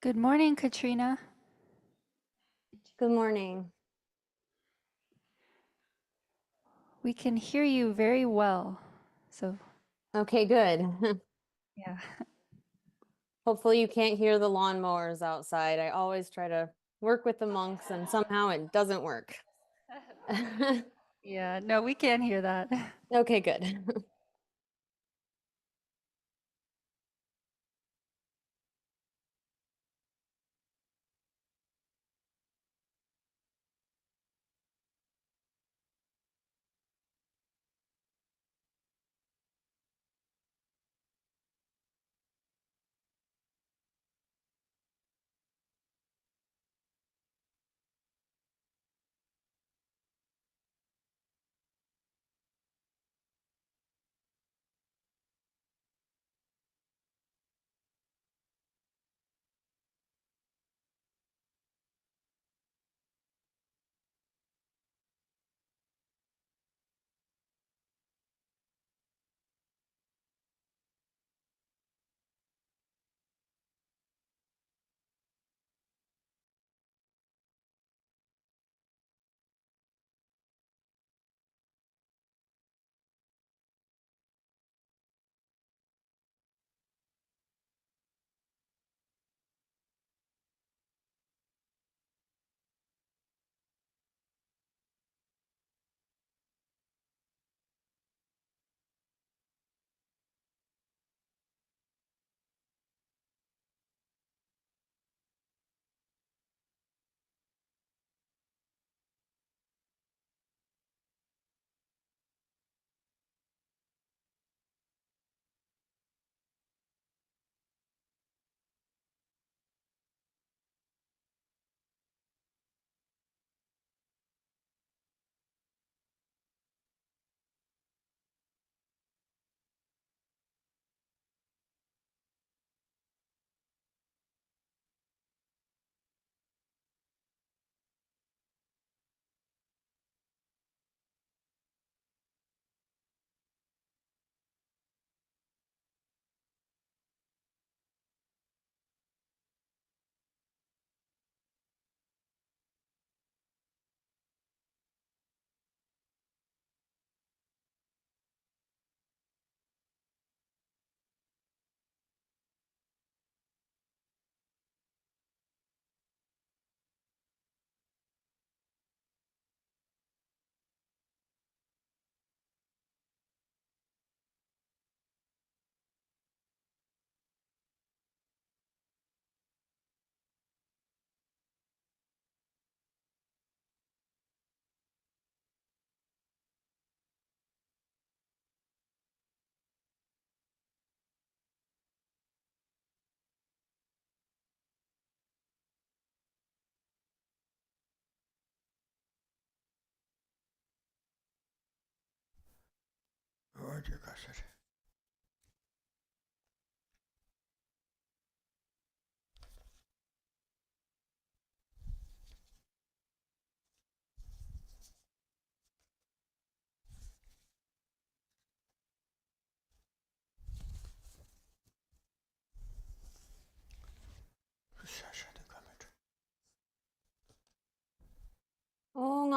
Good morning, Katrina. Good morning. We can hear you very well. So, Okay, good. yeah. Hopefully you can't hear the lawnmowers outside. I always try to work with the monks and somehow it doesn't work. Yeah, no, we can't hear that. Okay, good.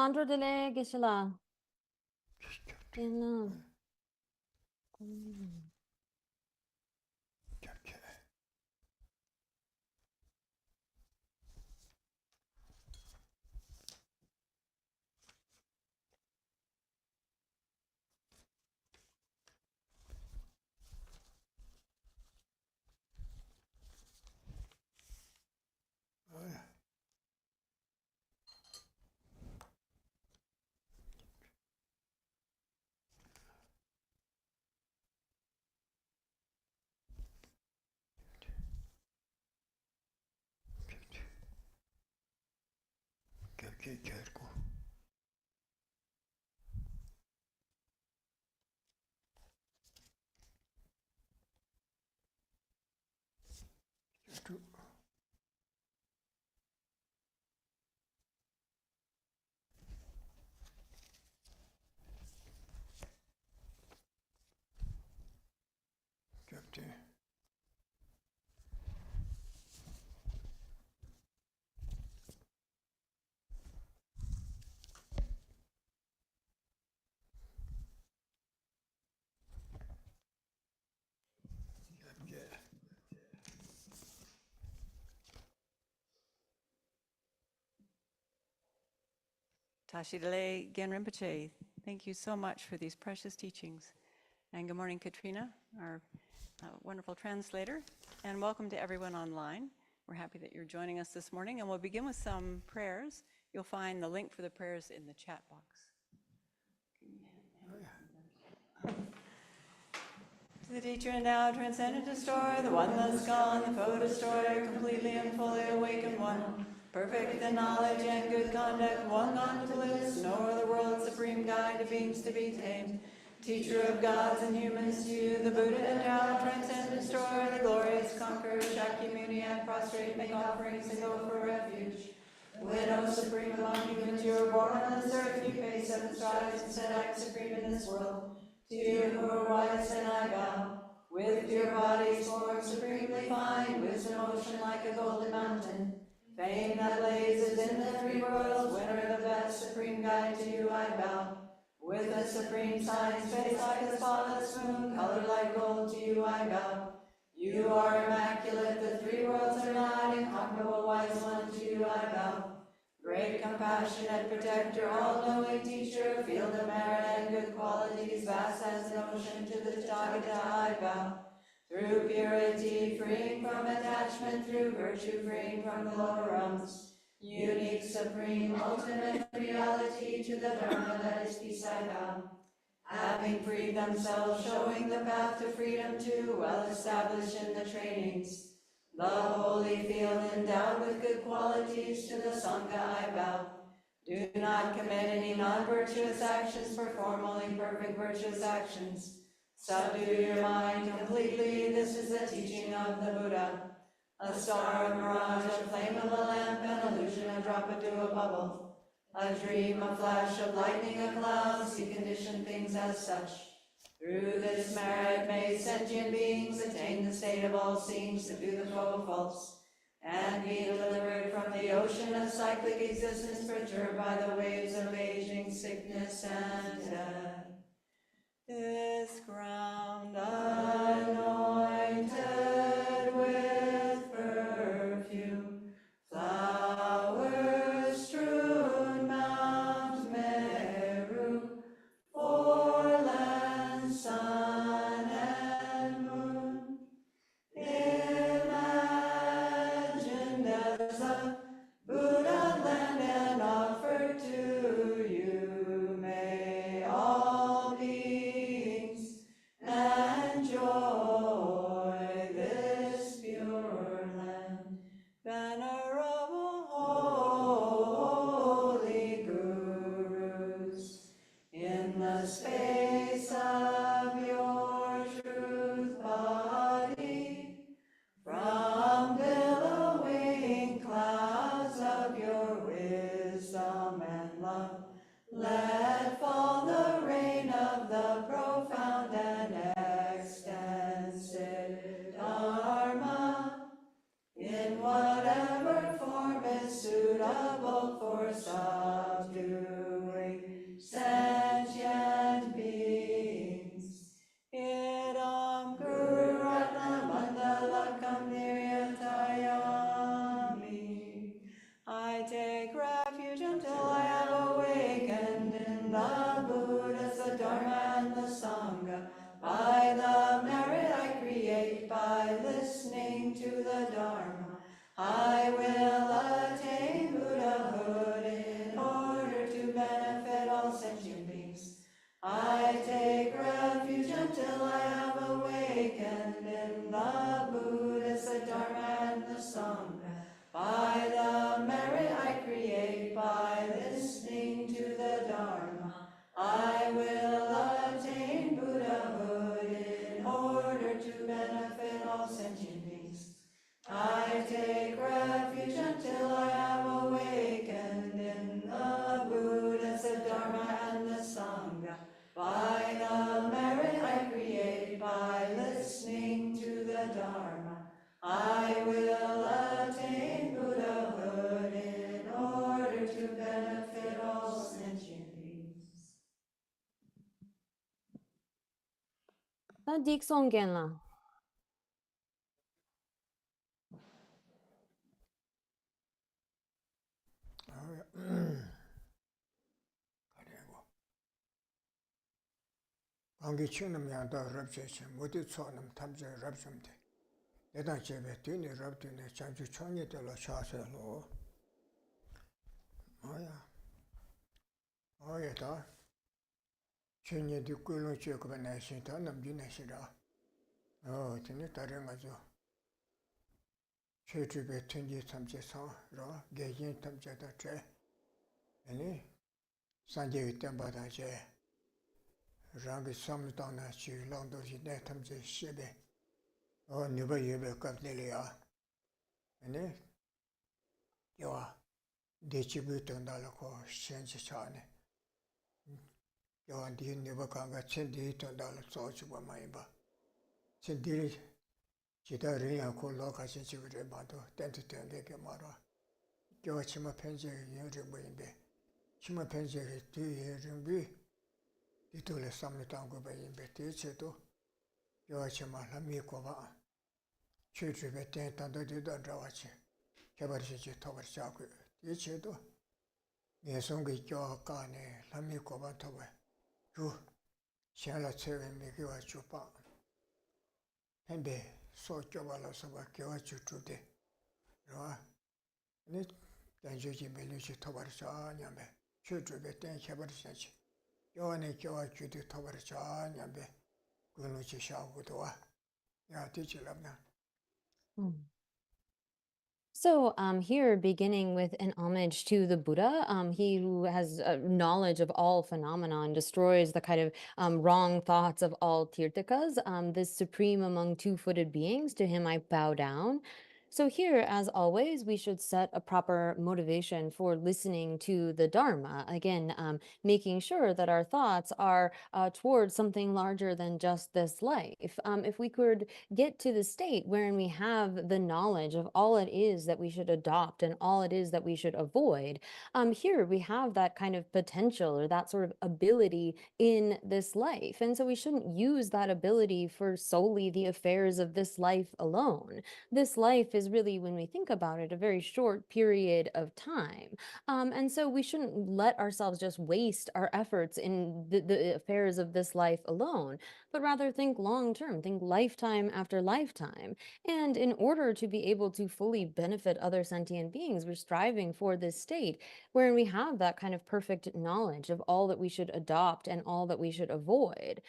Ngandro dele Geshe-la. Tashi Dele Gen Rinpoche, thank you so much for these precious teachings. And good morning, Katrina, our wonderful translator. And welcome to everyone online. We're happy that you're joining us this morning. And we'll begin with some prayers. You'll find the link for the prayers in the chat box. To the teacher and now transcendent destroyer, the one that's gone, the foe destroyer, completely and fully awakened one. Perfect in knowledge and good conduct, one gone to bliss, nor the world's supreme guide to beings to be tamed. Teacher of gods and humans, you, the Buddha and Tao, transcend, destroy, the glorious conqueror, Shakyamuni, and prostrate, make offerings and go for refuge. Widow supreme among humans, you were born on this earth, you pay 7 strides and set act supreme in this world. To you who are wise and I bow, with your bodies formed supremely fine, wisdom ocean like a golden mountain. Fame that blazes in the 3 worlds, winner the best, supreme guide, to you I bow. With a supreme science, face like a spotless moon, color like gold, to you I bow. You are immaculate, the 3 worlds are not, incomparable wise one, to you I bow. Great compassionate protector, all-knowing teacher, field of merit and good qualities, vast as an ocean, to the Tathagata I bow. Through purity, freeing from attachment, through virtue, freeing from the lower realms. Unique, supreme, ultimate reality, to the Dharma that is peace I bow. Having freed themselves, showing the path to freedom too, well established in the trainings. The holy field endowed with good qualities, to the Sangha I bow. Do not commit any non-virtuous actions, perform only perfect virtuous actions. Subdue your mind completely, this is the teaching of the Buddha. A star, a mirage, a flame of a lamp, an illusion, a drop into a bubble. A dream, a flash of lightning, a cloud, see conditioned things as such. Through this merit may sentient beings attain the state of all seeing, subdue the foe of false, and be delivered from the ocean of cyclic existence, perturbed by the waves of aging, sickness, and death. This ground anointed with perfume, flowers strewn Mount Meru, 4 lands, sun and moon, imagined as a Buddha land and offered to you, may all beings enjoy this pure land. Venerable holy gurus, in the space of your truth body, from billowing clouds of your wisdom and love, let fall the rain of the profound and extensive Dharma, in whatever form is suitable for subduing sentient beings. Idam Guru Ratna Mandalakam Niryatayami. I take refuge until I have awakened in the Buddhas, the Dharma, and the Sangha. By the merit I create, by listening to the Dharma, I will attain Buddhahood in order to benefit all sentient beings. I take refuge until I have awakened in the Buddhas, the Dharma, and the Sangha. By the merit I create, by listening to the Dharma, I will attain Buddhahood in order to benefit all sentient beings. I take refuge until I have awakened in the Buddhas, the Dharma, and the Sangha. By the merit I create, by listening to the Dharma, I will attain Buddhahood in order to benefit all sentient beings. Na Dikson Genla. 안기 추는 양도 럽제치 모두 초는 탐제 럽좀데 내가 제베 뒤니 럽드네 장주 총이들로 샤서로 어야다 춘이 듣고는 제가 내신다 남기내시라 전에 다른 거죠 최주배 천지 탐제서로 개인 탐제다 제 아니 산제 때마다제 랑게 삼다나 지랑도시 내 탐제 시베 네버 예베 갑내리야 아니 요 대치부 등달고 현지 차네 요 뒤에 네버 강가 천디 등달 소주고 많이 봐 천디 기다려야 콜로 같이 지구를 봐도 땡땡땡게 말아 요 치마 편지 여러 뭐인데 치마 편지에 뒤에 준비 이들의 삶을 담고 배인데 대체도 요 치마 함이고 봐 최주배 때 단도도 들어왔지 개발시지 토벌시하고 대체도 내성의 교과안에 함이고 봐 토벌 그 시알라 체외 미기와 주파 근데 소교발로서 교와 주주대 로 네 단조지 멜리지 토벌시하냐면 최주배 때 개발시지 요한의 교와 주대 토벌시하냐면 그걸로 지시하고도 와 야 뒤질랍나 So here, beginning with an homage to the Buddha, he who has knowledge of all phenomena and destroys the kind of wrong thoughts of all tirthakas, this supreme among two-footed beings, to him I bow down. So here, as always, we should set a proper motivation for listening to the Dharma. Again, making sure that our thoughts are towards something larger than just this life. If we could get to the state wherein we have the knowledge of all it is that we should adopt and all it is that we should avoid, here we have that kind of potential or that sort of ability in this life. And so we shouldn't use that ability for solely the affairs of this life alone. This life is really, when we think about it, a very short period of time. And so we shouldn't let ourselves just waste our efforts in the affairs of this life alone, but rather think long term, think lifetime after lifetime. And in order to be able to fully benefit other sentient beings, we're striving for this state wherein we have that kind of perfect knowledge of all that we should adopt and all that we should avoid.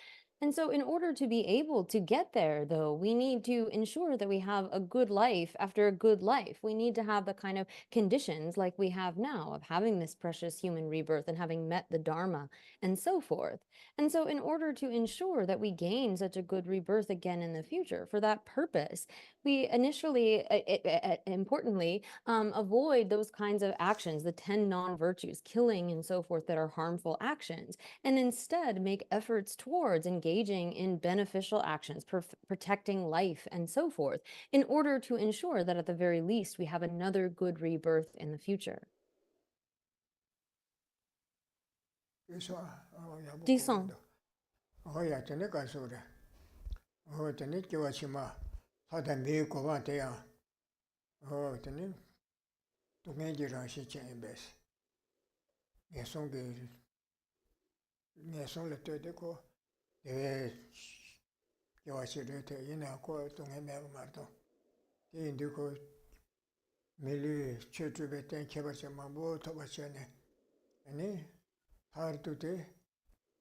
And so, in order to be able to get there, though, we need to ensure that we have a good life after a good life. We need to have the kind of conditions like we have now of having this precious human rebirth and having met the Dharma and so forth. And so, in order to ensure that we gain such a good rebirth again in the future, for that purpose, we initially, importantly, avoid those kinds of actions, the 10 non-virtues, killing and so forth, that are harmful actions, and instead make efforts towards engaging in beneficial actions, protecting life and so forth, in order to ensure that at the very least we have another good rebirth in the future. Disons.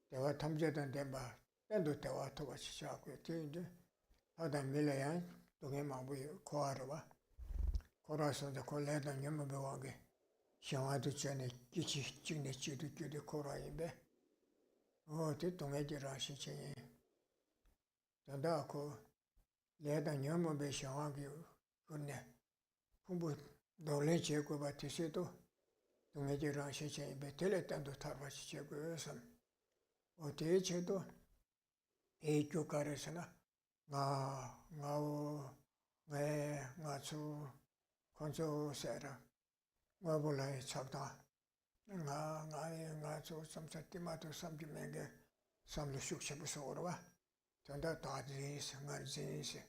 대화 탐제된 데바 땐도 대화 토바 시작하고 뒤인데 하다 밀려야 동해 망부 고하러 와 고라서도 콜레다 녀모 배워게 시험하도 전에 기치 찍네 찍도 끼도 고라인데 어디 동해지라 시청이 단다고 내다 녀모 배 시험하기 그네 공부 놀래 제고 받으셔도 동해지라 시청이 배틀했단도 타바 시작고서 어때체도 에교가르스나 나오 네 나초 건조세라 와볼라에 잡다 나나에 나초 삼사티마도 삼기맹게 삼로 숙셔부서 오러와 전다 다지 생활지시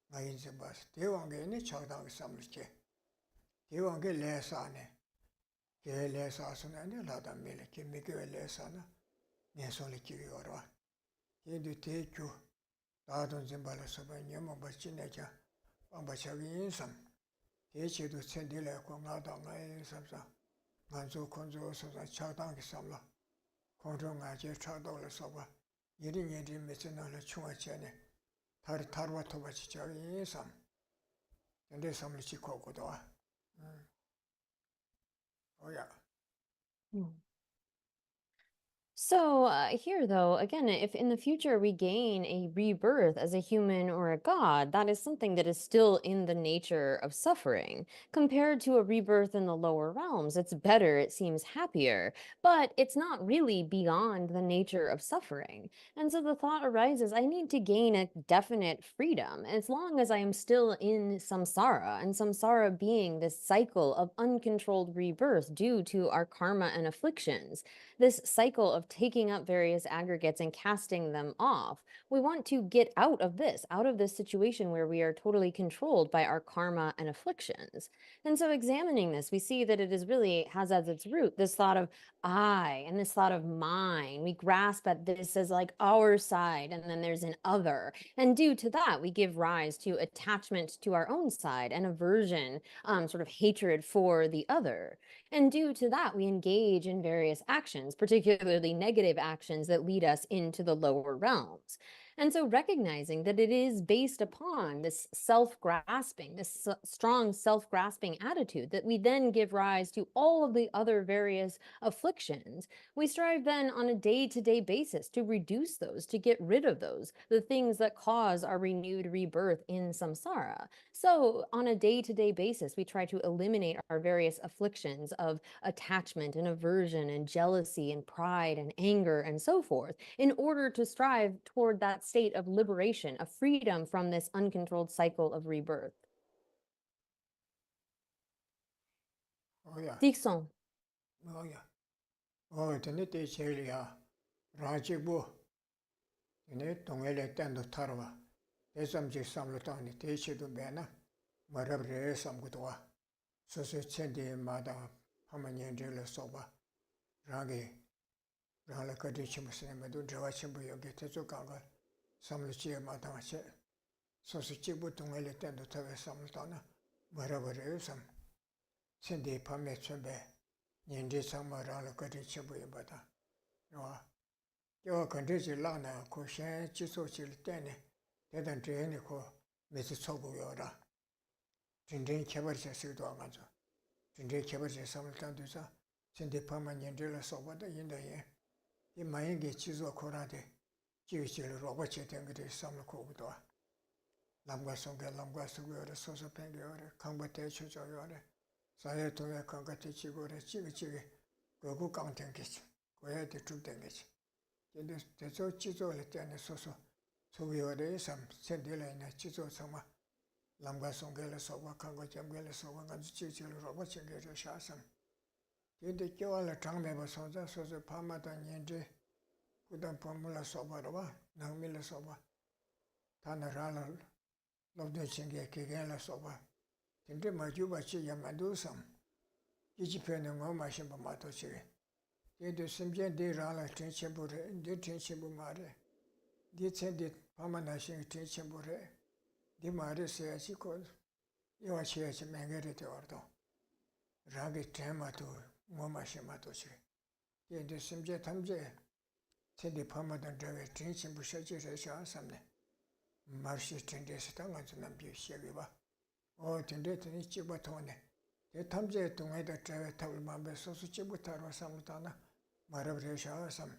나인세 바스 대왕게니 차다가 삼르게 대왕게 레사네 게 레사스네 라다밀게 미게 레사나 내손이 기어와 Yedu te kyu, dadun zimbala soba nyama bachinecha, pambachagi insam. Te chidu tsendile ko ngada ngay insam. Nganzo konzo sosa chagdangi samla. Konzo ngaje chagdogla soba. Yiri nyeri metsinala chunga chene. Tarwa toba chichagi insam. Tende samla chiko kudowa. Oh yeah. So here, though, again, if in the future we gain a rebirth as a human or a god, that is something that is still in the nature of suffering. Compared to a rebirth in the lower realms, it's better, it seems happier, but it's not really beyond the nature of suffering. And so the thought arises, I need to gain a definite freedom as long as I am still in samsara, and samsara being this cycle of uncontrolled rebirth due to our karma and afflictions. This cycle of taking up various aggregates and casting them off. We want to get out of this situation where we are totally controlled by our karma and afflictions. And so examining this, we see that it is really has as its root this thought of I and this thought of mine. We grasp at this as like our side, and then there's an other. And due to that, we give rise to attachment to our own side and aversion, sort of hatred for the other. And due to that, we engage in various actions, particularly negative actions that lead us into the lower realms. And so recognizing that it is based upon this self-grasping, this strong self-grasping attitude that we then give rise to all of the other various afflictions, we strive then on a day-to-day basis to reduce those, to get rid of those, the things that cause our renewed rebirth in samsara. So on a day-to-day basis, we try to eliminate our various afflictions of attachment and aversion and jealousy and pride and anger and so forth in order to strive toward that state of liberation, of freedom from this uncontrolled cycle of rebirth. Oh yeah. Dixon. Oh yeah. Oh, tene te cheli ya. Rajibu. Tene tongele tendo tarwa. Te samji samlo tani te chidu bena. Marab re samgutwa. Soso chendi mada pamanyenjele soba. Rangi. Rangla kadi chimusine medu drawa chimbu yogi tezo kanga. Samlo chiye mada che. Soso chibu tongele tendo tawe samlo tana. Marab re sam. Chendi pame chumbe. Nyendi sama rangla kadi chimbu yobata. Yo kandeji lana ko shen chiso chili tene. Tedan treni ko mezi chogu yora. Tindin kebar che sikdo anganzo. Tindin kebar che samultan duza. Chendi pama nyendi la soba da yinda yin. Di mayingi chizo korade. Jiwi chili roba che tengri samla kogudwa. Lamga songa yore, soso pengi yore, kangba te chucho yore. Saye tunga kanga te chigore, chigi. Gogu kang tengichi. Goya di chub tengichi. Tezo chizo le tene soso. Sogi yore sam, sendile ina chizo sama. Lamga songa le soba, kanga jamga le soba, nganzu chigi roba chingi re sha sam. Tende kiwa le changmeba sonza, soso pama da nyende. Kudan pamula soba roba, nangmi le soba. Tana rala lobdo chingi kigen le soba. Tende majuba chi yamandu sam. Ichi pene ngoma shimba mato chigi. Tende simjen di rala tenchenbu re, di tenchenbu ma re. Di tsendi pama na shingi tenchenbu re. Di ma re seya chi ko, iwa cheya chi mengere te ordo. Rangi tenma tu ngoma shimba to chigi. Tende simjen tamje, tsendi pama dan drawe tenchenbu shachi re shaa samne. Marshi tende sita nga zu nambi shegi ba. O tende teni chiba tone. Te tamze tunga da trawe tabli mambe sosu chibu tarwa samlutana. Marab re shaa sam.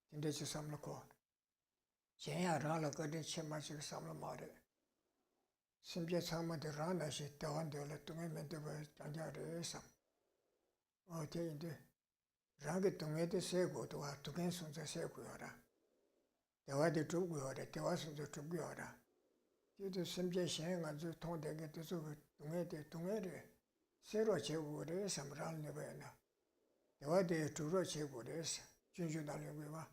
Tende chi samla ko. Jenya rangla gadi chima chigi samla mare. Simje tsama di rangna shi tawan deola tunga mende ba janja re sam. O te inde. Rangi tunga de sego tuwa tuken sunza sego yora. Tewa di chubgu yore, tewa sunza chubgu yora. Tido simje shen nga zu tong denge tuzu tunga de tunga re. Sero che gu re sam rang nipa yana. Tewa de chubro che gu re sam. Junju dali gui wa.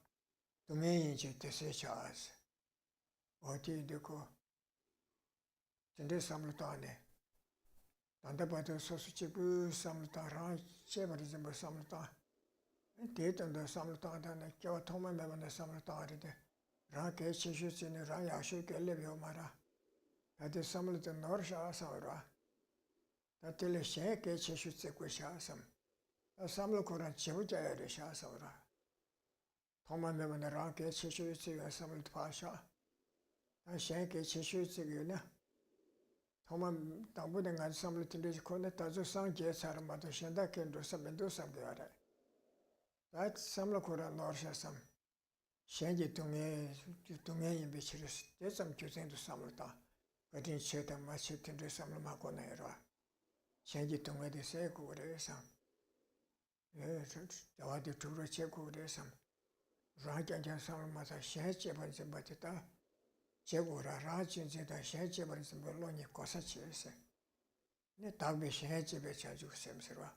Tunga yin che te se cha as. O ti indi ko. Tende samlu tane. Tanda pato sosu che gu samlu ta rang che bari zimba samlu ta. Te tanda samlu ta dana kiawa thoma meba na samlu ta ride. rāng kē chē shū tsī nī rāng yā shū kē lē bīyō mā rā tā tī sāmbal tā nōr shā sā rā tā tī lē shēng kē chē shū tsī gu shā sām tā sāmbal kō rāng chī wu jā yā rī shā sā rā tōng mā mē mā nā rāng kē chē shū tsī yā sāmbal tā pā shā tā shēng kē chē shū tsī gu nā tōng mā tāng bū dā ngā sāmbal tī rī kō nā tā tsū sāng jē sā rā mā tō shēng dā kē ndō sā mē ndō sā gu yā rā tā sāmbal kō rāng nōr shā sām shēngi tūngē yinbī chirīs, tē tsam kyūsēng tu samlu tā, gādīn chē tā mā chē tīndrī samlu mā kō nā yarwa. Shēngi tūngē tī sē kū rē sām, yawā tī tūrā chē kū rē sām, rāng kiāng kiāng samlu mā tā shēng chē bā rī bā tī tā, chē kū rā rāng chīn chē tā shēng chē bā rī bā lō nī kōsā chē sē. Nē tāg bē shēng chē bē chā chū sēm sē rwa.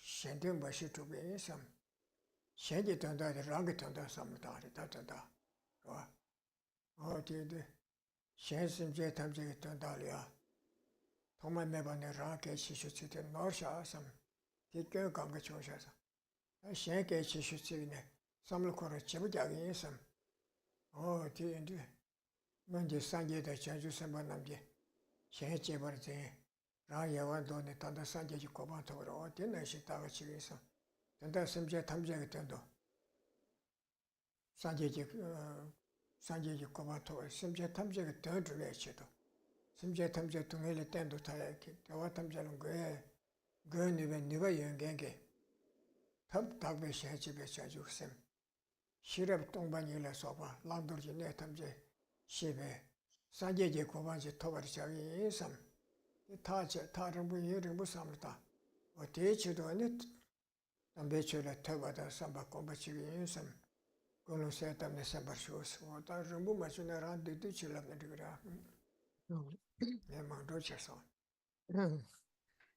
Shēng tīng bā shī tū bē yī sām. shēngi tōndā di rāngi tōndā sāma tāri tā tōndā rō o tī di shēng sīm jē tam jē tōndā liyā tōma mē bā nē rāng kē chī shū tsī tī nōr shā sām tī kēng kāng kā chōng shā sām shēng kē chī shū tsī nē sām lō kō rā chī bū jā gī yī sām o tī di mēng jī sāng jē tā chāng chū sām bā nām jī shēng jē bā rā tī rāng yā wān dō nē tāndā sāng jē jī kō bā tō rā o tī nā shī tā gā chī gī sām tanda simje tamje ge tando sanje ji koba to simje tamje ge tando le chedo simje tamje tunge le tando ta ki dawa tamje lo ge ni ba yeng ge tab tag be she ji be cha ju sem shirab tong ba ni le so ba lang dur ji ne tamje she be sanje ji koba ji to ba cha yi sam ta che ta ren bu yi ren bu sam ta o te chedo ne tambe chula tawada samba komba chigi yinsam gulu setam ne sambar shus o ta rumbu machuna ran de chula me digra ne mangdo chaso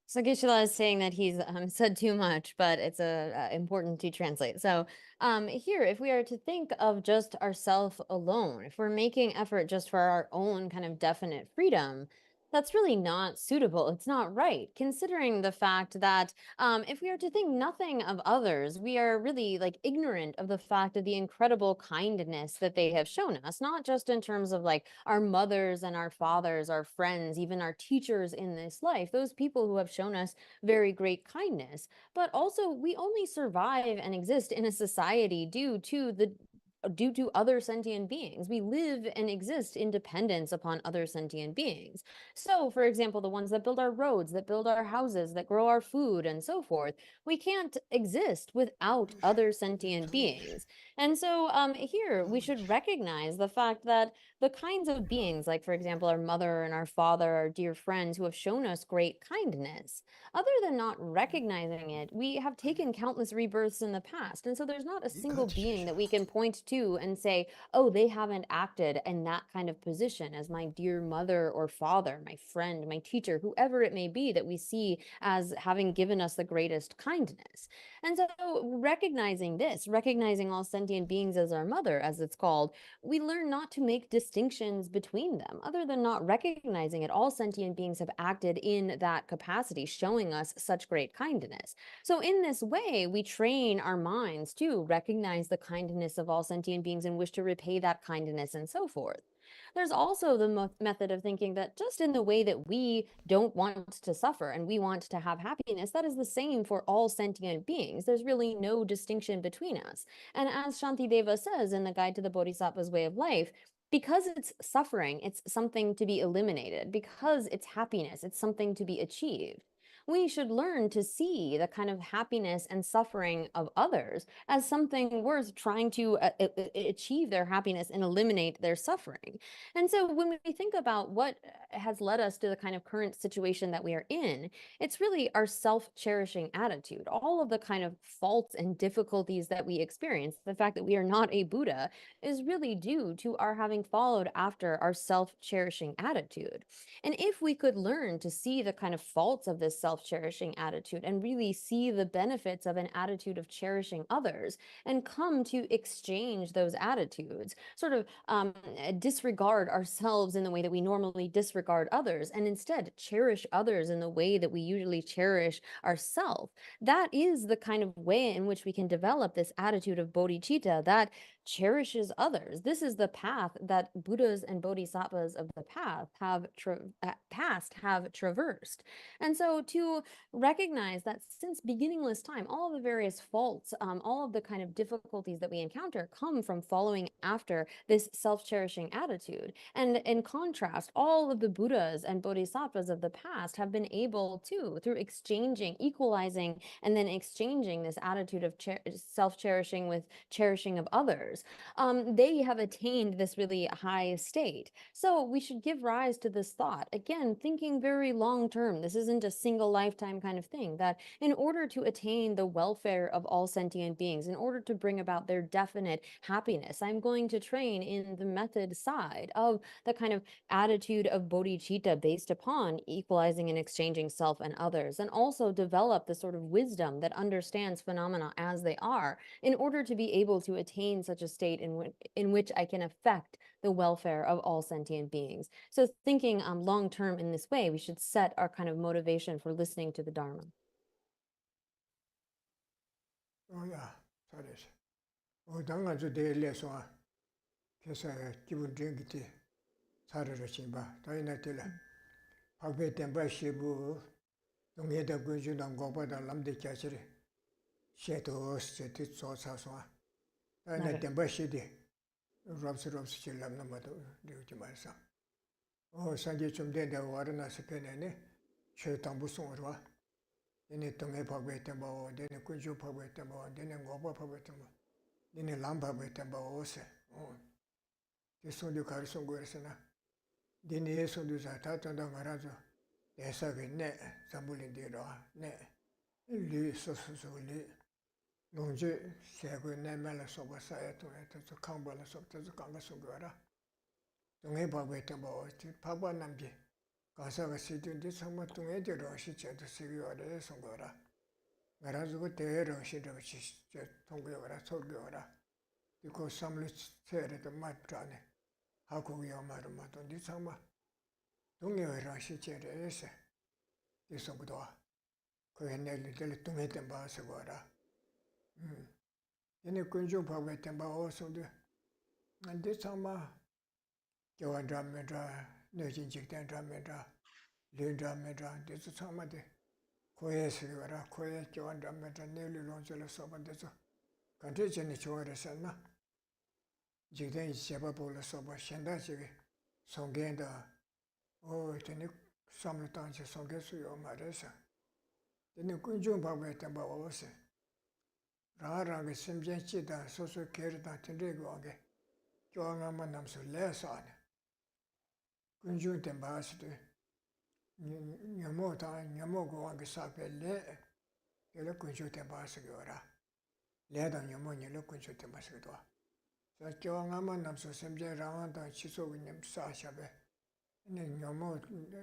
So Geshe is saying that he's said too much, but it's important to translate. So here, if we are to think of just ourself alone, if we're making effort just for our own kind of definite freedom, that's really not suitable. It's not right, considering the fact that if we are to think nothing of others, we are really like ignorant of the fact of the incredible kindness that they have shown us, not just in terms of like our mothers and our fathers, our friends, even our teachers in this life, those people who have shown us very great kindness, but also we only survive and exist in a society due to other sentient beings. We live and exist in dependence upon other sentient beings. So, for example, the ones that build our roads, that build our houses, that grow our food, and so forth, we can't exist without other sentient beings. And so here we should recognize the fact that the kinds of beings, like, for example, our mother and our father, our dear friends who have shown us great kindness, other than not recognizing it, we have taken countless rebirths in the past. And so there's not a single being that we can point to and say, oh, they haven't acted in that kind of position as my dear mother or father, my friend, my teacher, whoever it may be that we see as having given us the greatest kindness. And so recognizing this, recognizing all sentient beings as our mother, as it's called, we learn not to make distinctions between them. Other than not recognizing it, all sentient beings have acted in that capacity, showing us such great kindness. So in this way, we train our minds to recognize the kindness of all sentient beings and wish to repay that kindness and so forth. There's also the method of thinking that just in the way that we don't want to suffer and we want to have happiness, that is the same for all sentient beings. There's really no distinction between us. And as Shantideva says in the Guide to the Bodhisattva's Way of Life, because it's suffering, it's something to be eliminated. Because it's happiness, it's something to be achieved. We should learn to see the kind of happiness and suffering of others as something worth trying to achieve their happiness and eliminate their suffering. And so when we think about what has led us to the kind of current situation that we are in, it's really our self-cherishing attitude. All of the kind of faults and difficulties that we experience, the fact that we are not a Buddha, is really due to our having followed after our self-cherishing attitude. And if we could learn to see the kind of faults of this self-cherishing attitude and really see the benefits of an attitude of cherishing others and come to exchange those attitudes, sort of disregard ourselves in the way that we normally disregard others and instead cherish others in the way that we usually cherish ourselves, that is the kind of way in which we can develop this attitude of bodhicitta that cherishes others. This is the path that Buddhas and Bodhisattvas of the past have traversed. And so to recognize that since beginningless time, all of the various faults, all of the kind of difficulties that we encounter come from following after this self-cherishing attitude. And in contrast, all of the Buddhas and Bodhisattvas of the past have been able to, through exchanging, equalizing, and then exchanging this attitude of self-cherishing with cherishing of others, they have attained this really high state. So we should give rise to this thought, again, thinking very long term. This isn't a single lifetime kind of thing, that in order to attain the welfare of all sentient beings, in order to bring about their definite happiness, I'm going to train in the method side of the kind of attitude of bodhicitta based upon equalizing and exchanging self and others, and also develop the sort of wisdom that understands phenomena as they are, in order to be able to attain such a state in which I can affect the welfare of all sentient beings. So thinking long term in this way, we should set our kind of motivation for listening to the Dharma. Oh yeah, 잘했어. 당아주 대례서 그래서 기분 좋게 살아를 신바. 다이나 때라. 박배 템바 시부 동해다 군주당 고바다 남대 자치리. 셰도 스테티 소사소. 다이나 템바 시디. 럽스 질람나 마도 되지 말사. 산지 좀 된다 와르나 스페네네. 최당 무송으로 와. 얘네 동해 박배 템바 얘네 군주 박배 템바 얘네 고바 박배 템바 얘네 람 박배 템바 오세. 손도 가르쳐 거였으나 얘네 손도 다 던다 말아줘. 대사게 네 잠불인데로 네 리소소리 농제 세고 내말로 소바사야 또에서 강발로 속도서 강가 속거라. 동해 박배 템바 박바 남지 가사가 시든지 정말 동해 들어 시체도 세요래 송거라. 말아주고 대로 시도 저 통고여라 소교라. 이거 삼루 세례도 맞잖아. 하고 요마를 맞도 니 정말 동해라 시체래서 이송도 그 옛날에 동해 때 봐서 거라. 얘네 군중 박배 때 봐서도 안돼 정말 교환자면자 내진직된 자면자 린자면자 데서 참아대 고해서라 고해 교환자면자 내리론절로 써본데서 간제전에 좋아했었나 직된 제바볼로 써봐 현다지게 송겐다 되네 삼루탄지 송게수요 말해서 되네 군중 박배 때 봐서 라라게 심전치다 소소 게르다 텐데고게 교환하면 남서 레서네 군중 때 봐서도 냐모다 냐모고 한게 사벨레 얘를 군중 때 봐서 거라 레다 냐모니를 군중 때 봐서 도 자 교환하면 남서 심전랑한다 치소그님 사샤베 냐모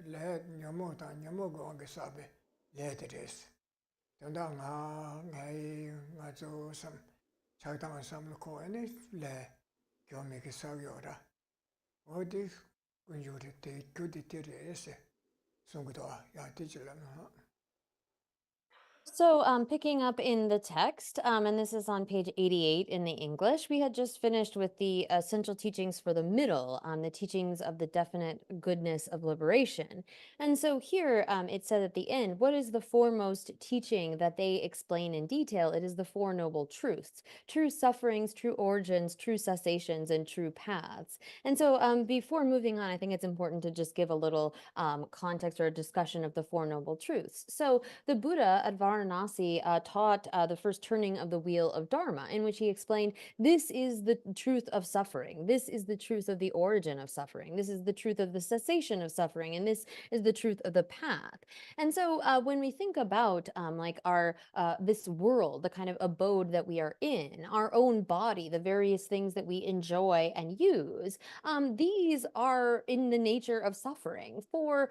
레 냐모다 냐모고 한게 사베 레드레스 당당아 나이 가서 삼 작당한 삼을 코에네 레 교미게 사교라 어디 군주리 때 교디테레세 송구도와 야티질라나. So picking up in the text, and this is on page 88 in the English, we had just finished with the essential teachings for the middle, the teachings of the definite goodness of liberation. And so here it said at the end, what is the foremost teaching that they explain in detail? It is the Four Noble Truths: true sufferings, true origins, true cessations, and true paths. And so before moving on, I think it's important to just give a little context or a discussion of the Four Noble Truths. So the Buddha at Varanasi taught the first turning of the wheel of Dharma, in which he explained, this is the truth of suffering. This is the truth of the origin of suffering. This is the truth of the cessation of suffering. And this is the truth of the path. And so when we think about like our this world, the kind of abode that we are in, our own body, the various things that we enjoy and use, these are in the nature of suffering. For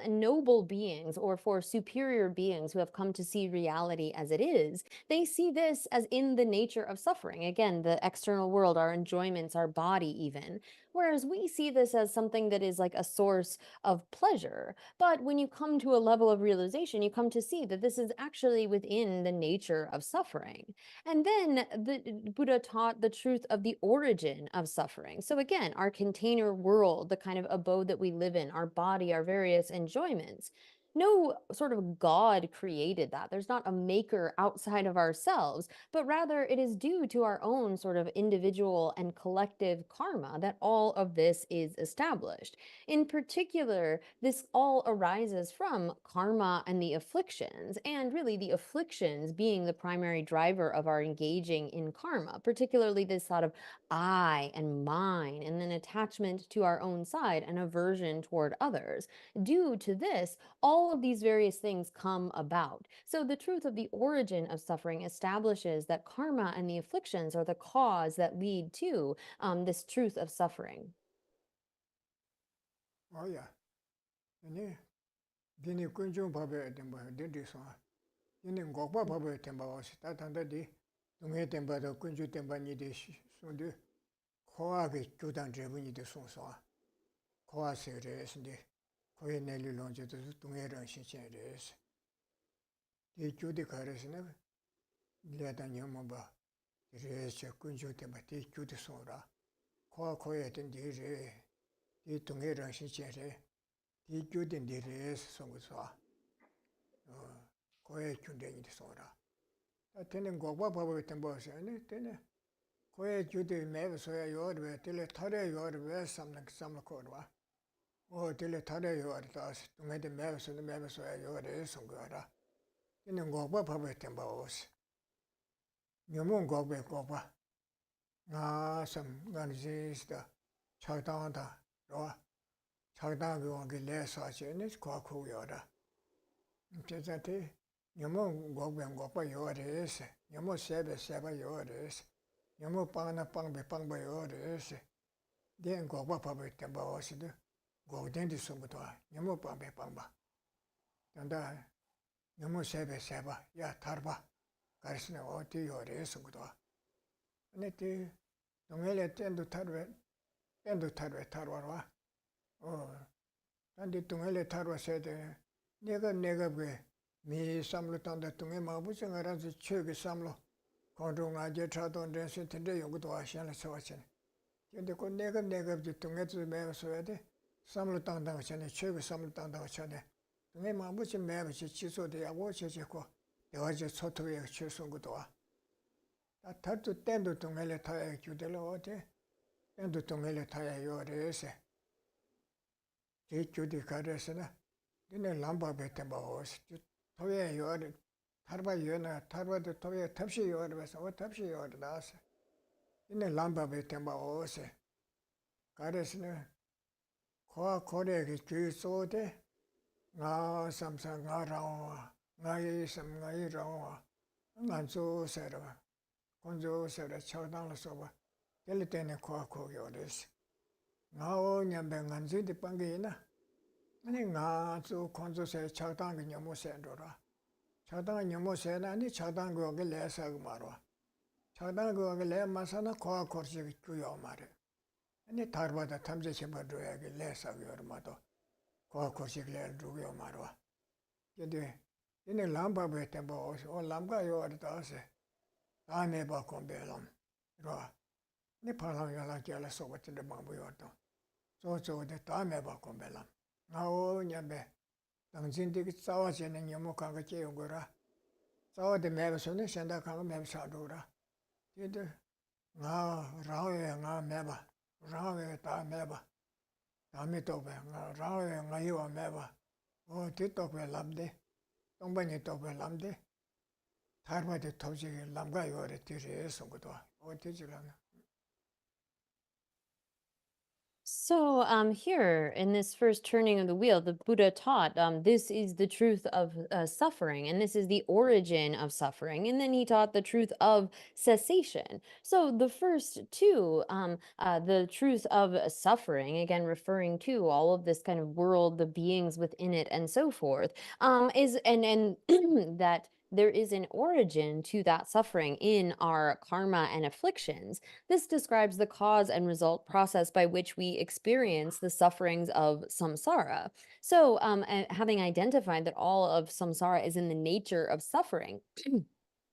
noble beings or for superior beings who have come to see see reality as it is, they see this as in the nature of suffering. Again, the external world, our enjoyments, our body even. Whereas we see this as something that is like a source of pleasure. But when you come to a level of realization, you come to see that this is actually within the nature of suffering. And then the Buddha taught the truth of the origin of suffering. So again, our container world, the kind of abode that we live in, our body, our various enjoyments, no sort of God created that. There's not a maker outside of ourselves, but rather it is due to our own sort of individual and collective karma that all of this is established. In particular, this all arises from karma and the afflictions, and really the afflictions being the primary driver of our engaging in karma, particularly this thought of I and mine, and then attachment to our own side and aversion toward others. Due to this, all of these various things come about. So the truth of the origin of suffering establishes that karma and the afflictions are the cause that lead to this truth of suffering. Oh yeah. Ini dini kunjung babe temba dindi so. Ini ngokba babe temba was ta tanda di dunge temba da kunju temba ni de sundu khoa ge judan jebu ni de so so. Khoa se re sinde khoe neli lonje de dunge ran shi chen re. Di judi kare sine le da nyama ba re che kunju temba di judi so ra. Khoa khoe den di re di dunge ran shi chen re. Di gyudin di res songu suwa, koye gyudin di songra. Tene ngokpa pabu tenpo se, tene koye gyudin mebe soya yorwe, tele tare yorwe samla korwa. O tele tare yorwe tas, tungede mebe soya yorwe songu yora. Tene ngokpa pabu tenpo os. Nyomu ngokpa, nga sam ganjista, chagdangda, roa. Chagdang wangi le sache ne kwa ku yora. Chezate nyomo ngokpa yores, nyomo seba yores, nyomo pangba yores. Den ngokpa pabe temba osidu, gokden di sumutwa, nyomo pangba. Tanda nyomo seba ya tarba, karisne oti yores sumutwa. Neti dongele tendu tarwarwa. Oh, tandi tungele tarwa sede, nega bwe, mi samlo tanda tunge mabuchi nga ranzi choge samlo, kondro nga je chadon rensi tende yungu towa shenla sawa chene. Yende ko nega bwe tunge tsu mewa soya de, samlo tanda wa chene, choge samlo tanda wa chene. Tunge mabuchi mewa chi chiso de yawo che ko, dewa je soto ya che sungu towa. Tartu tendo tungele taya kyudela ote, tendo tungele taya yo reese. Judi karesana, dine lamba betemba os, toya yor, tarba yona, tarba de toya tapshi yor besa, o tapshi yor das. Dine lamba betemba os, karesana, koa kore ki kyu sote, nga samsa nga rawa, nga yi sam nga yi rawa, nga zo serva, konzo serva chawdang la soba, tele tene koa ko yores. Nga o nyambe nganzi di pangi ina. Ani nga zu konzo se chagdang nyamu se ndora. Chagdang nyamu se na ani chagdang go ge le sa gu marwa. Chagdang go ge le masana ko korsi ge kuyo mare. Ani tarba da tamje chemba do ya ge le sa gu ma do. Ko korsi ge le du yo marwa. Yede ine lamba be tembo o lamba yo ar da se. Da ne ba kon be lam. Ro. Ni pala yo la ke la so ba de ma bu yo to. So de ta me ba kon be lam. Ngao nyambe, 당신들이 싸워지는 녀목하고 깨우거라. 싸워도 매버서는 생각하고 매버사도라. 이들 나 라오에 나 매봐, 라오에 다 매봐. 다음에 또 봐, 나 라오에 나 이와 매봐. 뒤또 봐 람데, 동반이 또 봐 람데. 다르마데 토지게 람가 요래 뒤에서 것도 어디지라나. So here in this first turning of the wheel, the Buddha taught this is the truth of suffering, and this is the origin of suffering. And then he taught the truth of cessation. So the first two, the truth of suffering, again referring to all of this kind of world, the beings within it, and so forth, is and that there is an origin to that suffering in our karma and afflictions. This describes the cause and result process by which we experience the sufferings of samsara. So, having identified that all of samsara is in the nature of suffering,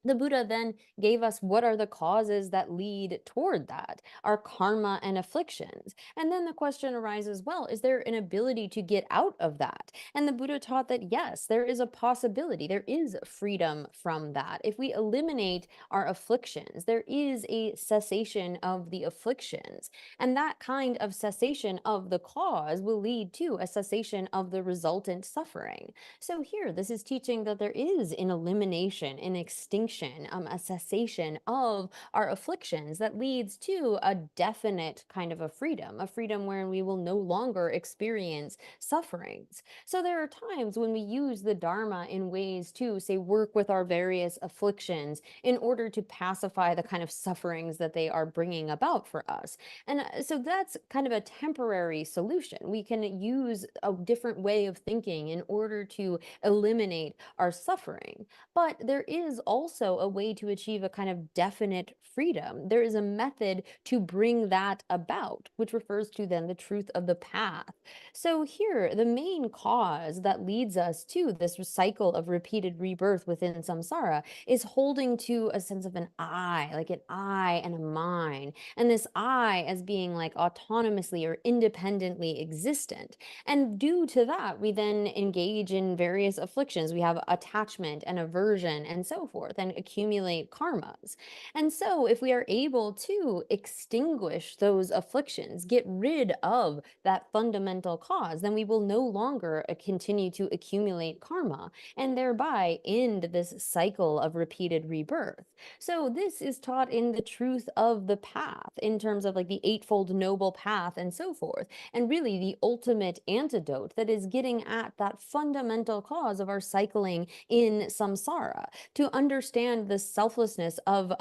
the Buddha then gave us what are the causes that lead toward that, our karma and afflictions. And then the question arises, well, is there an ability to get out of that? And the Buddha taught that yes, there is a possibility, there is freedom from that. If we eliminate our afflictions, there is a cessation of the afflictions. And that kind of cessation of the cause will lead to a cessation of the resultant suffering. So here, this is teaching that there is an elimination, an extinction, a cessation of our afflictions that leads to a definite kind of a freedom wherein we will no longer experience sufferings. So there are times when we use the Dharma in ways to, say, work with our various afflictions in order to pacify the kind of sufferings that they are bringing about for us. And so that's kind of a temporary solution. We can use a different way of thinking in order to eliminate our suffering. But there is also a way to achieve a kind of definite freedom. There is a method to bring that about, which refers to then the truth of the path. So here, the main cause that leads us to this cycle of repeated rebirth within samsara is holding to a sense of an I, like an I and a mine, and this I as being like autonomously or independently existent. And due to that, we then engage in various afflictions. We have attachment and aversion and so forth, and accumulate karmas. And so, if we are able to extinguish those afflictions, get rid of that fundamental cause, then we will no longer continue to accumulate karma and thereby end this cycle of repeated rebirth. So, this is taught in the truth of the path in terms of like the Eightfold Noble Path and so forth. And really, the ultimate antidote that is getting at that fundamental cause of our cycling in samsara, to understand the selflessness of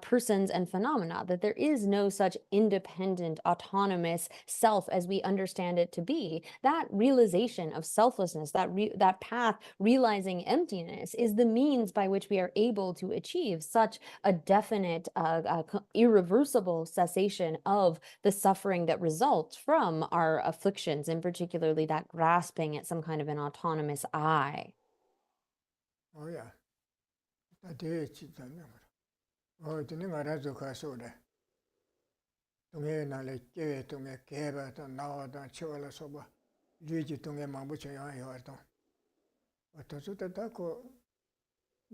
persons and phenomena, that there is no such independent, autonomous self as we understand it to be. That realization of selflessness, that path realizing emptiness, is the means by which we are able to achieve such a definite, irreversible cessation of the suffering that results from our afflictions, and particularly that grasping at some kind of an autonomous I. Oh yeah. That is it. Oh, the thing I read to Kasura. Tunge Nale, Tunge, Keba, and now the Chola Soba, Luigi Tunge Mambucha Yorton. But to the Taco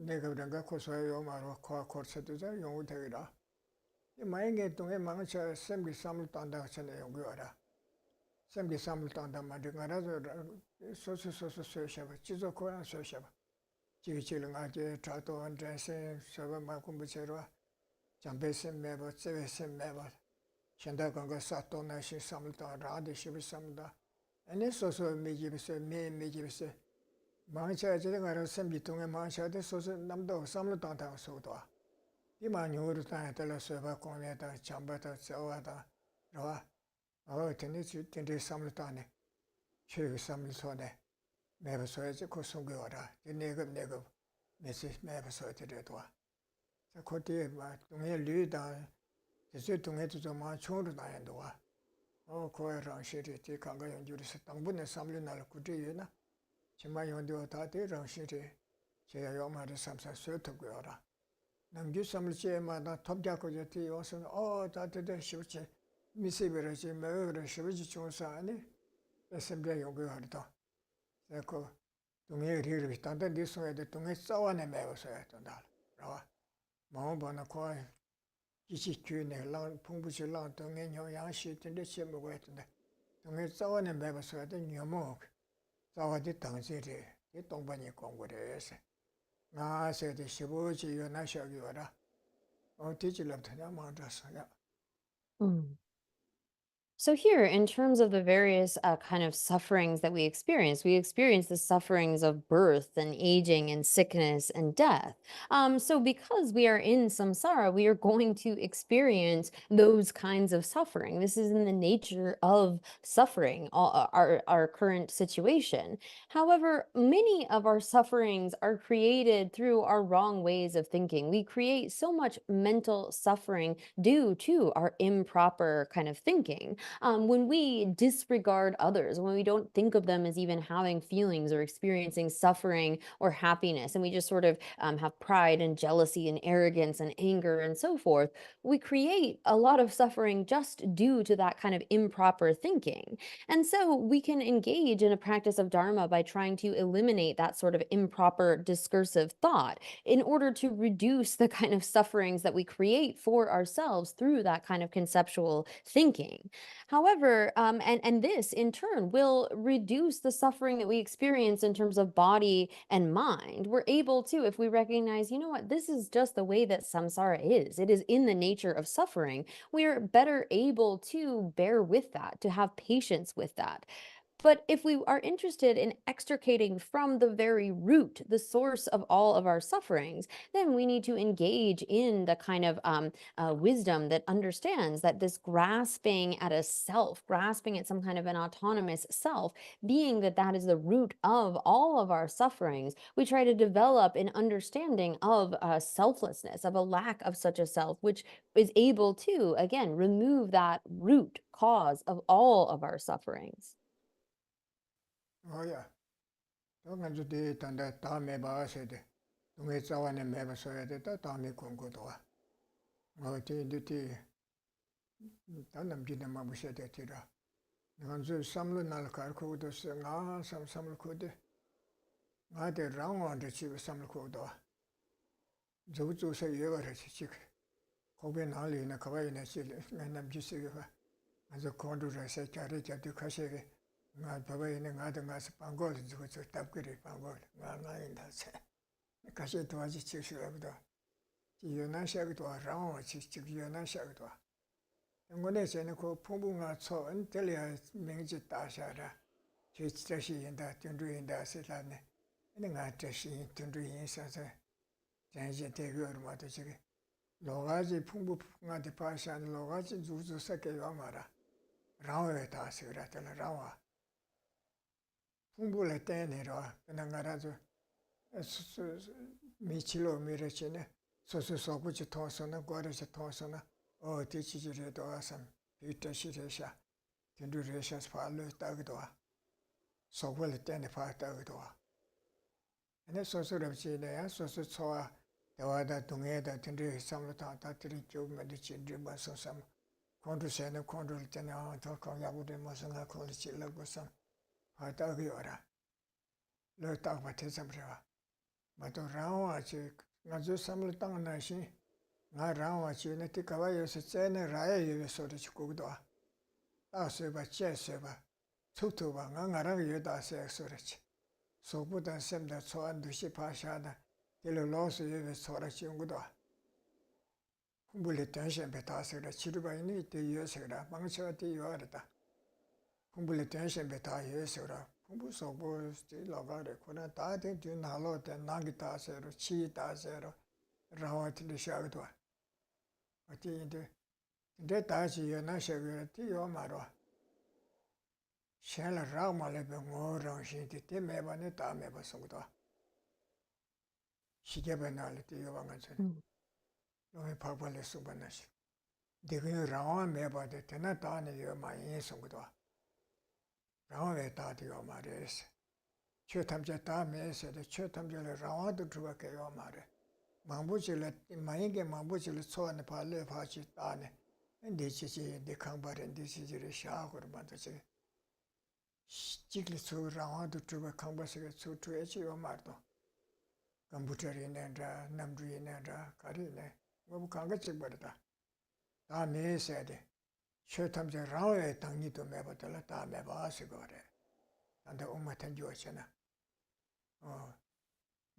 Negavanga Soyo Maro, Corsetza, Yongutera. The Mange Tunge Mancha, Sembi Samutanda, Yongura. Sembi Samutanda, Madagara, social social, Chizoko and social. Chichilanga, Trato and Dressing, Sava Makumbuchera, Jambesim Mebo, Sevesim Mebo, Shandakanga Sato Nashi Samta, Radi Shibisamda, and this also Mijibise, Mijibise, Mancha, Jagara Sembitung and Mancha, this was Namdo, Samlutanta Soda. The man who would tell us about Coneta, Chambata, Sawata, Roa, our tendency to do Samlutane, Chiv Samlutone. Never saw it, Kosungora, the negative, Mrs. Never saw it at all. The Cote, but to me, Luda, the Zutung to the Manchur and Doa. Oh, Coy Ranshiri, Kanga and Judas, Tambun and Samlin Alcutina, Chimayon do Tati, Ranshiri, Chayoma, the Samsa Sotogora. Namju Samche, Mada, Top Jacojati, also, oh, Tati, the Shuchi, Missy Veraji, Murder, Shuji Chonsani, Assembly Yogurta. Ecco, Tunge Riri, Tanta di Soede, Tunge Sawane Meva Soetandal, Rawa. Maubana Koi, Ichikune, Lang, Pumbuchi Lang, Tunge, Yashi, and the Chimwetende. Tunge Sawane Meva Soetan, Yamok, Sawa di Tangziri, the Tombani Congres. Na said the Shibuchi, Yonasha Gura. Oh, teacher left her Mandras. Mm. So here, in terms of the various kind of sufferings that we experience the sufferings of birth and aging and sickness and death. So because we are in samsara, we are going to experience those kinds of suffering. This is in the nature of suffering, our current situation. However, many of our sufferings are created through our wrong ways of thinking. We create so much mental suffering due to our improper kind of thinking. When we disregard others, when we don't think of them as even having feelings or experiencing suffering or happiness, and we just sort of have pride and jealousy and arrogance and anger and so forth, we create a lot of suffering just due to that kind of improper thinking. And so we can engage in a practice of Dharma by trying to eliminate that sort of improper discursive thought in order to reduce the kind of sufferings that we create for ourselves through that kind of conceptual thinking. However, and this in turn will reduce the suffering that we experience in terms of body and mind. We're able to, if we recognize, you know what, this is just the way that samsara is. It is in the nature of suffering. We are better able to bear with that, to have patience with that. But if we are interested in extricating from the very root, the source of all of our sufferings, then we need to engage in the kind of wisdom that understands that this grasping at a self, grasping at some kind of an autonomous self, being that that is the root of all of our sufferings, we try to develop an understanding of selflessness, of a lack of such a self, which is able to, again, remove that root cause of all of our sufferings. Oh yeah. 또 간주 디 단다 다음에 봐서데. 동해 자원에 매버서야 되다 다음에 공고도 와. 디디 단남기는 마부셔야 되더라. 간주 삼로 날 가르고도 생아 삼삼을 코데. 나데 랑원데 집에 삼을 코도 와. 저쪽에서 예가를 지금 거기에 날리나 가봐이나 실 남기시가 아주 건조해서 자리 잡고 가시게 나 바바이는 가든 가서 방골 주고 저 답그리 방골 나나인다세 가서 도와지 치시라고도 이연하셔도 라고 치치 이연하셔도 영원에 전에 그 풍부가 초은 들려 명지 따셔라 제 지자시인다 전주인다 세라네 내가 뜻이 전주인사서 전제 대거를 맞도 지금 로가지 풍부한테 파시한 로가지 주주석에 와마라 라오에 다스라들 라와 풍부를 때내려 그냥 가라서 미치로 미르치네 소소소부지 통서는 거르지 통서는 어디지지래도 와선 비트시레샤 딘두레샤스 팔로 따기도 와 소불을 때내 파따기도 와 근데 소소럽지네 소소 초와 대화다 동해다 딘두 삼로 다들이 좀 medicine 마소삼 콘두세는 콘두를 때는 더 강야구데 마성아 콜리치라고선 하다기어라 너딱 받쳐서브라 마도 라와치 나저 삼을 땅나시 나 라와치 네티 가와여서 째네 라에 예서도 지고도 따서봐 째서봐 초토바 나가랑 여다서 소리치 소보다 셈다 소안 두시 파샤다 딜로스 예서 소라치 온고도 공부를 대신 배타서라 치료바이니 때 여서라 방처가 때 요하다 공부를 대신 배타 여서라 공부 소보 스틸라가래 코나 다데 듀나로 때 나기 따서로 치 따서로 라와티를 시작도 어디인데 근데 다시 연하셔가 뛰어 말어 샬라 라마레베 모랑시티 때 매번에 다 매번송도 시계변할 때 요방한선 너의 바발레 수반나시 내가 라와 매번에 때나 다네 요 많이 송도 라와에 다디요 말이스 최탐제 다메서데 최탐제를 라와도 들어가게요 말에 망부질에 많이게 망부질을 소안에 발레 파지 다네 인디치지 데캉바렌 디치지를 샤고를 만드지 지글수 라와도 들어가 강바스가 수투에지요 말도 컴퓨터리네라 남주이네라 가리네 뭐 강가지 버다 다메서데 최탐제 라와에 당니도 매버들 다 매봐서 그래 근데 엄마한테 주었잖아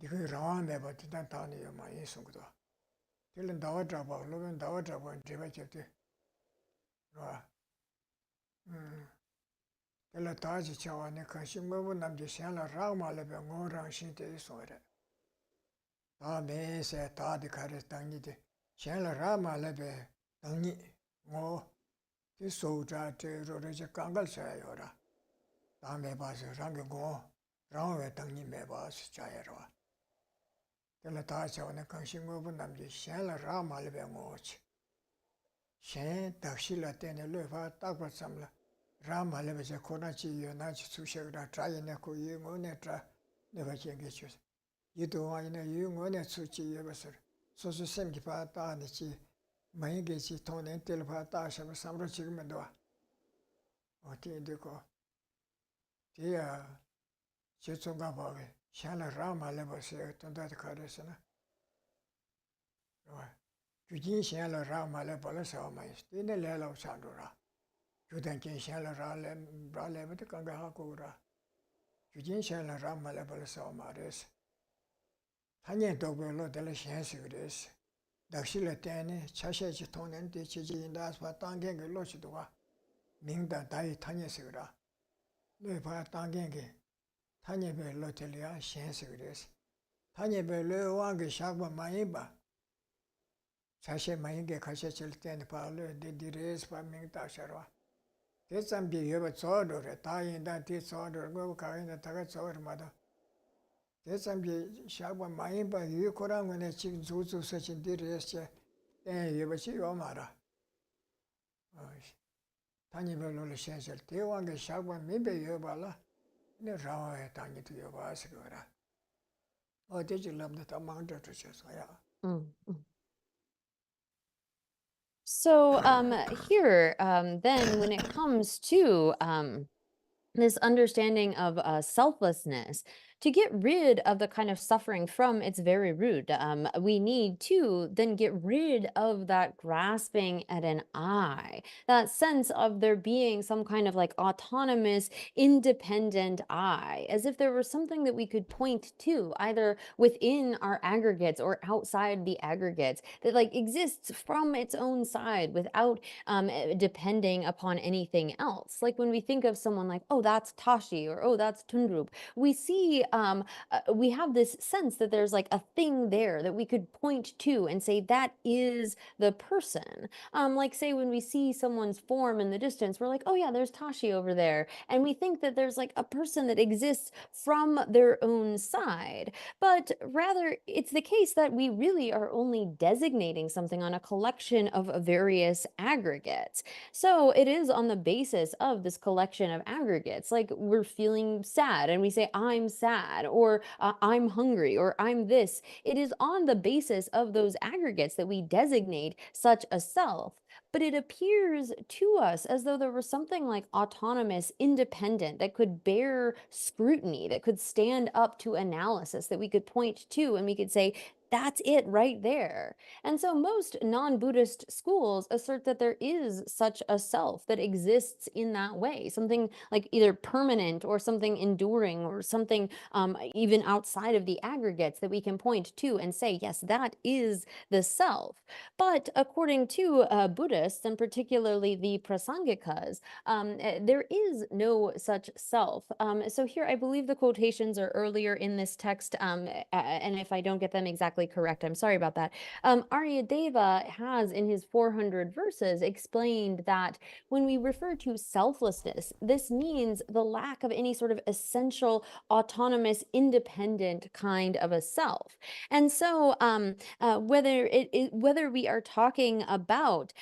이거 라와 매버들 다니요 많이 송도 들은 나와 잡아 로면 나와 잡아 제발 잡대 와 tēlā tāchī chāwā nē kāshī ngōbu namchī shēnlā rāg mā lēpē ngō rāng shīng tē yu sō rē. Tā mē sē tā dī kārē tāngi tē shēnlā rāg mā lēpē tāngi ngō tē sō chā tē rō rē chē kāngal chā yu rā. Tā mē bā sē rāng kē ngō rāng wē tāngi mē bā sē chā yu rā. tēlā tāchī chāwā nē kāshī ngōbu namchī shēnlā rāg mā lēpē ngō chī. shēn dākshī lā tēne lō fā tākpa tsamlā rāma lēpa chā kōrā chī yu nā chī tsūshak rā trā yu nē kō yu ngō nē trā nē pā chēngi chūs. Yu tō wā yu nē yu ngō nē tsū chī yu bā sar. Sō sū sēm kī pā tā nē chī mā yu kē chī tō nē tēl pā tā shā pā sām rā chī kī mē ndō wā. Wā tī yu kō. Tī yā chī tsō ngā pā wē shā nā rāma lēpa sē tō ndā tī kā rē sā na. Chū jīn shā nā rāma lēpa lā sā wā mā yu sī. Tī nē lē lā wā chā rō rā. Chūdān kīn shēnlā rā lēpa tī kāngā hā kō rā. Chūjīn shēnlā rā mā lēpa lā sāwa mā rēs. Tānyēn tōkbē lō tēlā shēn sīk rēs. Dākshī lā tēni chāshē chī tōnēn tī chī chī yīndās pā tāngkēn kī lō chī tōgā. Mīng tā tāyī tānyē sīk rā. Lō pā tāngkēn kī tānyē bē lō tēlī yā shēn sīk rēs. Tānyē bē lō wāng kī shāk bā mā yī bā. Chāshē mā yī kī khāshē chī lī tēni pā lō dī dī rēs pā mīng tā shā rā. Tē tsāmbī yuwa tsō rō rē, tā yīndā tī tsō rō rē, ngō kā yīndā tā kā tsō rō mā tō. Tē tsāmbī shākwa mā yīmbā yu kōrā ngō nē chīk dzū dzū sā chī tī rē sī tēn yuwa chī yuwa mā rā. Tā nī bā lō lō shēn shēl, tē wāng kē shākwa mī bē yuwa bā lā, nē rā wā yā tā nī tū yuwa bā sī kō rā. Tē chī lām tā tā māng tā tū chē sā yā. So here, then, when it comes to this understanding of selflessness, to get rid of the kind of suffering from its very root, we need to then get rid of that grasping at an I, that sense of there being some kind of like autonomous, independent I, as if there was something that we could point to, either within our aggregates or outside the aggregates, that like exists from its own side without depending upon anything else. Like when we think of someone like, oh, that's Tashi, or oh, that's Tundrup, we see we have this sense that there's like a thing there that we could point to and say that is the person. Like say when we see someone's form in the distance, we're like, oh yeah, there's Tashi over there. And we think that there's like a person that exists from their own side. But rather, it's the case that we really are only designating something on a collection of various aggregates. So it is on the basis of this collection of aggregates, like we're feeling sad and we say, I'm sad, or I'm hungry, or I'm this. It is on the basis of those aggregates that we designate such a self. But it appears to us as though there was something like autonomous, independent, that could bear scrutiny, that could stand up to analysis, that we could point to and we could say, that's it right there. And so most non-Buddhist schools assert that there is such a self that exists in that way, something like either permanent or something enduring or something even outside of the aggregates that we can point to and say, yes, that is the self. But according to Buddhists, and particularly the Prasangikas, there is no such self. So here, I believe the quotations are earlier in this text, and if I don't get them exactly correct, I'm sorry about that. Aryadeva has, in his 400 verses, explained that when we refer to selflessness, this means the lack of any sort of essential, autonomous, independent kind of a self. And so whether we are talking about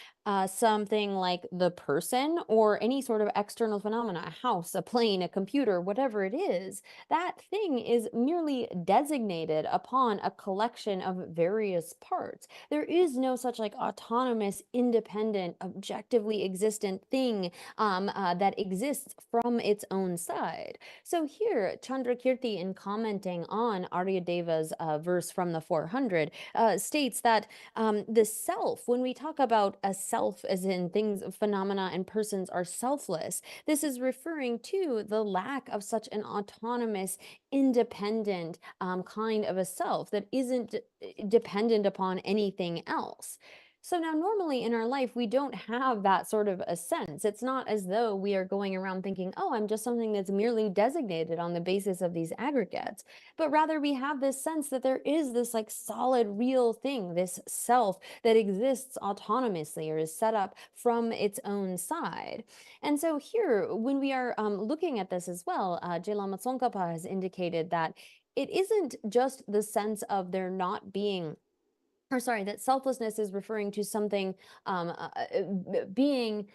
something like the person or any sort of external phenomena, a house, a plane, a computer, whatever it is, that thing is merely designated upon a collection of various parts. There is no such like autonomous, independent, objectively existent thing that exists from its own side. So here, Chandrakirti, in commenting on Aryadeva's verse from the 400, states that the self, when we talk about a self as in things, phenomena, and persons are selfless, this is referring to the lack of such an autonomous, independent kind of a self that isn't dependent upon anything else. So now normally in our life, we don't have that sort of a sense. It's not as though we are going around thinking, oh, I'm just something that's merely designated on the basis of these aggregates. But rather we have this sense that there is this like solid, real thing, this self that exists autonomously or is set up from its own side. And so here, when we are looking at this as well, Lama Tsongkhapa has indicated that it isn't just the sense of there not being, or sorry, that selflessness is referring to something being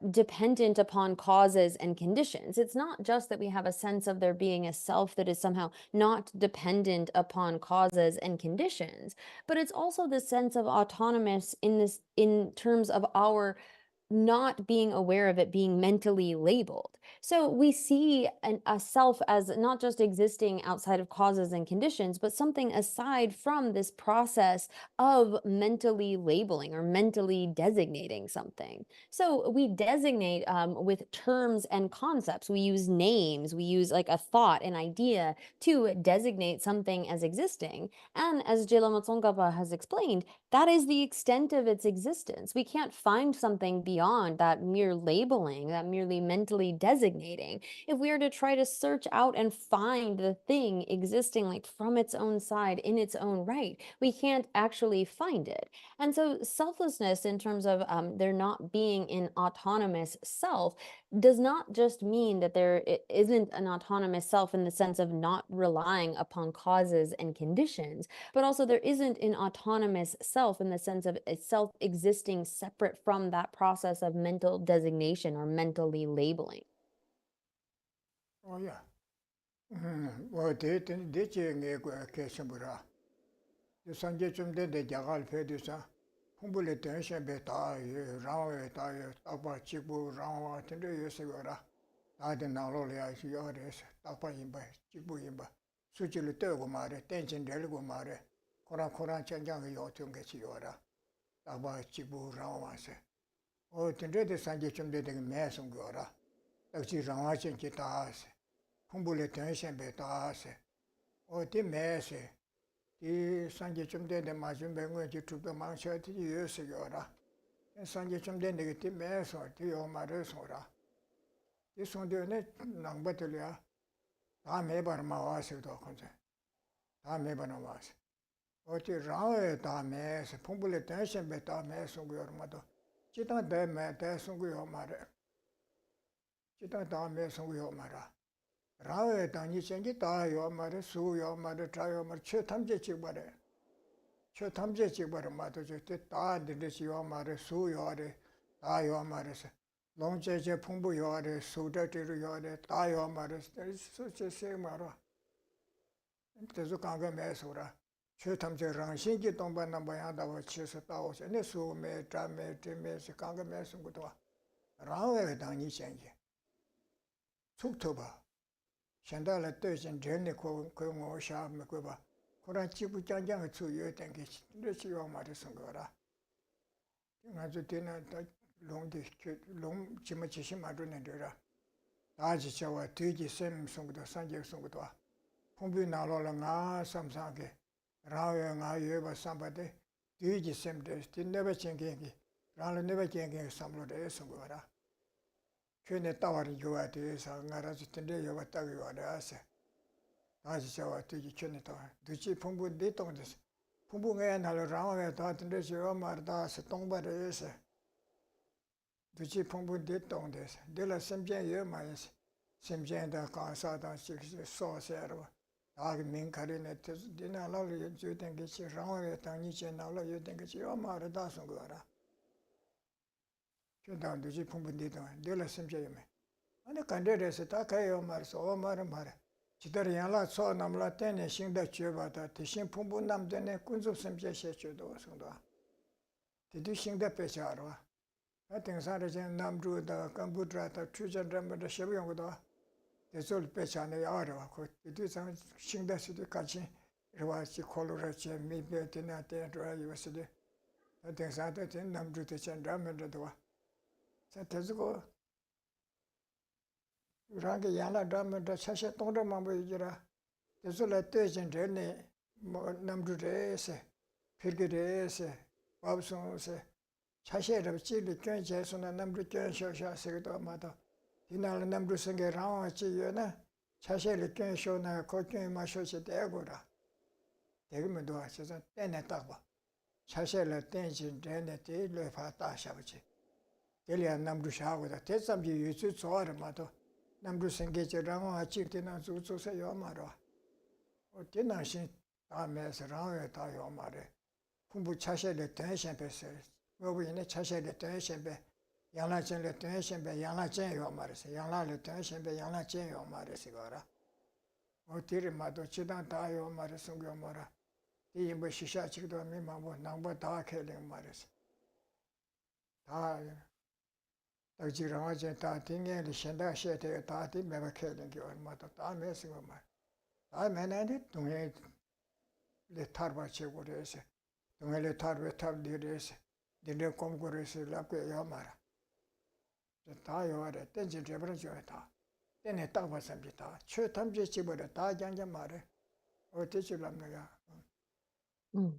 dependent upon causes and conditions. It's not just that we have a sense of there being a self that is somehow not dependent upon causes and conditions, but it's also the sense of autonomous in this, in terms of our not being aware of it being mentally labeled. So we see a self as not just existing outside of causes and conditions, but something aside from this process of mentally labeling or mentally designating something. So we designate with terms and concepts. We use names, we use like a thought, an idea to designate something as existing. And as Lama Tsongkhapa has explained, that is the extent of its existence. We can't find something beyond that mere labeling, that merely mentally designating. If we are to try to search out and find the thing existing like from its own side in its own right, we can't actually find it. And so selflessness in terms of there not being an autonomous self does not just mean that there isn't an autonomous self in the sense of not relying upon causes and conditions, but also there isn't an autonomous self in the sense of a self existing separate from that process of mental designation or mentally labeling. Oh yeah. Well, they change a Kashambura. The Sanjay Chumde, the Jagal Fedusa, Humbule tension beta, round Tapa Chibu, round Tender Yosegora, Aden Nalolia, Yores, Tapa Imba, Chibu Imba, Suchil Tegomare, Tension Delegomare, Koran Chanjang Yotungachiora, Tapa Chibu, round. Oh, Tender the Sanjay Chumde, the Mason Gora, Taxi Ramachin Kitas, Humbule tension beta, oh, the mess. 이 산지 좀 되는데 맞은 병원 유튜브 망쳐도 유효시거라. 산지 좀 되는데 그때 매서 뒤어 말을 소라. 이 손대네 낭바들이야. 다 매번 마와서도 건데. 다 매번 와서. 어찌 라에 다 매서 풍불에 대신 다 매서 그러마도. 지다 대매 대서 그요 말에. 지다 다 매서 그요 말아. 라에 당이 생기 다요 말에 수요 말에 자요 말 최탐제 직발에 최탐제 직발에 맞도 저때 다 들으시요 말에 수요 아래 다요 말에서 농제제 풍부요 아래 수다들요 아래 다요 말에 수제세 말아 그래서 강가 매소라 최탐제 랑신기 동반 남바야다고 치서 따오서 내 수매 담에 되면서 강가 매선 것도 라에 당이 생기 속토바 현달에 뜻은 전에 그거 샤면 그거 그런 지구 장장을 주요 된게 진짜 말해서 거라. 아주 되는 롱 지마치시 말하는데라. 다지 저와 뒤지 셈 송도 산적 송도 풍부 나로랑아 삼상게 라여가 예바 삼바데 뒤지 셈데 진내베 쟁게기 라는 내베 쟁게 삼로데 송거라. 괜히 따와리 교와 돼서 나라지 텐데 여가 따기 와라세 다시 저와 되기 전에 또 두지 풍부 내동데서 풍부에 날로 라와에 다 텐데 저 말다 동바르에서 두지 풍부 내동데서 내가 semje 여마에서 semje다 가사다 식스 소세로 다기 민카리네 디나라를 주된 게 라와에 당이 제나로 유된 게 말다 송거라 저다 두지 풍분디도 내가 심지어면 아니 간데에서 다 가요 말서 말은 말해 지들 양라 소 남라 때네 신다 줘봐다 대신 풍분 남되네 군수 심지어셔 줘도 성도 디디 신다 빼자로 하여튼 사르제 남주다 컴퓨터다 추전점도 셔용도 대솔 빼자네 알아 그 디디 상 신다 수도 같이 이와시 콜로라체 미베티나 때로 이와시데 하여튼 사르제 남주도 전담면도 대주고 우리한테 야나 담면다 차셔 동동만 보이지라 대술에 뜨진 되네 뭐 남주래세 필기래세 밥송세 차셰르 찌리 견제소나 남루 견쇼샤세도 마도 디날 남루 생게 라와치여나 차셰르 견쇼나 거견 마쇼시 대고라 대금도 하셔서 떼내 따고 차셰르 떼진 데네 떼르 파다 샤버지 델리아 남루 샤고다 대삼지 유수 좋아를 마도 남루 생게 저랑와 찍되나 주주세 요마로 어디나신 다음에서 라와에 다 요마래 공부 차셰를 대신배서 뭐부인의 차셰를 대신배 양라전을 대신배 양라전요 말해서 양라를 대신배 양라전요 말해서 거라 어디를 마도 지단 다요 말해서 그 뭐라 이 뭐 시샤치도 미마고 남보 다 캐는 말해서 다 딱지랑아제 다 딩에 신다 셰대 다 딩매가 캐는 게 얼마도 다 매스고 말 다음에는 동해 레타르바치고 그래서 동해를 타르베탑 디레스 디레 콤고레스 라고 야마라 다 요아래 땡지 제버는 줘다 땡에 딱 봤습니다 최탐지 집어래 다 장장 말해 어떻게 랍니까 Mm.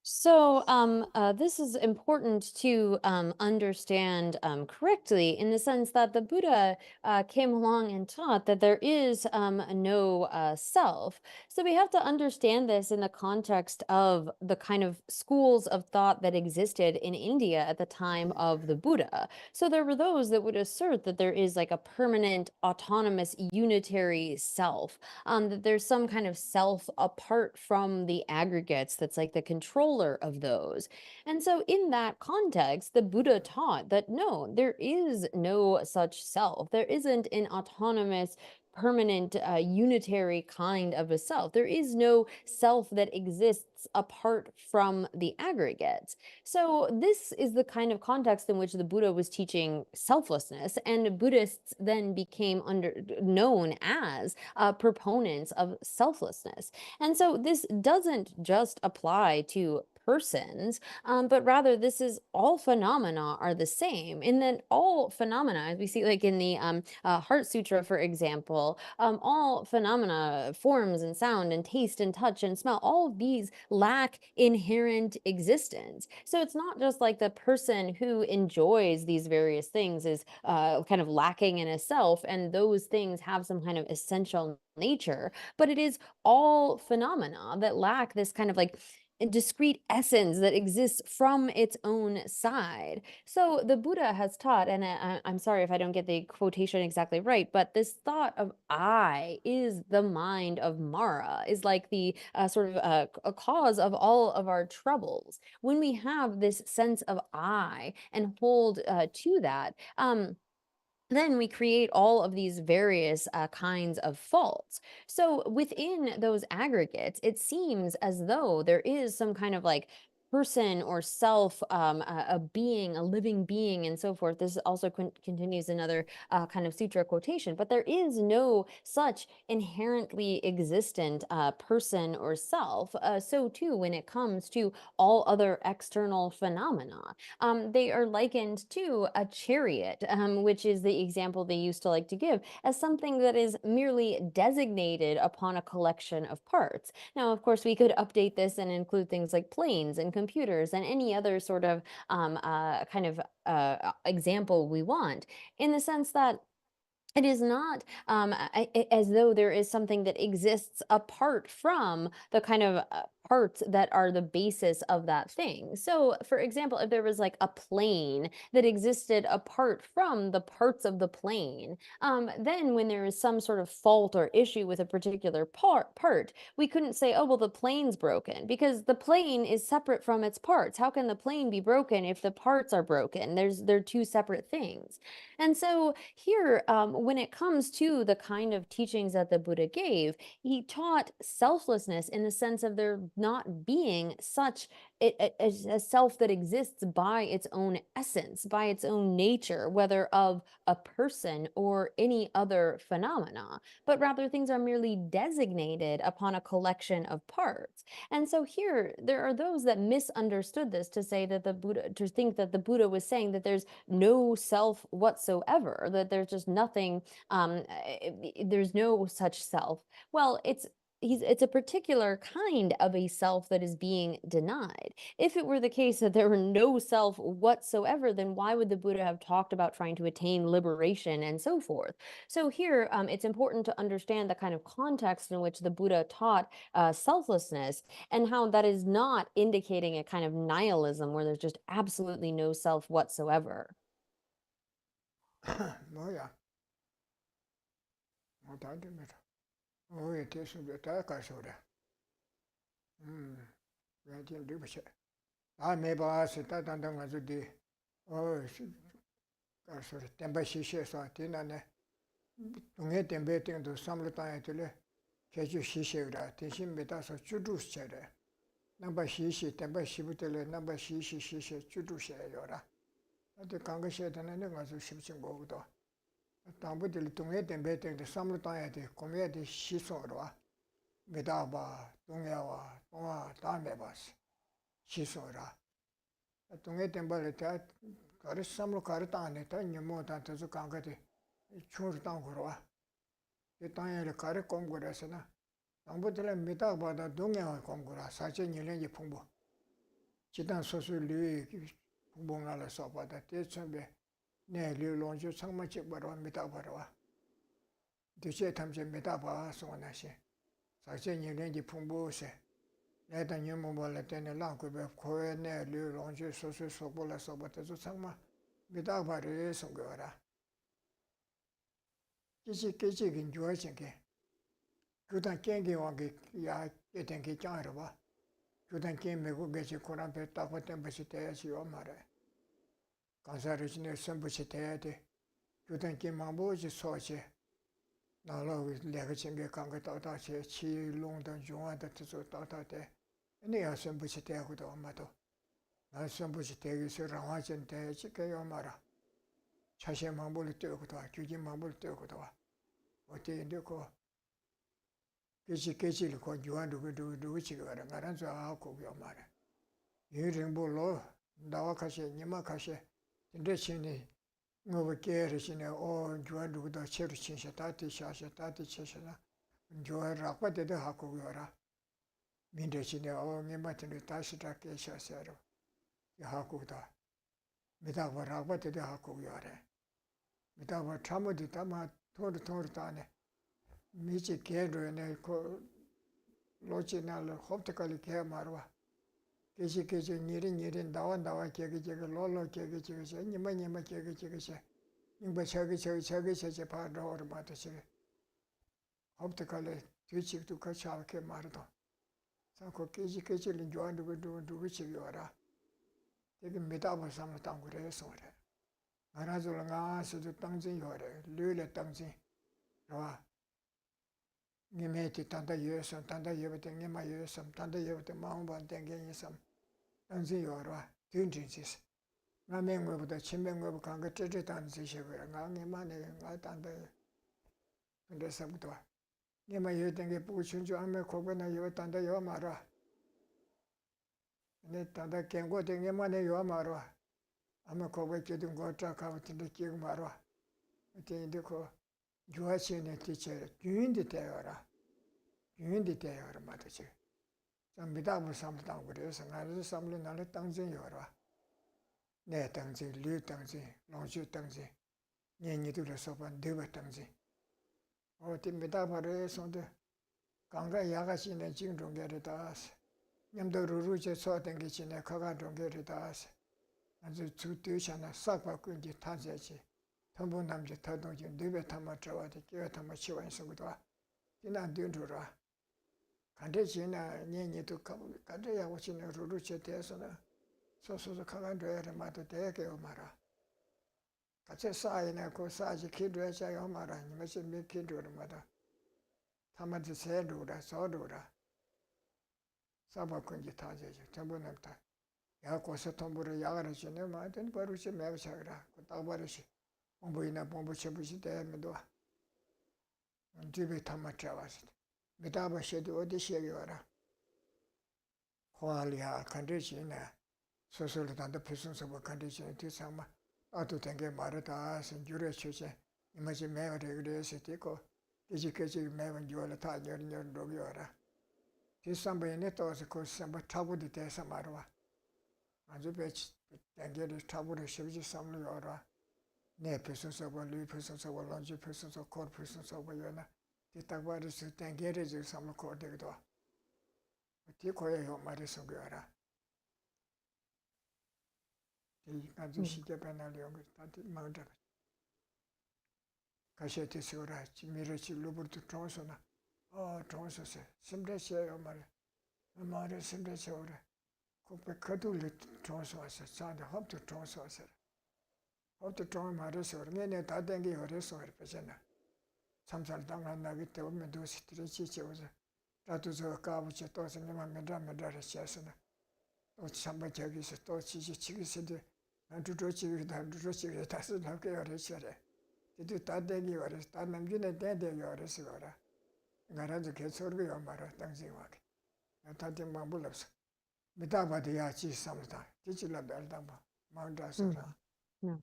So this is important to understand correctly in the sense that the Buddha came along and taught that there is no self. So we have to understand this in the context of the kind of schools of thought that existed in India at the time of the Buddha. So there were those that would assert that there is like a permanent, autonomous, unitary self, that there's some kind of self apart from the aggregates that's like the controller of those. And so, in that context, the Buddha taught that no, there is no such self. There isn't an autonomous, permanent, unitary kind of a self. There is no self that exists apart from the aggregates. So, this is the kind of context in which the Buddha was teaching selflessness, and Buddhists then became known as proponents of selflessness. And so, this doesn't just apply to persons, but rather this is all phenomena are the same. And then all phenomena, as we see like in the Heart Sutra, for example, all phenomena, forms and sound and taste and touch and smell, all of these lack inherent existence. So it's not just like the person who enjoys these various things is kind of lacking in a self, and those things have some kind of essential nature, but it is all phenomena that lack this kind of like a discrete essence that exists from its own side. So the Buddha has taught, and I'm sorry if I don't get the quotation exactly right, but this thought of I is the mind of Mara, is like the sort of a cause of all of our troubles. When we have this sense of I and hold to that, then we create all of these various kinds of faults. So within those aggregates, it seems as though there is some kind of like person or self, a being, a living being, and so forth. This also continues another kind of sutra quotation, but there is no such inherently existent person or self. So too, when it comes to all other external phenomena, they are likened to a chariot, which is the example they used to like to give, as something that is merely designated upon a collection of parts. Now, of course, we could update this and include things like planes and computers and any other sort of kind of example we want, in the sense that it is not as though there is something that exists apart from the kind of parts that are the basis of that thing. So, for example, if there was like a plane that existed apart from the parts of the plane, then when there is some sort of fault or issue with a particular part, we couldn't say, oh, well, the plane's broken, because the plane is separate from its parts. How can the plane be broken if the parts are broken? They're two separate things. And so here, when it comes to the kind of teachings that the Buddha gave, he taught selflessness in the sense of there not being such a self that exists by its own essence, by its own nature, whether of a person or any other phenomena, but rather things are merely designated upon a collection of parts. And so here, there are those that misunderstood this to say that the Buddha, to think that the Buddha was saying that there's no self whatsoever, that there's just nothing, there's no such self. Well, it's it's a particular kind of a self that is being denied. If it were the case that there were no self whatsoever, then why would the Buddha have talked about trying to attain liberation and so forth? So here, it's important to understand the kind of context in which the Buddha taught selflessness and how that is not indicating a kind of nihilism where there's just absolutely no self whatsoever. 뭐야? 뭐 다른데 뭐에 대해서 다 가서 그래. 왜 지금 리버셔? 아 매바스 따단단 가서디 가서 템바시시에서 되나네. 동해 템베 땡도 삼로 따야들래. 개주 시시라 대신 메다서 주두셔래. 넘바 시시 템바 시부들래 넘바 시시 주두셔요라. 어디 강가셔야 되는 가서 심층 보고도. 당부들 동해 템베 땡도 삼로 따야 돼. 공해야 돼 시소로 와. 메다바 동해와 동아 다음에 봤어. 시소라. 동해 템바를 다 가르 삼로 가르 따네. 다 녀모 다서 강가데 추르 땅 걸어와. 이 땅에 가르 공부라서나 당부들 메다바다 동해와 공부라. 사실 일년이 풍부. 지단 소수리 풍부나라서 받아 대처배 내 류론주 상마치 바로 메다바라와. 대체 탐제 메다바 소나시. 사실 일년이 풍부세. 내가 녀모발에 때는 랑고베 코에 내 류론주 소수 소볼라서 받아서 상마 메다바를 송거라. 깨지긴 좋아진 게 그단 깽게 왕게 야 깨된 게 짱으로 봐. 그단 깽 메고 계시 코란 배 따고 땜버시 돼야지요 말해. 간사를 지내 선부시 돼야 돼. 그단 깽 망보지 소지. 나로 내가 챙게 간거 따다시 치롱던 중앙다 뜻도 따다대. 내가 선부시 돼고도 엄마도. 나 선부시 되기서 랑화전 돼지 개요 말아. 자신 망보를 떼고도 와. 규진 망보를 떼고도 와. 어때 이거 깨지를 거 주한 누구 지가라 나란 줄 알고 그 말에 이름불로 나와 가시 니마 가시 근데 신이 뭐 깨르시네 주한 누구도 체로 친셔 다티 샤샤나 주한 라빠데도 하고 그러라 민대신에 니마한테 다시 다게 샤샤로 하고다 미다가 라빠데도 하고 그러래 미다가 참어도 담아 토르다네 미치 개로네 그 로치날 홉트칼리 개 말와 계시 니리 나와 개게 롤로 개게 니마 개게 이거 저기 바로 맞듯이 홉트칼리 뒤집도 같이 하게 말도 자꾸 계시는 좋아하는 누구 지겨라 되게 메다버 삼을 땅 그래서 그래 나라줄nga 수도 땅진 요래 류레 땅진 와 니메티 탄다 예선 탄다 예베데 니마 예선 탄다 예베데 마음반 땡게 예선 땅진 요라 딘진지스 나맹외보다 친맹외보 간거 쩌쩌 단지시고요 나니마네 나 탄다 근데서부터 니마 예땡게 부춘주 안메 고베나 요 탄다 요 말아 네 탄다 ken고 땡게마네 요 말아 아마 거기 기둥 거자 가부터 끼고 말아. 이제 그 주하시네 티처 주인데 되어라. 맞지. 좀 미다부 삼당 그래서 나를 삼을 나를 땅진 열어. 내 땅진, 류 땅진, 농주 땅진. 년이들어서 반 네버 땅진. 어디 미다바를 손데 강가 야가시네 지금 동계르다. 냠도루루제 소된 게 지네 가가 동계르다. 아주 주되잖아 싹바꾼지 타제지 전부 남자 타동지 네배 타마 저와도 끼어 타마 치완성도 지난 뒤로라 간대지나 년이도 간대야 오시는 루루체 대해서는 소소소 가간도에를 마도 되게요 말아 같이 쌓이네 그 쌓지 기도해줘요 말아 니마시 몇 기도를 마다 타마지 세도라 소도라 싹바꾼지 타제지 전부 남자 야 고서 통보를 야가를 주네 마든 버릇이 매우셔라 딱 버릇이 공부이나 공부 쳐보시 되면도 집에 타마쳐 왔어 미다바셔도 어디 시에게 와라 호알이야 컨디션에 소설을 단다 필승서버 컨디션에 뒤상마 아도 된게 말하다 신주를 쳐제 이마지 매어를 그래서 되고 Digi Mavan Yola Tanyor Yora. This somebody in it also called some Tabu de Samarwa. And the bitch and get his Tabu de Shivji Sam Yora. Near persons over Louis persons over Longy persons or court persons over Yona. The Tabar is to get it in some court de door. But you call your Madison Gora. The Nadushi Japan Mountain. Geshe Sura, Mirachi Lubur to Tronsona. Oh, Tronsona, Simple Share Mare. Mare Simple Shore. Cope Cadu Tronsona, Sound Hop to Tronsona. Hop to Tron Maris or Nene Tadangi or Resor Pesena. Sometimes Danga Nagit Medus Trichi. That was a car which I thought in my Madame Chasana. Or somebody is a thought she's a chicken city. And to do chicken, and to do chicken, it doesn't look at it. Itu tadegi waris, tanam gine dede waris wara. Ngaraja ke sorbi amara tangsi wak. Tadi mambulabs. Mitaba de yachi samta. Tichila beldamba. Manda sara. No.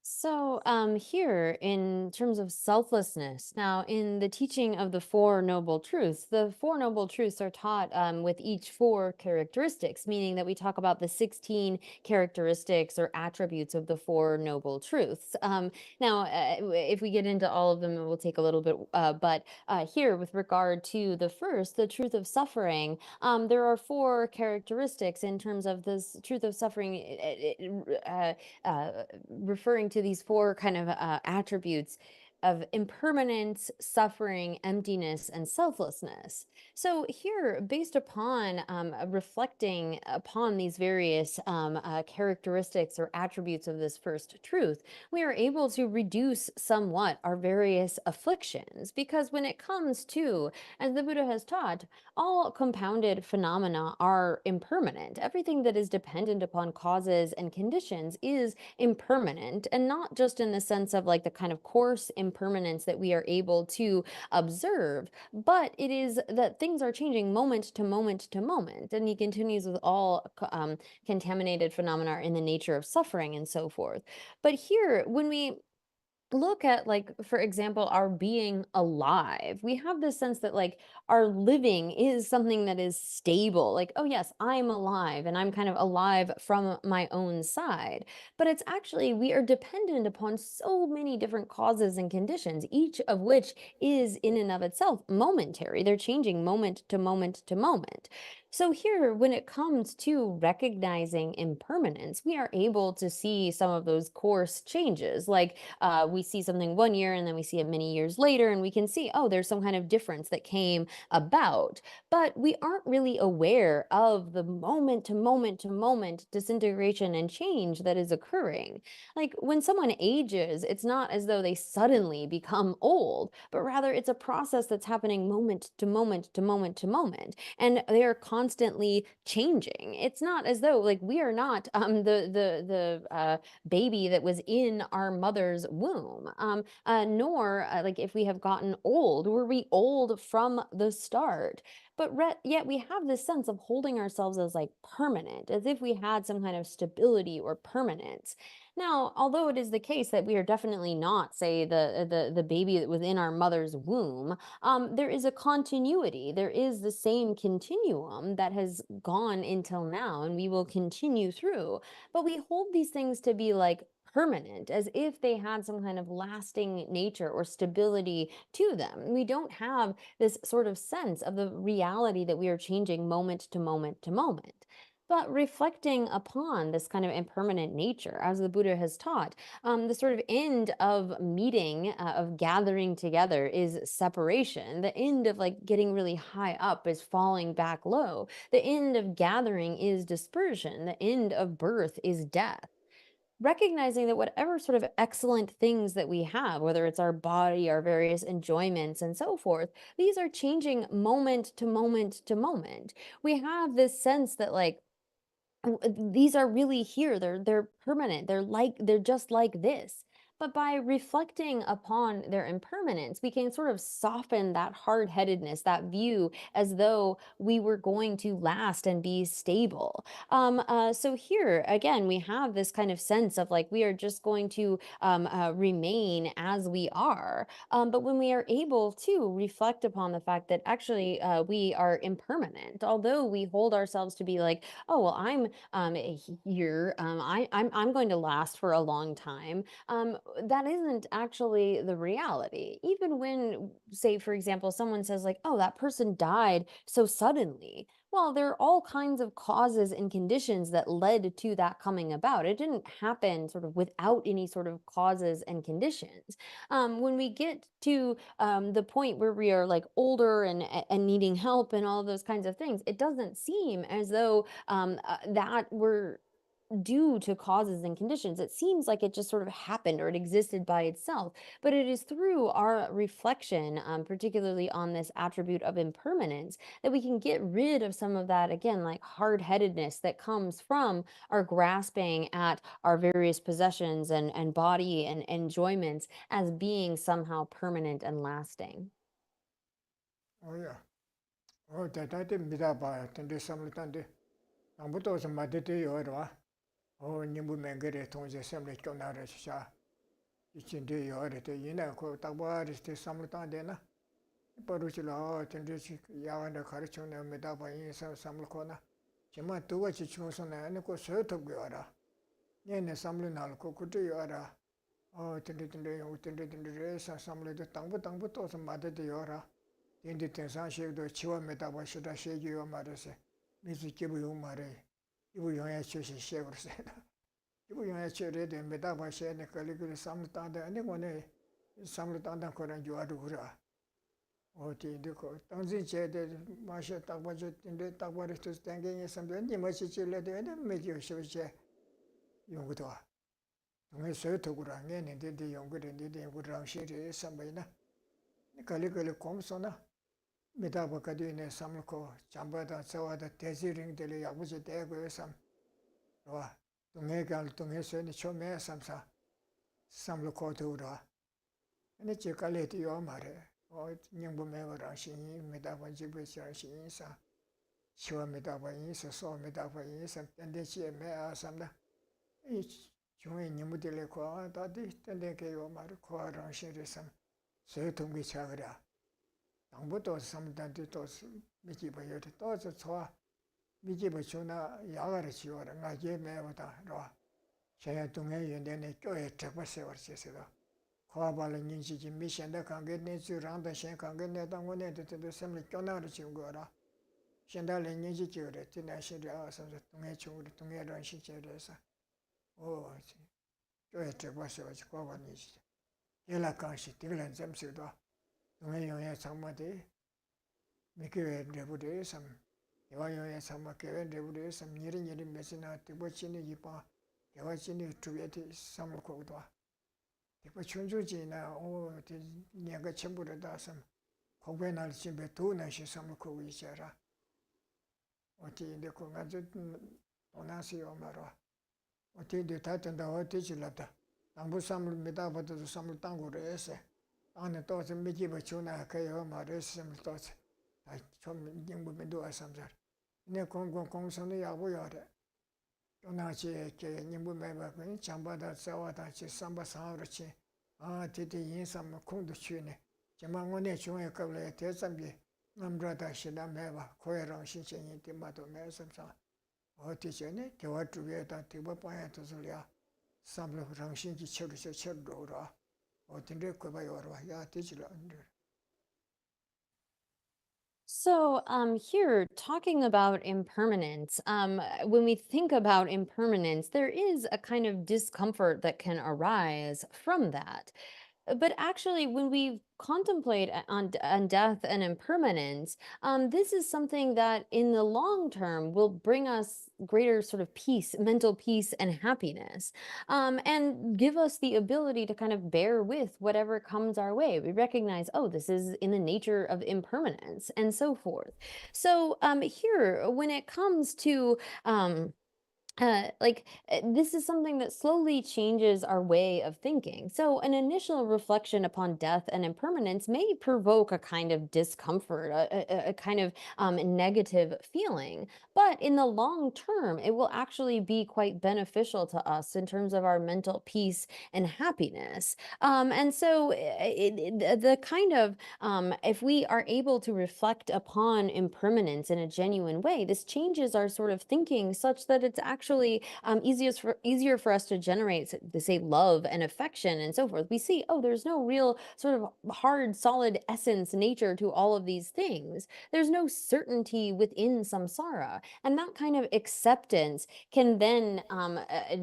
So here, in terms of selflessness, now in the teaching of the Four Noble Truths, the Four Noble Truths are taught with each 4 characteristics, meaning that we talk about the 16 characteristics or attributes of the Four Noble Truths. Now, if we get into all of them, it will take a little bit, but here, with regard to the first, the truth of suffering, there are 4 characteristics in terms of this truth of suffering, referring to these 4 kind of attributes of impermanence, suffering, emptiness, and selflessness. So here, based upon reflecting upon these various characteristics or attributes of this first truth, we are able to reduce somewhat our various afflictions, because when it comes to, as the Buddha has taught, all compounded phenomena are impermanent. Everything that is dependent upon causes and conditions is impermanent, and not just in the sense of like the kind of coarse impermanence that we are able to observe, but it is that things are changing moment to moment to moment. And he continues with all contaminated phenomena are in the nature of suffering and so forth. But here, when we look at, like, for example, our being alive, we have this sense that like our living is something that is stable. Like, oh yes, I'm alive and I'm kind of alive from my own side, but it's actually, we are dependent upon so many different causes and conditions, each of which is in and of itself momentary. They're changing moment to moment to moment. So here, when it comes to recognizing impermanence, we are able to see some of those course changes. Like we see something one year and then we see it many years later, and we can see, oh, there's some kind of difference that came about. But we aren't really aware of the moment to moment to moment disintegration and change that is occurring. Like when someone ages, it's not as though they suddenly become old, but rather it's a process that's happening moment to moment to moment to moment. And they are constantly changing. It's not as though like we are not the baby that was in our mother's womb, nor like if we have gotten old, were we old from the start? But yet we have this sense of holding ourselves as like permanent, as if we had some kind of stability or permanence. Now, although it is the case that we are definitely not, say, the baby that was in our mother's womb, there is a continuity. There is the same continuum that has gone until now, and we will continue through. But we hold these things to be like permanent, as if they had some kind of lasting nature or stability to them. We don't have this sort of sense of the reality that we are changing moment to moment to moment. But reflecting upon this kind of impermanent nature, as the Buddha has taught, the sort of end of meeting, of gathering together, is separation. The end of like getting really high up is falling back low. The end of gathering is dispersion. The end of birth is death. Recognizing that whatever sort of excellent things that we have, whether it's our body, our various enjoyments, and so forth, these are changing moment to moment to moment. We have this sense that like, these are really here, they're permanent, they're just like this. but by reflecting upon their impermanence, we can sort of soften that hard-headedness, that view, as though we were going to last and be stable. So here again, we have this kind of sense of like we are just going to remain as we are. But when we are able to reflect upon the fact that actually we are impermanent, although we hold ourselves to be like, oh well, I'm here, I'm going to last for a long time. That isn't actually the reality. Even when, say, for example, someone says like, oh, that person died so suddenly. Well, there are all kinds of causes and conditions that led to that coming about. It didn't happen sort of without any sort of causes and conditions. When we get to the point where we are like older and needing help and all of those kinds of things, it doesn't seem as though that were due to causes and conditions. It seems like it just sort of happened or it existed by itself. But it is through our reflection, particularly on this attribute of impermanence, that we can get rid of some of that, again, like hard-headedness that comes from our grasping at our various possessions and body and enjoyments as being somehow permanent and lasting. Oh yeah. Oh, that midaba tende samlitande. Ambuto some madete yorwa. Oh, nimbu mengere tonje semle kyonare sha. Ichinde yore te yina ko tabari te samlitande na. Paruchila tende yawanda karichona midaba yin samlkona. Chima tuwa chi chusona ne ko soto gyara. Yene samlinal ko kutu yara. Oh, tende re samle de tangbu to some madete yora. Indi tensan shekdo chiwa metaba shida sheki yo marase, mizu kibu yo mare, kibu yonya che she shekur se. Kibu yonya che re de metaba she ne kalikuli samlu tanda, ane kone samlu tanda koran juwa rukura. O ti indi ko, tangzin che de mashe takba che indi takba rishtus tengi nye samlu, nima chi chi le de ane meji yo shiva che yungudwa. Tunga soyo tokura, nge nindi di yunguri, nindi yungur ramshi re sambayi na. Kalikuli komso na. Midaba kadine samluko chambada sawada tezi ring dele yabuji dego sam wa tunge gal tunge seni chome samsa samluko dura ane che kale ti yo mare o nyingbu me wara shin midaba jibe cha shin sa chwa midaba yin sa so midaba yin sa tende che me a samda e chunge nyingbu dele ko ta di tende ke yo mare ko ran shin re sam so tungi chagra 당부도 삼단도 또 미지바 요리 또서 좋아 미지바 주나 야가를 지워라 나게 매보다 로 제가 동해 연대네 교회 접어서 वर्ष에서 과발은 인식이 미션의 관계 내주랑도 신 관계 내당원에 때도 sem을 교나를 지운 거라 현달의 인식이 그래 지나시리 와서 동해 중으로 동해를 시절에서 오 교회 접어서 과반이 연락까지 되는 점수도 동해용의 상마대 미케베 레부데 삼 대화용의 상마 케베 레부데 삼 니리니리 메시나 티보치니 이파 대화치니 투베티 삼고도 티보 춘주지나 오 내가 전부다 삼 공부날 집에 도나시 삼고 있어라 어디인데 공간저 도나시요 말어 어디인데 다든다 어디질라다 당부 삼을 메다버도 삼을 땅고를 했어 안에 또서 미지버 주나 그요 말했으면 또서 좀 인부면도 왔삼자 내 공공공선의 야부여래 또나지 게 인부면바 그 잠바다 싸워다 지 삼바 사오르치 아 디디 인삼 공도 취네 제망원의 중에 qab래 대삼비 남자다 시다 매바 고해랑 신신이 띠마도 매삼사 어디전에 교화 주변에다 뒤버 빠야도 소리야 삼로랑 신기 쳐르셔 쳐르라 So, here talking about impermanence, when we think about impermanence, there is a kind of discomfort that can arise from that. But actually, when we contemplate on death and impermanence, this is something that in the long term will bring us greater sort of peace, mental peace, and happiness, and give us the ability to kind of bear with whatever comes our way. We recognize, oh, this is in the nature of impermanence, and so forth. So, here, when it comes to this is something that slowly changes our way of thinking. So, an initial reflection upon death and impermanence may provoke a kind of discomfort, a kind of negative feeling. But in the long term, it will actually be quite beneficial to us in terms of our mental peace and happiness. And so, the kind of if we are able to reflect upon impermanence in a genuine way, this changes our sort of thinking such that it's actually easier for us to generate, say, love and affection and so forth. We see, oh, there's no real sort of hard, solid essence, nature to all of these things. There's no certainty within samsara. And that kind of acceptance can then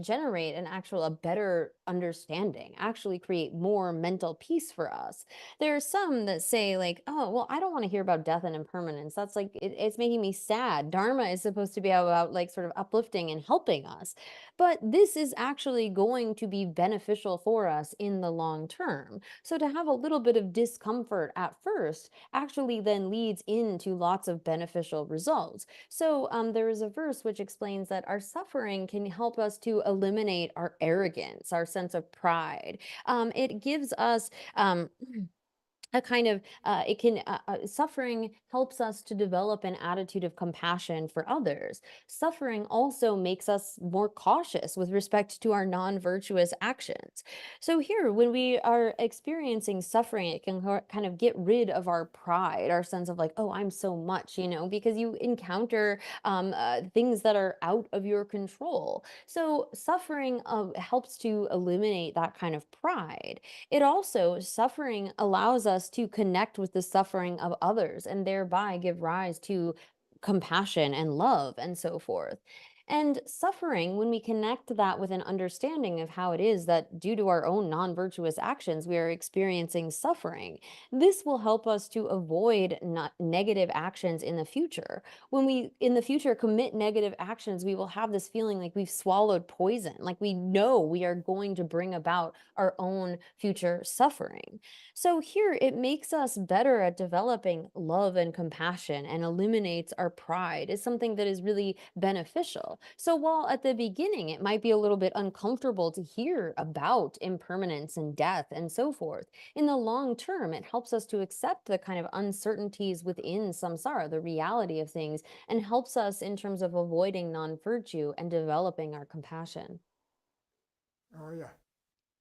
generate a better understanding, actually create more mental peace for us. There are some that say, like, oh, well, I don't want to hear about death and impermanence. That's like, it's making me sad. Dharma is supposed to be about, like, sort of uplifting and helping us. But this is actually going to be beneficial for us in the long term. So to have a little bit of discomfort at first actually then leads into lots of beneficial results. So there is a verse which explains that our suffering can help us to eliminate our arrogance, our sense of pride. It gives us a kind of it can suffering helps us to develop an attitude of compassion for others. Suffering also makes us more cautious with respect to our non-virtuous actions. So here, when we are experiencing suffering, it can kind of get rid of our pride, our sense of, like, oh, I'm so much, because you encounter things that are out of your control. So suffering helps to eliminate that kind of pride. It also, suffering allows us to connect with the suffering of others and thereby give rise to compassion and love and so forth. And suffering, when we connect that with an understanding of how it is that due to our own non virtuous actions, we are experiencing suffering, this will help us to avoid not negative actions in the future. When we in the future commit negative actions, we will have this feeling like we've swallowed poison, like we know we are going to bring about our own future suffering. So here, it makes us better at developing love and compassion and eliminates our pride. Is something that is really beneficial. So while at the beginning it might be a little bit uncomfortable to hear about impermanence and death and so forth, in the long term, it helps us to accept the kind of uncertainties within samsara, the reality of things, and helps us in terms of avoiding non-virtue and developing our compassion. Oh yeah.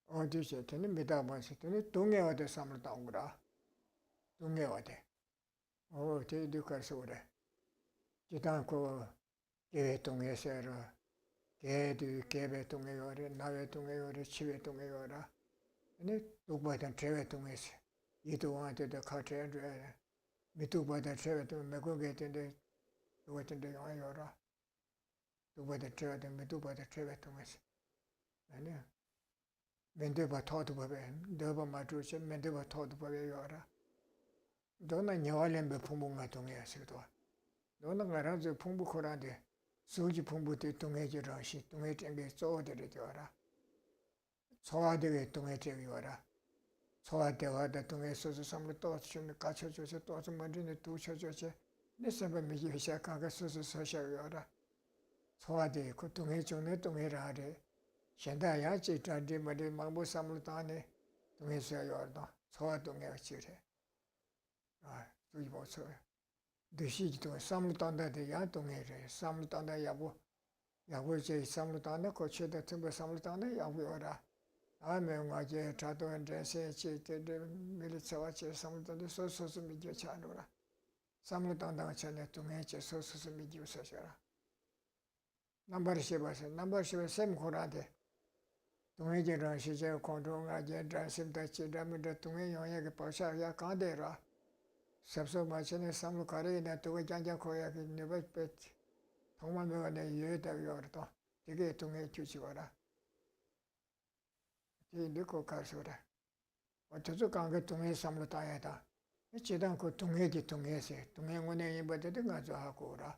어디서 되는 메타버스 되는 동해어대 삼을 따오라. 동해어대. 저희도 가서 그래. 지단 그 계획 동해서로 계도 계획 동해어래 나외 동해어래 치외 동해어라. 근데 독보다 제외 동해서 이도한테도 같이 줘야 미도보다 제외 동 매고게 된데 그것인데 영어라. 독보다 제외 동 미도보다 제외 동해서. 아니야. mendepa thodu babe, deba matruche, mendepa thodu babe yora. Dona nyawalembe pumbu nga tunge asikdwa. Dona nga ranzo pumbu korande, suji pumbu te tunge jiranshi, tunge tenge tsoho dere yora. Tsoha dege tunge tege yora. Tsoha dewa da tunge soso samlo tosu shumi kacho choche, tosu mandine tucho choche, nesemba miji visha kanka soso sosha yora. Tsoha de ku tunge chungne tunge rade, shenda yachi tadi madi mambu samlu tani tungi suya yordo, sowa tungi achire. Tuji bo soya. Dushi ji tungi samlu tanda de ya tungi re, samlu tanda yabu je samlu tanda ko cheda tumba samlu tanda yabu yora. Me nga je chato en se che te de mili tsawa che samlu tanda so su mi jo chanura. Samlu tanda nga chane tungi che so su mi jo sa shara. Nambar shiba sem khurade. Tunge je ranshi je kondro nga je dransim da chi dramida tunge yonya ke pasha ya kande ra. Sabso machane samlu kare na tuwe janja koya ki nibat pet. Thongma mewa ne yoye da yorto. Tige tunge chuchi wara. Ti liko karsura. Otozo kange tunge samlu taya da. Chidan ko tunge ji tunge se. Tunge ngone yinba de nga zo hako ra.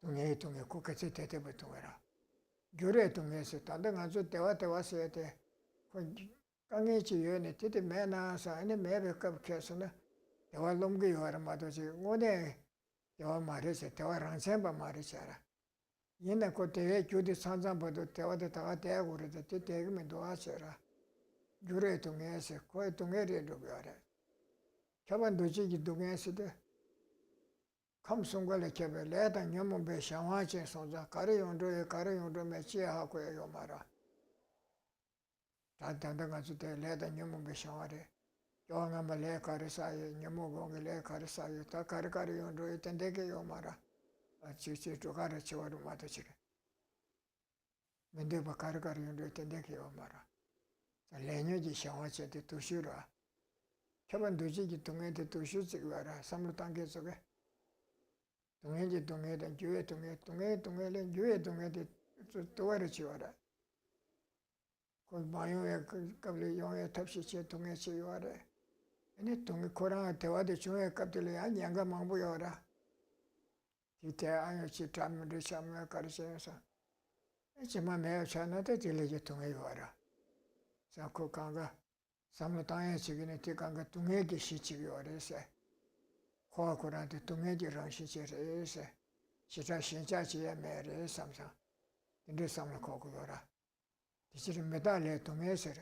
Tunge kukase tete ba tunge ra. gyure tunge se tanda nganzo tewa se te kange chi yone tete me na sa ane me be kab kesa na tewa lomge yore ma do chi ngone tewa mare se tewa rangsen ba mare se ra 얘네 그 대회 교대 산장보다 대화도 다 대고 그래도 대대면 도와줘라. 유래 동에서 거의 동해리로 그래. 저번 도지기 동에서도 감송관에 개별 내단 연문배 상황에 소자 가르용도에 가르용도 매치하고 해요 말아. 단단한 가지고 내단 연문배 상황에 영암을 내 가르사에 연문공을 내 가르사에 다 가르가르용도에 된대게요 말아. 지지 또 가르치고도 맞으시게. 근데 뭐 가르가르용도에 된대게요 말아. 내년이 상황에 도시라. 저번 도지기 동에도 도시지 와라. 삼로 단계 속에 동해지 동해든 교회 동해는 교회 동해도 도와를 지워라. 그 마요에 그 갑자기 용에 탑시체 동해 지워라. 근데 동해 코랑 대화도 중에 갑자기 양가 망부여라. 이때 아니지 담을 삼을 가르쳐서 이제만 매우 전화도 들리게 동해 와라. 자꾸 강가 삼로 땅에 지기는 뒤강가 동해 계시지 와라서 화고란데 동해지랑 시제에서 시자 신자지에 매를 삼상 근데 삼을 거고라 디지를 메달에 동해서래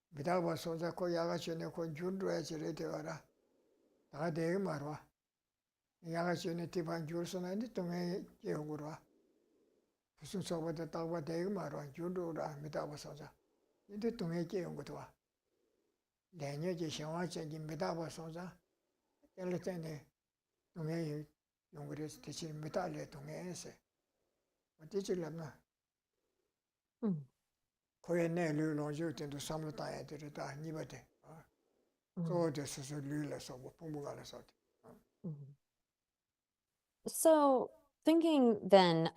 메달과 소자고 야가전에 그 준로에 지래 되어라 다 대게 말와 야가전에 디반 줄서는데 동해 계곡으로 무슨 소보다 딱바 대게 말와 준로라 메달과 소자 근데 동해 계곡으로 와 내년에 상황적인 메달과 소자 el tene 동해 용거리에서 대신 메달에 동해에서 어디질라나 거에 내 류롱주 때도 삼로 따야 되다 니버데 또 됐어서 류라서 뭐 봉부가라서 So, thinking then,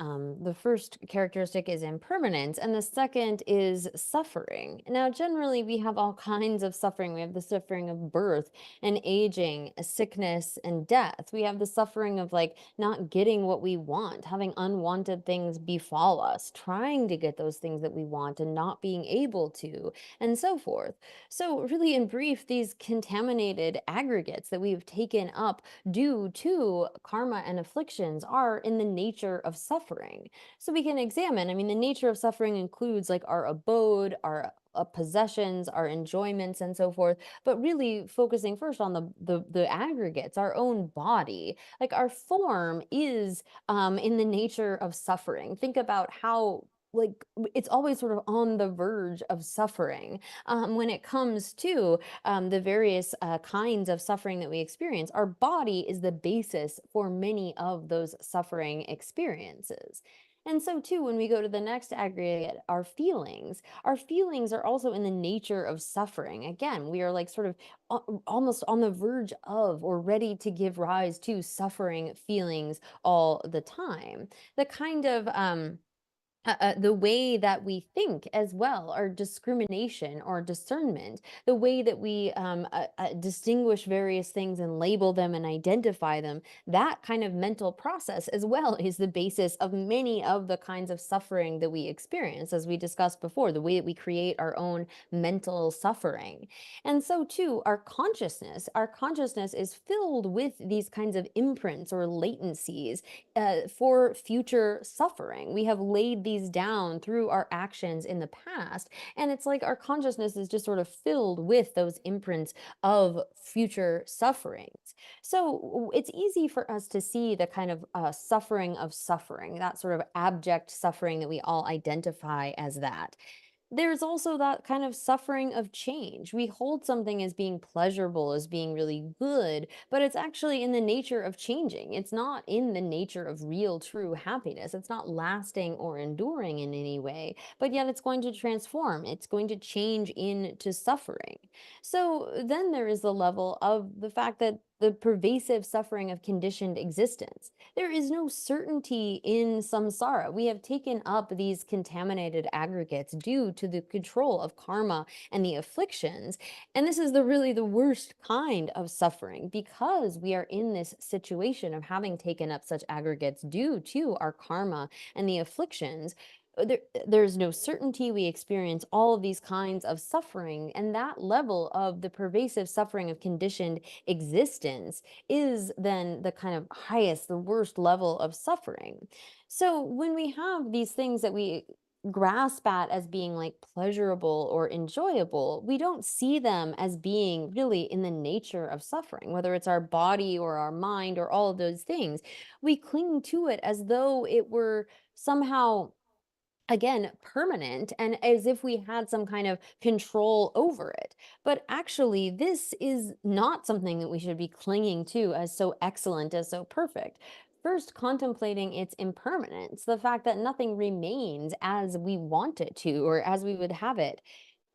the first characteristic is impermanence, and the second is suffering. Now, generally, we have all kinds of suffering. We have the suffering of birth and aging, sickness, and death. We have the suffering of like not getting what we want, having unwanted things befall us, trying to get those things that we want and not being able to, and so forth. So, really, in brief, these contaminated aggregates that we've taken up due to karma and afflictions are in the nature of suffering. So we can examine, I mean, the nature of suffering includes like our abode, our possessions, our enjoyments, and so forth, but really focusing first on the aggregates, our own body. Like our form is in the nature of suffering. Think about how like it's always sort of on the verge of suffering when it comes to the various kinds of suffering that we experience. Our body is the basis for many of those suffering experiences. And so, too, when we go to the next aggregate, our feelings are also in the nature of suffering. Again, we are like sort of almost on the verge of or ready to give rise to suffering feelings all the time. The kind of the way that we think as well, our discrimination or discernment, the way that we distinguish various things and label them and identify them, that kind of mental process as well is the basis of many of the kinds of suffering that we experience, as we discussed before, the way that we create our own mental suffering. And so, too, our consciousness is filled with these kinds of imprints or latencies for future suffering. We have laid these down through our actions in the past, and it's like our consciousness is just sort of filled with those imprints of future sufferings. So it's easy for us to see the kind of suffering, that sort of abject suffering that we all identify as that. There's also that kind of suffering of change. We hold something as being pleasurable, as being really good, but it's actually in the nature of changing. It's not in the nature of real, true happiness. It's not lasting or enduring in any way, but yet it's going to transform. It's going to change into suffering. So then there is the level of the fact that the pervasive suffering of conditioned existence. There is no certainty in samsara. We have taken up these contaminated aggregates due to the control of karma and the afflictions. And this is really the worst kind of suffering, because we are in this situation of having taken up such aggregates due to our karma and the afflictions. there's no certainty. We experience all of these kinds of suffering, and that level of the pervasive suffering of conditioned existence is then the kind of highest, the worst level of suffering. So when we have these things that we grasp at as being like pleasurable or enjoyable, we don't see them as being really in the nature of suffering, whether it's our body or our mind or all of those things. We cling to it as though it were somehow, again, permanent, and as if we had some kind of control over it. But actually, this is not something that we should be clinging to as so excellent, as so perfect. First, contemplating its impermanence, the fact that nothing remains as we want it to or as we would have it.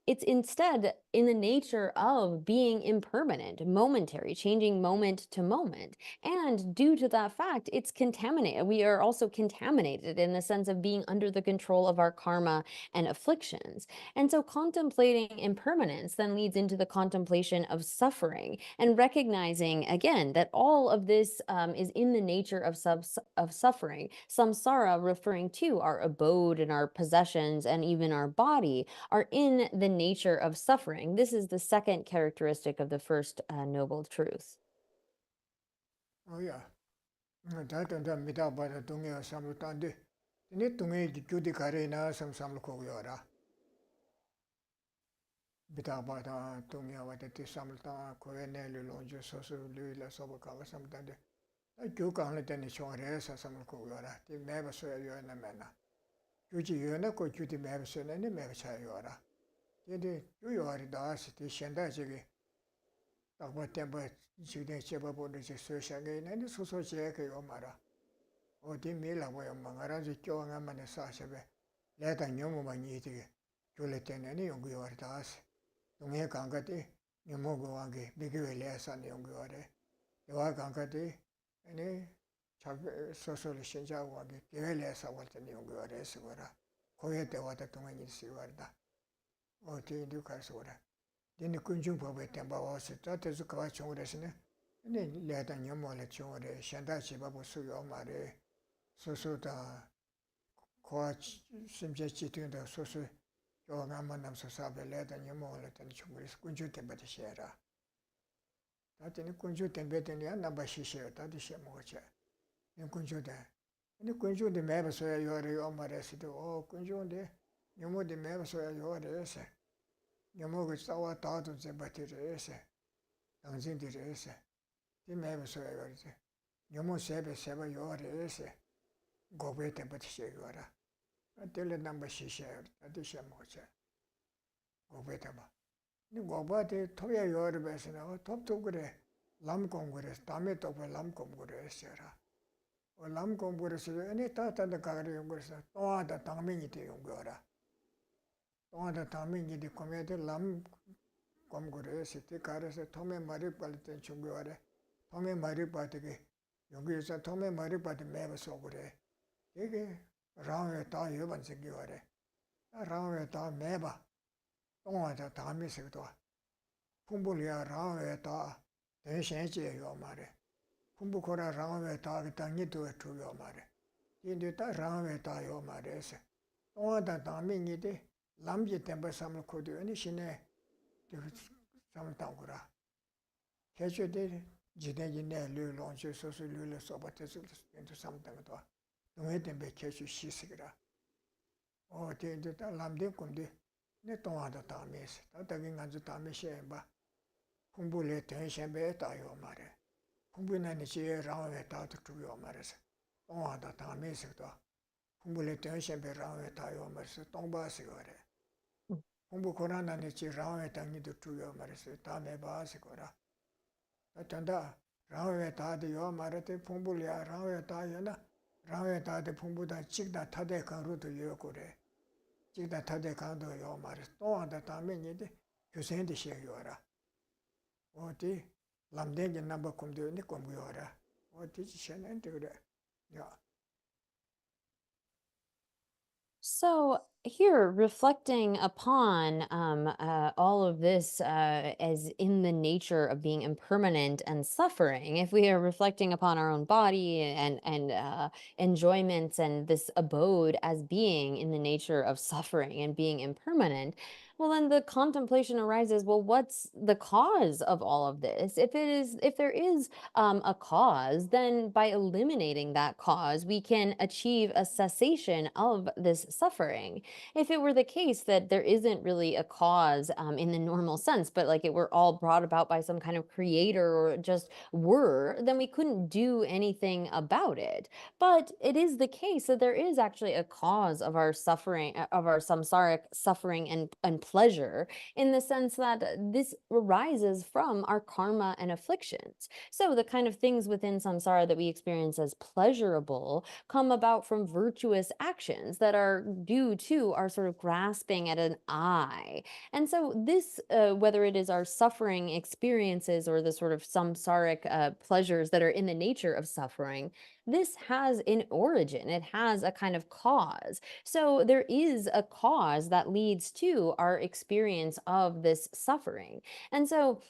It's instead in the nature of being impermanent, momentary, changing moment to moment. And due to that fact, it's contaminated. We are also contaminated in the sense of being under the control of our karma and afflictions. And so contemplating impermanence then leads into the contemplation of suffering and recognizing again that all of this is in the nature of suffering. Samsara, referring to our abode and our possessions and even our body, are in the nature of suffering. This is the second characteristic of the first noble truth. Oh yeah. That and the midabara dunga samutande. Ni tunga judi karena sam kogyora. Midabara dunga watati samulta koene lulonjo sosu lula sobaka samtande. I go on the Danish or res sam kogyora. The never saw you in a manner. Juji yuna ko judi mevson and the mevchayora. Did you are the dance, the shandaji. About temper, Judy Chebabo, the social again, and the social check Omara. O di mila way among Arazi Joan and Sasabe. Let a new woman eat it. Julian and young Yordas. Dunga Gangati, Yamogoangi, Big Elias and young Yore. You are Gangati, any social Shinjawagi, Elias, I want a young Yore, Sura. Coyete water to any Sivarda. O di Ducasura. Then the Kunjum Pobe Temba was that is a question resine. And then let a new molecule, Shandachi Babu Suyo Mare, Sosuta, Coach, Simjachi to the Sosu, Yogamanam Sosabe, let a new molecule and Chungus, Kunju Tembatishera. That in the Kunju Tembetian number she shared, that is Shemocha. In Kunju there. In the Kunju the Mabas where you are Maresito, oh Kunju de, you moved the Mabas where you are the essay. Yamoga Sawa thought of the Batirese, Tanzin de Rese, the Mabas where Yamo Sebe Seba Yor Ese, go wait a Batishegora. Until the number she shared, at the Shamocha. Go wait about. You go about it, Toya Yor Besina, top to Gure, Lam Congres, Tamet of a Lam Congres, or Lam Congres, any thought and the Kari Ungres, oh, the Taminity Ungora. On the timing the committee lam comgore city cars Tome Mari Palitan Chungore, Tome Mari Patiki, Yungis Tome Mari Pat Mavas Ogre, Ege, round a ta Yuban Sigure, around a ta Meba, on the Tami Sector, Pumbulia round a ta, then Shanchi Yomare, Pumbukora round a ta, Tangi to a true Yomare, in the ta round a ta Yomares, on the timing it. Lamji temper some could do any shine some tangura. Catch your day, Jidene, Lu launches, so Lula sobates into something. Don't let them be catch you shisigra. Oh, take the lamde kumde, neton the tamis, not again as the tamisha, Pumbule tension beta yomare. Pumbuna nichi round without to your mares. Oh, the tamis. Pumbule tension be round with yomares, tomba sigore. Umbu Korana Nichi Rawe Tangi to Tuyo Maris, Tame Basicora. Atanda, Rawe Tadi Yo Marate, Pumbulia, Rawe Tayana, Rawe Tadi Pumbuda, Chigda Tade Karu to Yokore, Chigda Tade Kando Yo Maris, no the Tamini, you send the Shayora. Oti, Lamdeng number come to Nikom Yora, or teach Shannon to the. Yeah. So here, reflecting upon all of this as in the nature of being impermanent and suffering, if we are reflecting upon our own body and enjoyments and this abode as being in the nature of suffering and being impermanent, well, then the contemplation arises. Well, what's the cause of all of this? If there is a cause, then by eliminating that cause, we can achieve a cessation of this suffering. If it were the case that there isn't really a cause in the normal sense, but like it were all brought about by some kind of creator or just were, then we couldn't do anything about it. But it is the case that there is actually a cause of our suffering, of our samsaric suffering and pleasure, in the sense that this arises from our karma and afflictions. So the kind of things within samsara that we experience as pleasurable come about from virtuous actions that are due to our sort of grasping at an I. And so this, whether it is our suffering experiences or the sort of samsaric pleasures that are in the nature of suffering, this has an origin, it has a kind of cause. So there is a cause that leads to our experience of this suffering. And so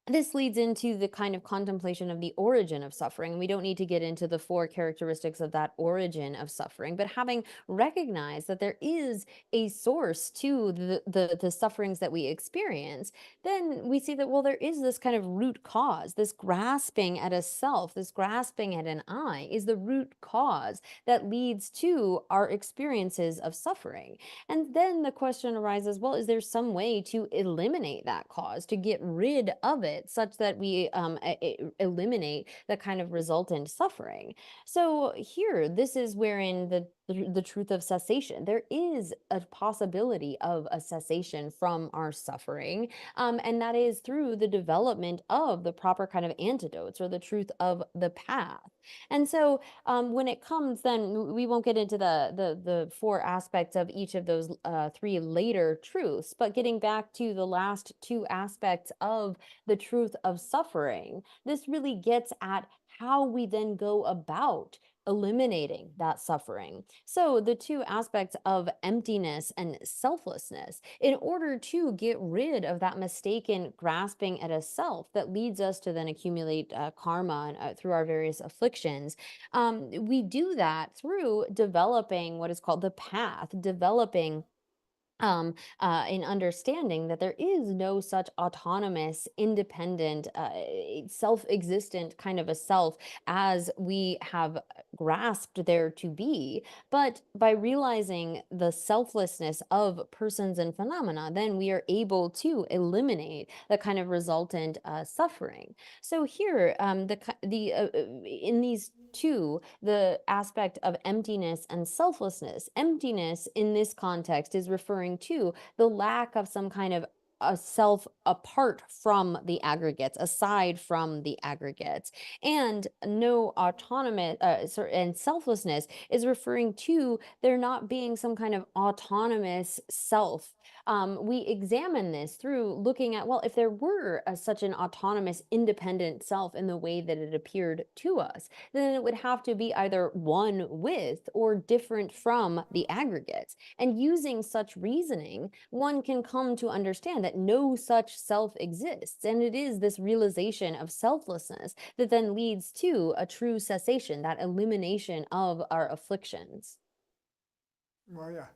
this leads into the kind of contemplation of the origin of suffering. We don't need to get into the four characteristics of that origin of suffering, but having recognized that there is a source to the sufferings that we experience, then we see that, well, there is this kind of root cause, this grasping at a self, this grasping at an I is the root cause that leads to our experiences of suffering. And then the question arises, well, is there some way to eliminate that cause, to get rid of it, such that we eliminate the kind of resultant suffering? So here, this is wherein the truth of cessation. There is a possibility of a cessation from our suffering, and that is through the development of the proper kind of antidotes or the truth of the path. And so when it comes, then we won't get into the four aspects of each of those three later truths, but getting back to the last two aspects of the truth of suffering, this really gets at how we then go about eliminating that suffering. So the two aspects of emptiness and selflessness, in order to get rid of that mistaken grasping at a self that leads us to then accumulate karma through our various afflictions, we do that through developing what is called the path, developing in understanding that there is no such autonomous, independent, self existent kind of a self as we have grasped there to be. But by realizing the selflessness of persons and phenomena, then we are able to eliminate the kind of resultant suffering. So here, in these two, the aspect of emptiness and selflessness. Emptiness in this context is referring to the lack of some kind of a self apart from the aggregates, aside from the aggregates, and no autonomous and selflessness is referring to there not being some kind of autonomous self. We examine this through looking at, well, if there were such an autonomous, independent self in the way that it appeared to us, then it would have to be either one with or different from the aggregates. And using such reasoning, one can come to understand that no such self exists. And it is this realization of selflessness that then leads to a true cessation, that elimination of our afflictions. 뭐야?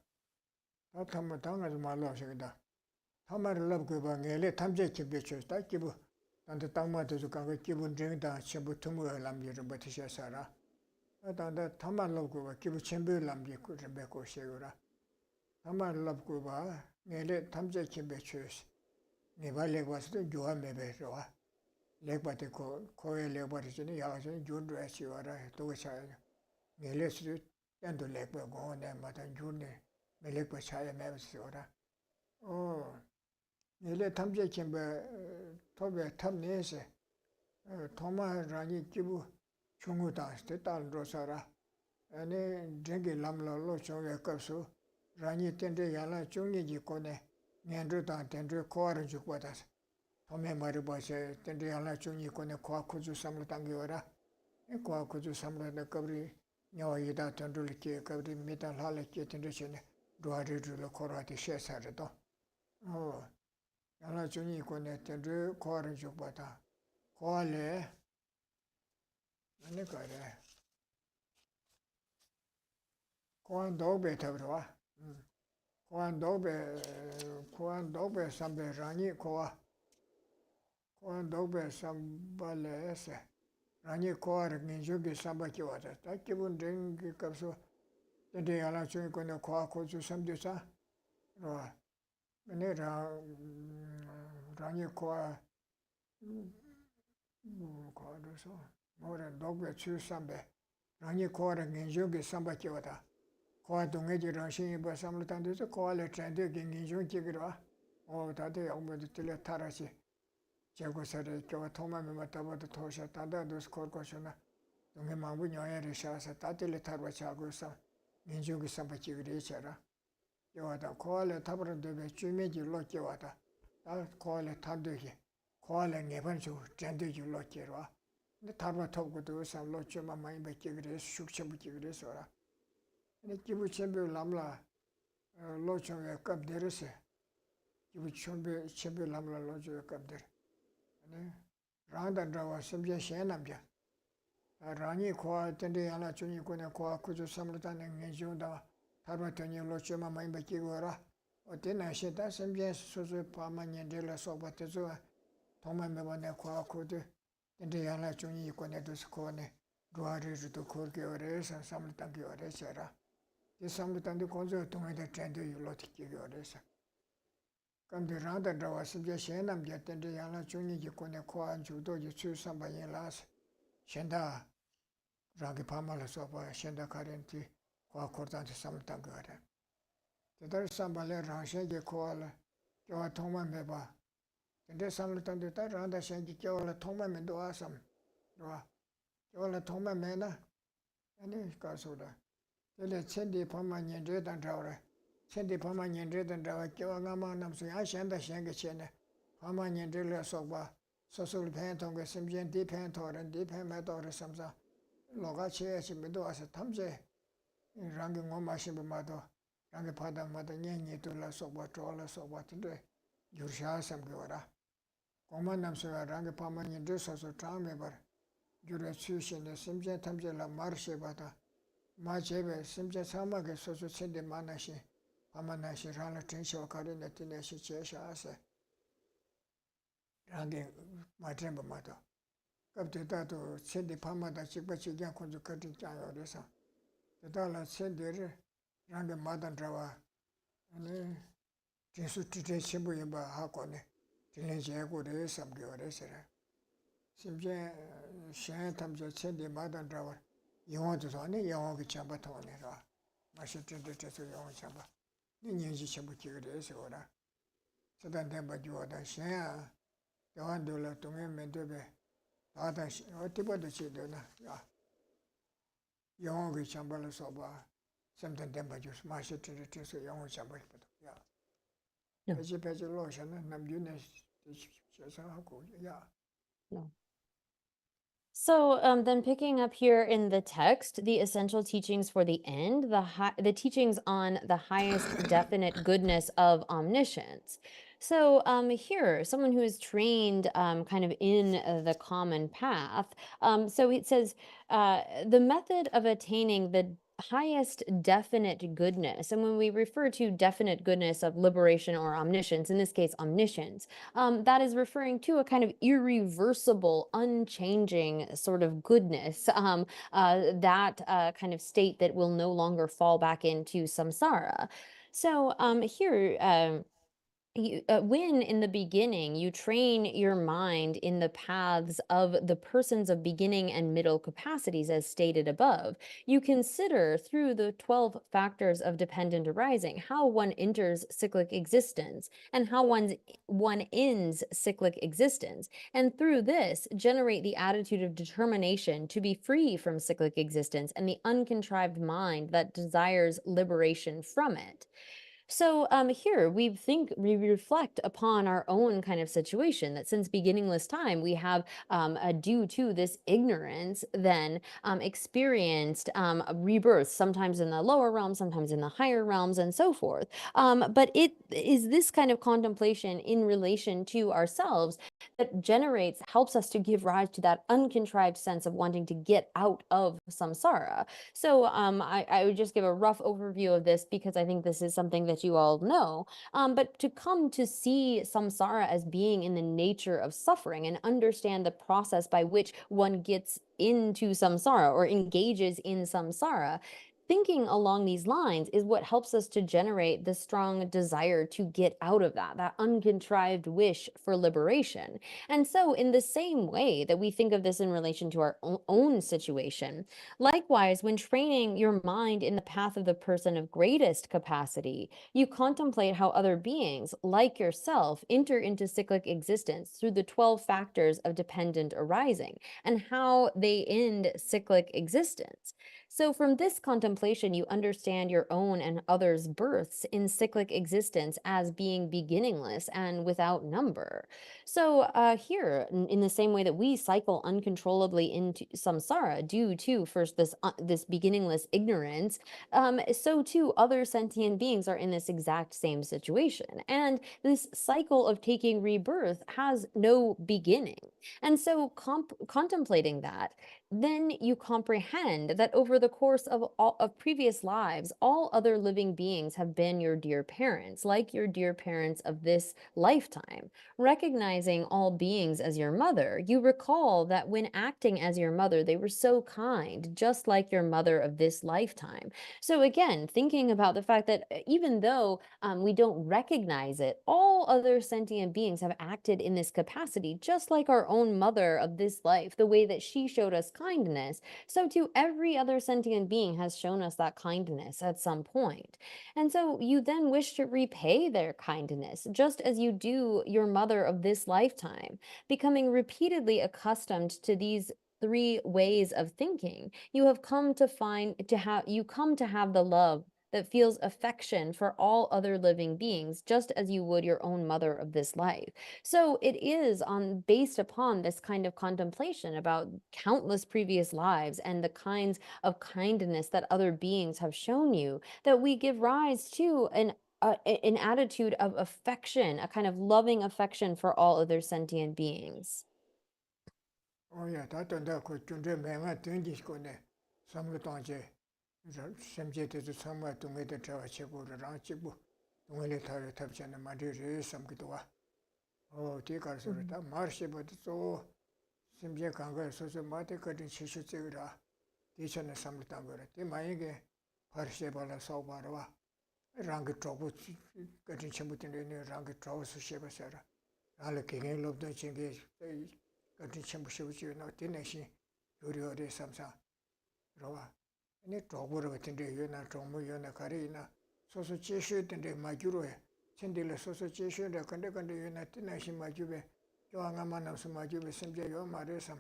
다 탐마 당하지 말라 하시겠다. 탐마를 럽고 봐. 내래 탐제 집에 다 기부. 단데 땅마도 가고 기분 정다 전부 투무를 남기를 버티셔서라. 단데 탐마를 럽고 봐. 기부 전부 남기고 좀 배고 시고라. 탐마를 럽고 봐. 내래 탐제 집에 네발레 와서도 조함 매배로 와. 렉바데 코에 렉바르지니 야가서 준도 하시와라. 또 차야. 내래스 엔도 렉바 고네 마다 준네. 멜렉바 차야 매버시오라. 내래 탐제 김배 토베 탐내세. 토마라니 기부 중우다스테 딸로사라. 아니 쟁게 람로로 저게 값수 라니 텐데 야라 중니지 코네. 년도다 텐데 코아르 죽바다스. 토메 마르바세 텐데 야라 중니 코네 코아쿠주 삼로 당겨라. 코아쿠주 삼로네 겁리 녀이다 텐들께 겁리 미탈 할레께 텐데 Duari Rula Korati Shesarito. Oh, Yana Juni Kone Tendru Kori Jubata. Kole Anikare Koan Dobe Tabra. Koan Dobe Sambe Rani Koa. Koan Dobe Sambale Ese. Rani Koa Minjugi Samba Kiwata. Takibun Dringi Kapso. Tende Yana Juni Kone Koa Koju Samdisa. Roa. Mene Rani Koa. Koa Doso. More Dobe Chu Sambe. Rani Koa Minjugi Samba Kiwata. Koa Dungaji Ranshin Ba Samlutandu, Koa Le Trende Ginjun Kigra, or Tade Omuditilla Tarashi, Jagosare, Kawa Toma Mataba Tosha, Tada, those Korkoshana, Dungamangunya Rishas, Tatile Tarwachagosa, Ginjugi Sampachi Richara. Yawata, Koa Le Tabra de Chumiji Lokiwata, that Koa Le Taduki, Koa Le Nebanju, Jandu Lokira, the Tarwa Togo do some Lochuma Mamba Kigris, Shukshabu Kigris or. Kibu Chembu Lamla Lochon Cup Derese. Kibu Chembu Lamla Lojo Cup Der. Randa Drawa Simja Shenamja. Rani Kwa Tendi Ana Chuni Kuna Kwa Kujo Samlutan and Junda Tarmatoni Lochoma Mamba Kigora. Otina Sheta Simja Suzu Paman de la Sobatezoa. Toma Mebane Kwa Kudu. Tendi Ana Chuni Kuna Duscone. Duari to Kurki Ores and Samlutangi Oresera. This sometimes the concept to the trend you lot of come the round and draw a suggestion. I'm getting the Yana Juni, you can acquire and judo, you choose somebody last. Shenda Rangi Pamalas of Shenda currently, or Kortan to some Tangara. There is somebody Ranshan, you call your Toma Meba. And there's some little the round the Shanky Kyola Toma Mendoa some. Yola Toma Mena, and it's Kasoda. Tele Sendi Paman Red and Drawer. Sendi Paman Red and Drawer, Kiwangama Namsu, I send the Shangachene. Paman Yandrilla Soba, Social Panton with some gen deep hand or and deep hand metal or something. Logache, Medo as a Tamse. In Ranging on my Shimbamato, Rangipada Madani to La Soba, Trolla Soba today. You shall some Gora. Command Namsu, Rangipaman Yandris as a Trameber. Juration, the Simja Tamjela Marshe Bata. Majebe, Simja Samaga, Sosu Sindi Manashi, Pamanashi, Rana Tinsho, Karina Tinashi Chesha Ase. Rangi Matremba Mato. Come to that to Sindi Pamada Chibachi Yanko to Cutting China Resa. The dollar Sindi Rangi Madan Drawa, and Tinsu Tite Shimbuimba Hakone, Tilinjago Resam Gioresera. Simja Shan Tamja Sindi Madan Drawa. You want to Tony, you want to chamba Tony. I should tell the test of your own chamba. Ninja Chabuki is order. So then, but you are the share. The $1 to me, Mendobe. Other what the children. You want to chamba soba. Something then, but you smash it to the test of your own chamba. Yeah. As you pay your lotion, and I'm doing this. Yeah. No. So then picking up here in the text, the essential teachings for the end, the teachings on the highest definite goodness of omniscience. So here, someone who is trained kind of in the common path. So it says, the method of attaining the highest definite goodness. And when we refer to definite goodness of liberation or omniscience, in this case, omniscience, that is referring to a kind of irreversible, unchanging sort of goodness, that kind of state that will no longer fall back into samsara. So here, when in the beginning you train your mind in the paths of the persons of beginning and middle capacities as stated above, you consider through the 12 factors of dependent arising how one enters cyclic existence and how one ends cyclic existence, and through this generate the attitude of determination to be free from cyclic existence and the uncontrived mind that desires liberation from it. So here we reflect upon our own kind of situation that since beginningless time we have due to this ignorance then experienced rebirth, sometimes in the lower realms, sometimes in the higher realms, and so forth. But it is this kind of contemplation in relation to ourselves that helps us to give rise to that uncontrived sense of wanting to get out of samsara. So I would just give a rough overview of this because I think this is something that you all know. But to come to see samsara as being in the nature of suffering and understand the process by which one gets into samsara or engages in samsara, thinking along these lines is what helps us to generate the strong desire to get out of that uncontrived wish for liberation. And so, in the same way that we think of this in relation to our own situation, likewise, when training your mind in the path of the person of greatest capacity, you contemplate how other beings, like yourself, enter into cyclic existence through the 12 factors of dependent arising and how they end cyclic existence. So, from this contemplation, you understand your own and others' births in cyclic existence as being beginningless and without number. So, here, in the same way that we cycle uncontrollably into samsara due to first this beginningless ignorance, so too other sentient beings are in this exact same situation. And this cycle of taking rebirth has no beginning. And so, contemplating that, then you comprehend that over the course of all of previous lives, all other living beings have been your dear parents, like your dear parents of this lifetime. Recognizing all beings as your mother, you recall that when acting as your mother, they were so kind, just like your mother of this lifetime. So, again, thinking about the fact that even though we don't recognize it, all other sentient beings have acted in this capacity, just like our own mother of this life, the way that she showed us kindness. So, too, every other sentient being has shown us that kindness at some point. And so you then wish to repay their kindness, just as you do your mother of this lifetime, becoming repeatedly accustomed to these three ways of thinking. You have come to have the love that feels affection for all other living beings, just as you would your own mother of this life. So it is based upon this kind of contemplation about countless previous lives and the kinds of kindness that other beings have shown you that we give rise to an attitude of affection, a kind of loving affection for all other sentient beings. Oh yeah, that and that could do manga doing this go there. Some of the semjete to somewhere to make the travel chebu, the round chebu, the only target tapchan and Madrid some good. Oh, take us over that marsh, but so Simja Kanga, so the Matica in Shishu Tigra, teach and some tango. The Maige, Parshebala Saubarava, Rangi Trouble, getting Chamutin in Rangi Trouble, Sheba Sarah. Alla King loved the Chingish, getting Chamushu, not the nation, Yurio de Samsa, Rova. And it trouble within the Yuna, Tomo, Yuna, Karina, so Cheshu and the Majuro, Chendila, so Cheshu, the Kandakanda United Nation Majube, Joangaman of Majube, Simja, Yo Maresam,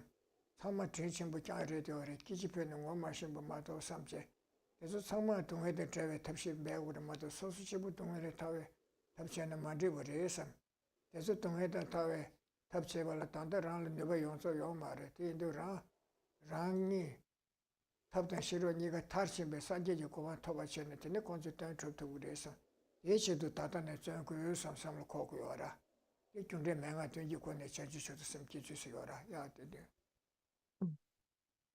Sama teaching which I read or Kijipen and one machine Mato Samje. There's a summer to head the travel tapship bag with a mother, so she would do it tower, Tapchan and Madrid with Resam. There's a tomato tower, Tapchevala Tanda, round the way on so Yomare, the Rangi. Taptan Shiro Niga Tarchim, Sanje Yukova Tovachan, and the constant trip to Udesa. Yeshi to Tatan and Janku, some Kokuora. You can remember to you when the church should some teachers. Yeah, they do.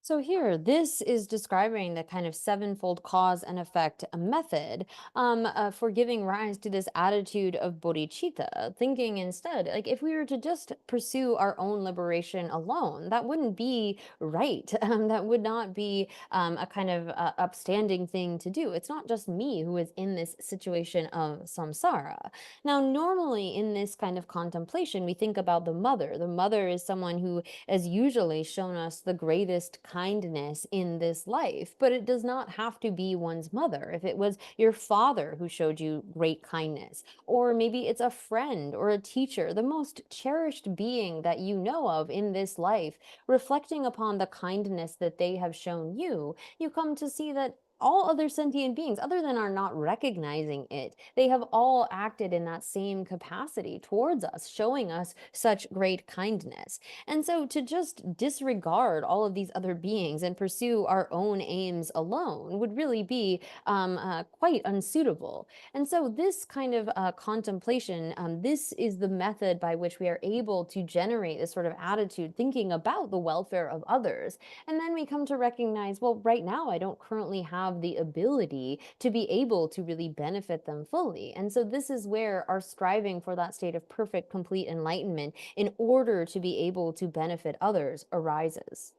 So here, this is describing the kind of sevenfold cause and effect method for giving rise to this attitude of bodhicitta, thinking instead, like if we were to just pursue our own liberation alone, that wouldn't be right. That would not be a kind of upstanding thing to do. It's not just me who is in this situation of samsara. Now, normally in this kind of contemplation, we think about the mother. The mother is someone who has usually shown us the greatest kindness in this life, but it does not have to be one's mother. If it was your father who showed you great kindness, or maybe it's a friend or a teacher, the most cherished being that you know of in this life, reflecting upon the kindness that they have shown you, you come to see that all other sentient beings, other than our not recognizing it, they have all acted in that same capacity towards us, showing us such great kindness. And so to just disregard all of these other beings and pursue our own aims alone would really be quite unsuitable. And so this kind of contemplation, this is the method by which we are able to generate this sort of attitude, thinking about the welfare of others. And then we come to recognize, well, right now I don't currently have the ability to be able to really benefit them fully. And so this is where our striving for that state of perfect, complete enlightenment in order to be able to benefit others arises.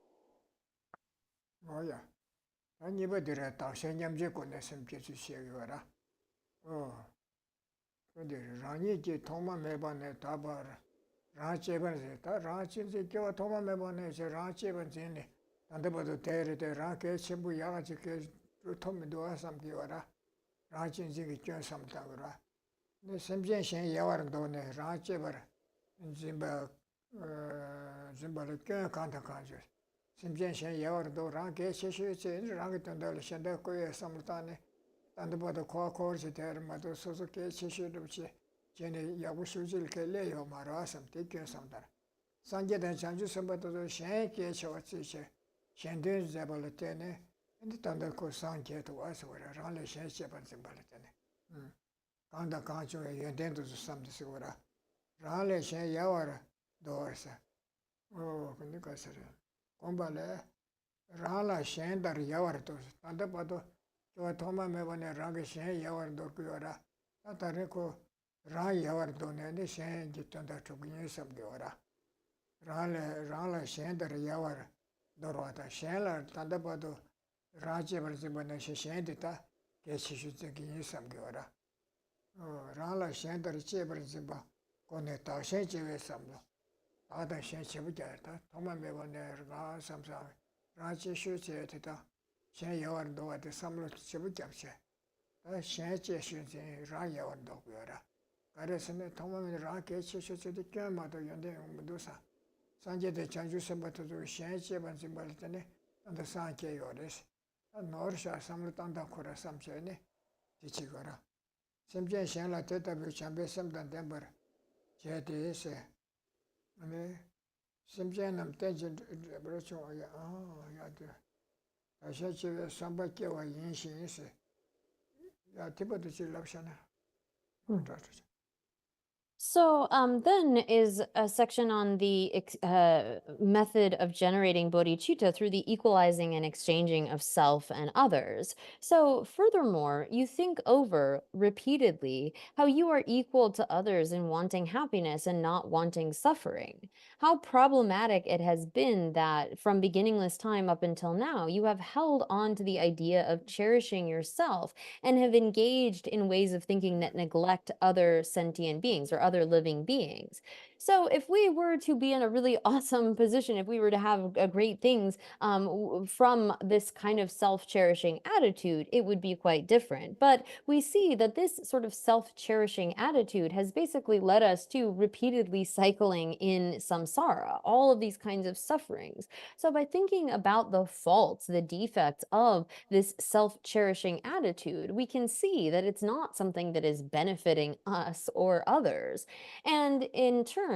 뭐야? 아니 이거들에 당신냠제 권내심 계주 시행이라. 근데 라니지 통마 매번에 다바라. 라체번에 다 라치지 겨와 통마 매번에 저 라체번진네. 안데버도 대르데 라케 신부 야가지게 통미도 와삼기와라. 라친지기 껴삼다거라. 네 심전신 야와르도네 라체버라. 짐바 짐바를 껴 간다가죠. 심전신 야와르도 라케 시시체 라게 던달 신다 거에 삼르다네. 안데버도 코아코르지 대르마도 소소케 시시르치. 제네 야부슈질 켈레요 마라삼 테껴삼다. 산제된 장주 선바도 셴케 쳐치체. 셴데 자발테네. 근데 단다코 산케도 와서 라래 셴셰반 짐발테네. 간다 간초에 연된도 삼드시고라. 라래 셴 야와라 도어사. 근데 가서래. 공발에 라라 셴다리 야와르도 단다바도 저 토마 매번에 라게 셴 야와르도 그거라. 따다레코 라 야와르도네 셴 짓던다 쪽이 삼겨라. 라라 셴다리 야와라. 도로다 셴라 단다바도 라제버지번에 셴데다 게시슈적이 삼겨라. 라라 셴다리 제버지바 고네 다셰 제베 삼도 아다 셴체부자다 토마 매번에 라 삼사 라제슈제다 셴 야와르도한테 삼로 제부잡세 다 셴제슈제 라 야와르도고라. 그래서네 토마메 라 게시슈제데 껴마도 연대 무도사 산제데 장주선부터도 셴제반지발테네 안다 산케 요레스 노르샤 삼르탄다 코라 삼체네 디치거라. 심지어 셴라 테타비 참베 삼단 덴버 제데세 아네 심지어 남테진 브로초 야데 아샤체 삼바케와 인신이세 야 티버도 질랍샤나 So then is a section on the method of generating bodhicitta through the equalizing and exchanging of self and others. So furthermore, you think over repeatedly how you are equal to others in wanting happiness and not wanting suffering. How problematic it has been that from beginningless time up until now, you have held on to the idea of cherishing yourself and have engaged in ways of thinking that neglect other sentient beings or other living beings. So if we were to be in a really awesome position, if we were to have great things from this kind of self-cherishing attitude, it would be quite different. But we see that this sort of self-cherishing attitude has basically led us to repeatedly cycling in samsara, all of these kinds of sufferings. So by thinking about the faults, the defects of this self-cherishing attitude, we can see that it's not something that is benefiting us or others. And in turn,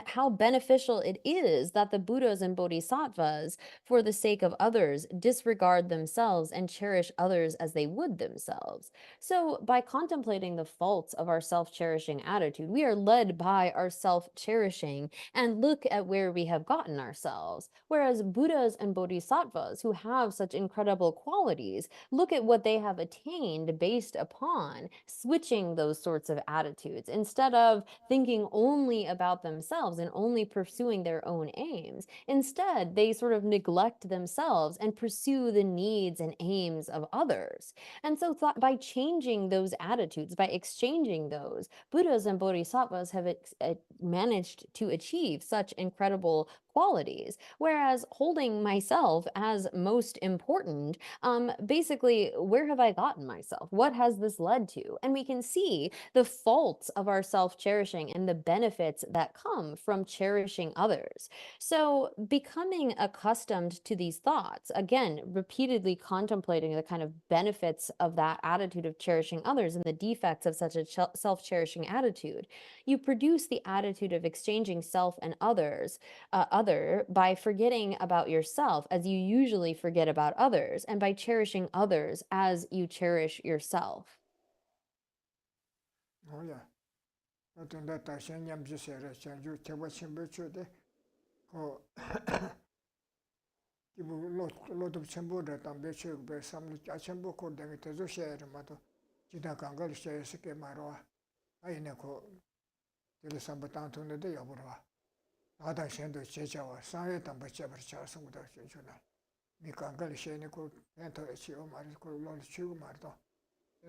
how beneficial it is that the Buddhas and Bodhisattvas, for the sake of others, disregard themselves and cherish others as they would themselves. So, by contemplating the faults of our self cherishing attitude, we are led by our self cherishing and look at where we have gotten ourselves. Whereas Buddhas and Bodhisattvas, who have such incredible qualities, look at what they have attained based upon switching those sorts of attitudes. Instead of thinking only about themselves and only pursuing their own aims. Instead, they sort of neglect themselves and pursue the needs and aims of others. And so by changing those attitudes, by exchanging those, Buddhas and Bodhisattvas have managed to achieve such incredible qualities. Whereas holding myself as most important, basically, where have I gotten myself? What has this led to? And we can see the faults of our self cherishing and the benefits that come from cherishing others. So, becoming accustomed to these thoughts, again, repeatedly contemplating the kind of benefits of that attitude of cherishing others and the defects of such a self cherishing attitude, you produce the attitude of exchanging self and other by forgetting about yourself as you usually forget about others, and by cherishing others as you cherish yourself. Oh yeah. 어떤 데 다시 냠지세라 전주 제가 침부초데 그 기부 로도 첨부를 담배초 배 삼리 아첨부 코딩이 되조셔야마도 지다 강가를 셔스게 말와 아이네 그 들삼부 땅통인데 여보라 나다 현도 제자와 상해 담배 잡을 자성부터 주나 미 강가를 셔네 그 엔터에 치고 말이 그 로를 치고 말도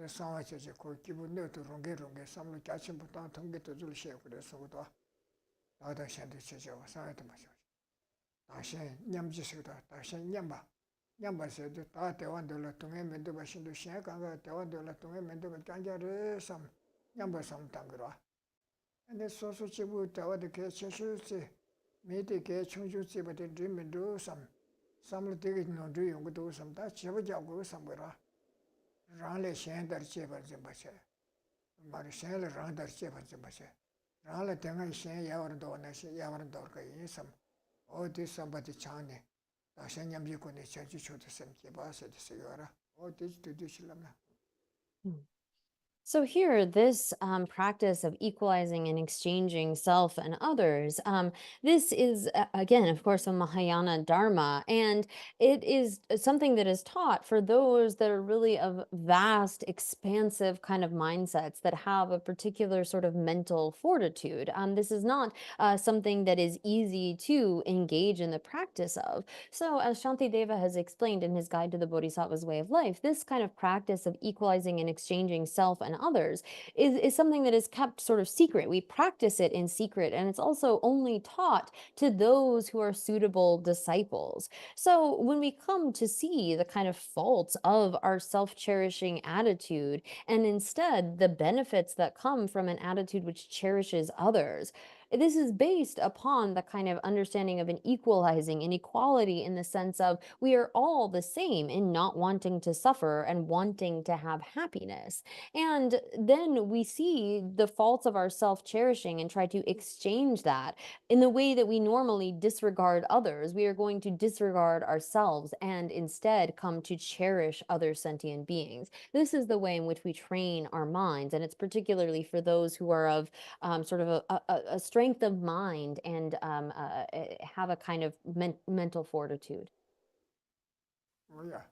상하체제 그 기분 내도 롱게 삼리 아첨부 땅통게 되조셔야 그래서 그도 나다 현도 제자와 상해 담배 다시 냠지스다 다시 냠바세도 다 대원들로 동해 면도가 신도 시야가 대원들로 동해 면도가 간자를 삼 냠바삼 당그라 근데 소소치부 대원들 개 최실지 미디게 충주지부터 드면도 삼을 되게 노도 용도 삼다 제버자고 삼거라 라레 셴더 제버 좀 봐세 말이 셴을 라더 제버 좀 봐세 라레 땡아 셴 야ව르도 나시 야ව르도 거기 삼 어디 somebody chane 다시 냠비고네 저주 초도 셈게 봐서 됐어요라 어디 드디실라나 So here, this practice of equalizing and exchanging self and others, this is again, of course, a Mahayana Dharma, and it is something that is taught for those that are really of vast, expansive kind of mindsets that have a particular sort of mental fortitude. This is not something that is easy to engage in the practice of. So, as Shantideva has explained in his Guide to the Bodhisattva's Way of Life, this kind of practice of equalizing and exchanging self and others is something that is kept sort of secret. We practice it in secret, and it's also only taught to those who are suitable disciples. So when we come to see the kind of faults of our self cherishing attitude, and instead the benefits that come from an attitude which cherishes others, this is based upon the kind of understanding of an equalizing, an equality in the sense of we are all the same in not wanting to suffer and wanting to have happiness. And then we see the faults of our self cherishing and try to exchange that in the way that we normally disregard others. We are going to disregard ourselves and instead come to cherish other sentient beings. This is the way in which we train our minds. And it's particularly for those who are of sort of a strength of mind and have a kind of mental fortitude. 뭐야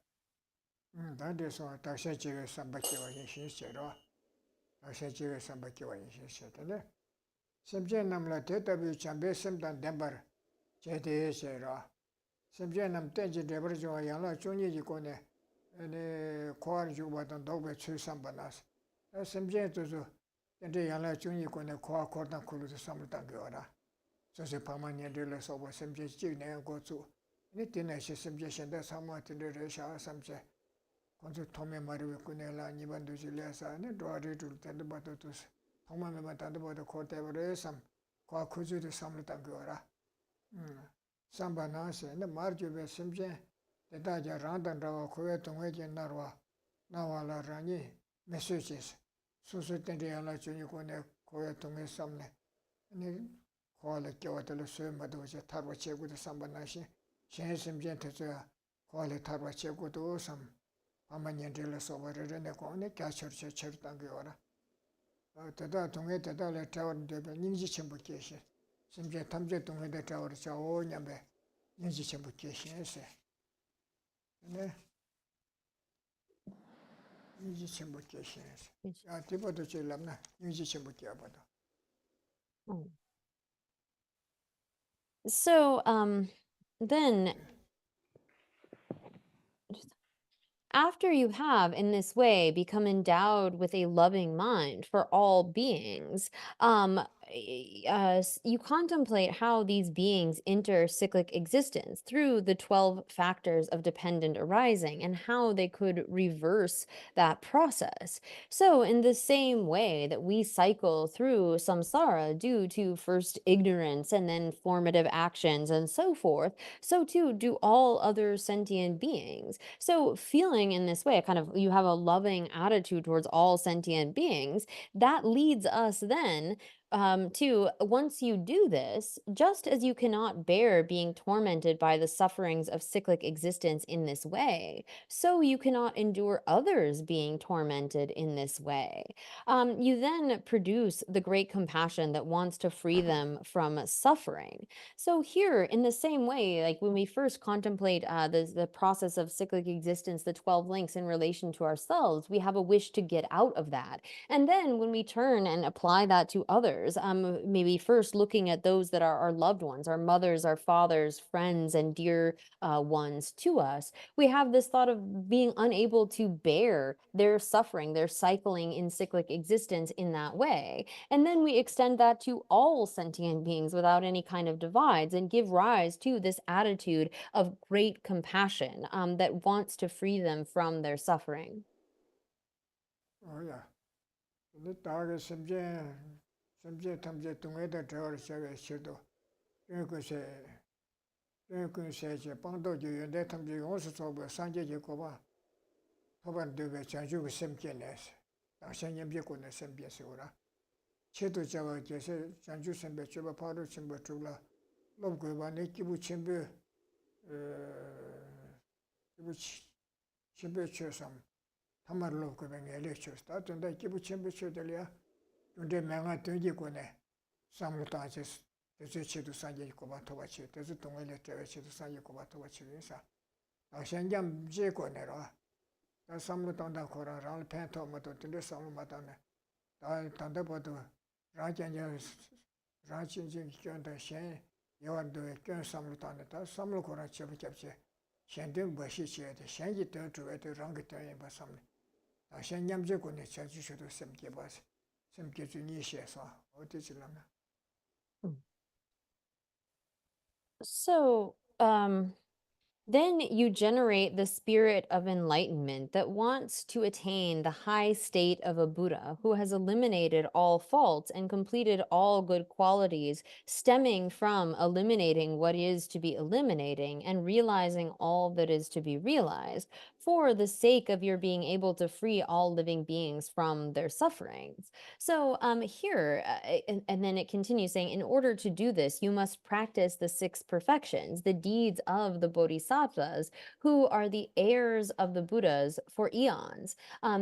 다데서 다시 지가 삼바키와 인신세로 다시 지가 삼바키와 인신세네 심지어 남라 대답이 잠배 심단 덴버 제대세로 심지어 남 땡지 데버죠 양라 종이지 고네 네 코알 주고던 도배 출산바나스 심지어 또저 근데 양라 종이 고네 코아 코다 쿨도 삼을단 거라 저세 파마니들을 서버 심지어 찍네 고주 네 때내시 심지어 현대 사마트를 샤 삼제 건조 토메 마르베 꾸네라 니반도 질레사네 도아리둘 텐데 바토투스 통마메만 단도보다 코테버레 삼 과쿠주도 삼을단 거라 삼바나세 네 마르주베 심제 대다자 란단라와 코에 동회제 나와 나와라라니 메시지스 수수된데야라 주니고네 코에 동회 삼네 네 코알레 겨와들 수마도 제 타르와 제구도 삼바나시 신심제 대저야 코알레 타르와 제구도 삼 아마년들을 소버르네 고네 가셔르셔 처르단 거라 대다 동회 대다를 타원데 닝지 첨부 계시 심제 탐제 동회대 타워를 자오냐베 닝지 첨부 계시에세 네 닝지 첨부 계시에세 야 디보도 질람나 닝지 첨부 계어봐도 So then after you have in this way become endowed with a loving mind for all beings, you contemplate how these beings enter cyclic existence through the 12 factors of dependent arising and how they could reverse that process. So, in the same way that we cycle through samsara due to first ignorance and then formative actions and so forth, so too do all other sentient beings. So, feeling in this way, kind of you have a loving attitude towards all sentient beings, that leads us then to once you do this, just as you cannot bear being tormented by the sufferings of cyclic existence in this way, so you cannot endure others being tormented in this way. You then produce the great compassion that wants to free them from suffering. So here, in the same way, like when we first contemplate the process of cyclic existence, the 12 links in relation to ourselves, we have a wish to get out of that. And then when we turn and apply that to others, maybe first looking at those that are our loved ones, our mothers, our fathers, friends, and dear ones to us, we have this thought of being unable to bear their suffering, their cycling in cyclic existence in that way. And then we extend that to all sentient beings without any kind of divides and give rise to this attitude of great compassion that wants to free them from their suffering. Oh, yeah. The target subject 탐제 동에다 저를 제가 시도 그것에 그것에 방도주 연대 탐제 원수 소부 산제제 고바 토반 되게 자주고 sem께내서 당신 염제권의 sem께서라 체도 저와 제세 잔주 sem배 줘봐 바로 sem배 줘라 넘고봐 내 기부 sem배 기부 sem배 쳐서 타마르로 그뱅 엘레초스다 된다 기부 sem배 쳐들이야 근데 내가 되기고네 삼루다지 대체도 산지 고바 토바치 대체 동일에 대체도 산지 고바 토바치 인사 아시안잠 제고네라 다 삼루단다 코라랑 펜토마도 근데 삼루마다네 다 단다보도 라janja 라진진 견다 셴 요한도 견 삼루단에 다 삼루 코라 접접체 셴된 버시치에 셴지 더 주에도 랑게 되는 바삼네 아시안잠 제고네 자주셔도 셈게 봐서 So, then you generate the spirit of enlightenment that wants to attain the high state of a Buddha who has eliminated all faults and completed all good qualities, stemming from eliminating what is to be eliminating and realizing all that is to be realized, for the sake of your being able to free all living beings from their sufferings. So here, and then it continues saying, in order to do this, you must practice the six perfections, the deeds of the bodhisattvas, who are the heirs of the Buddhas for eons.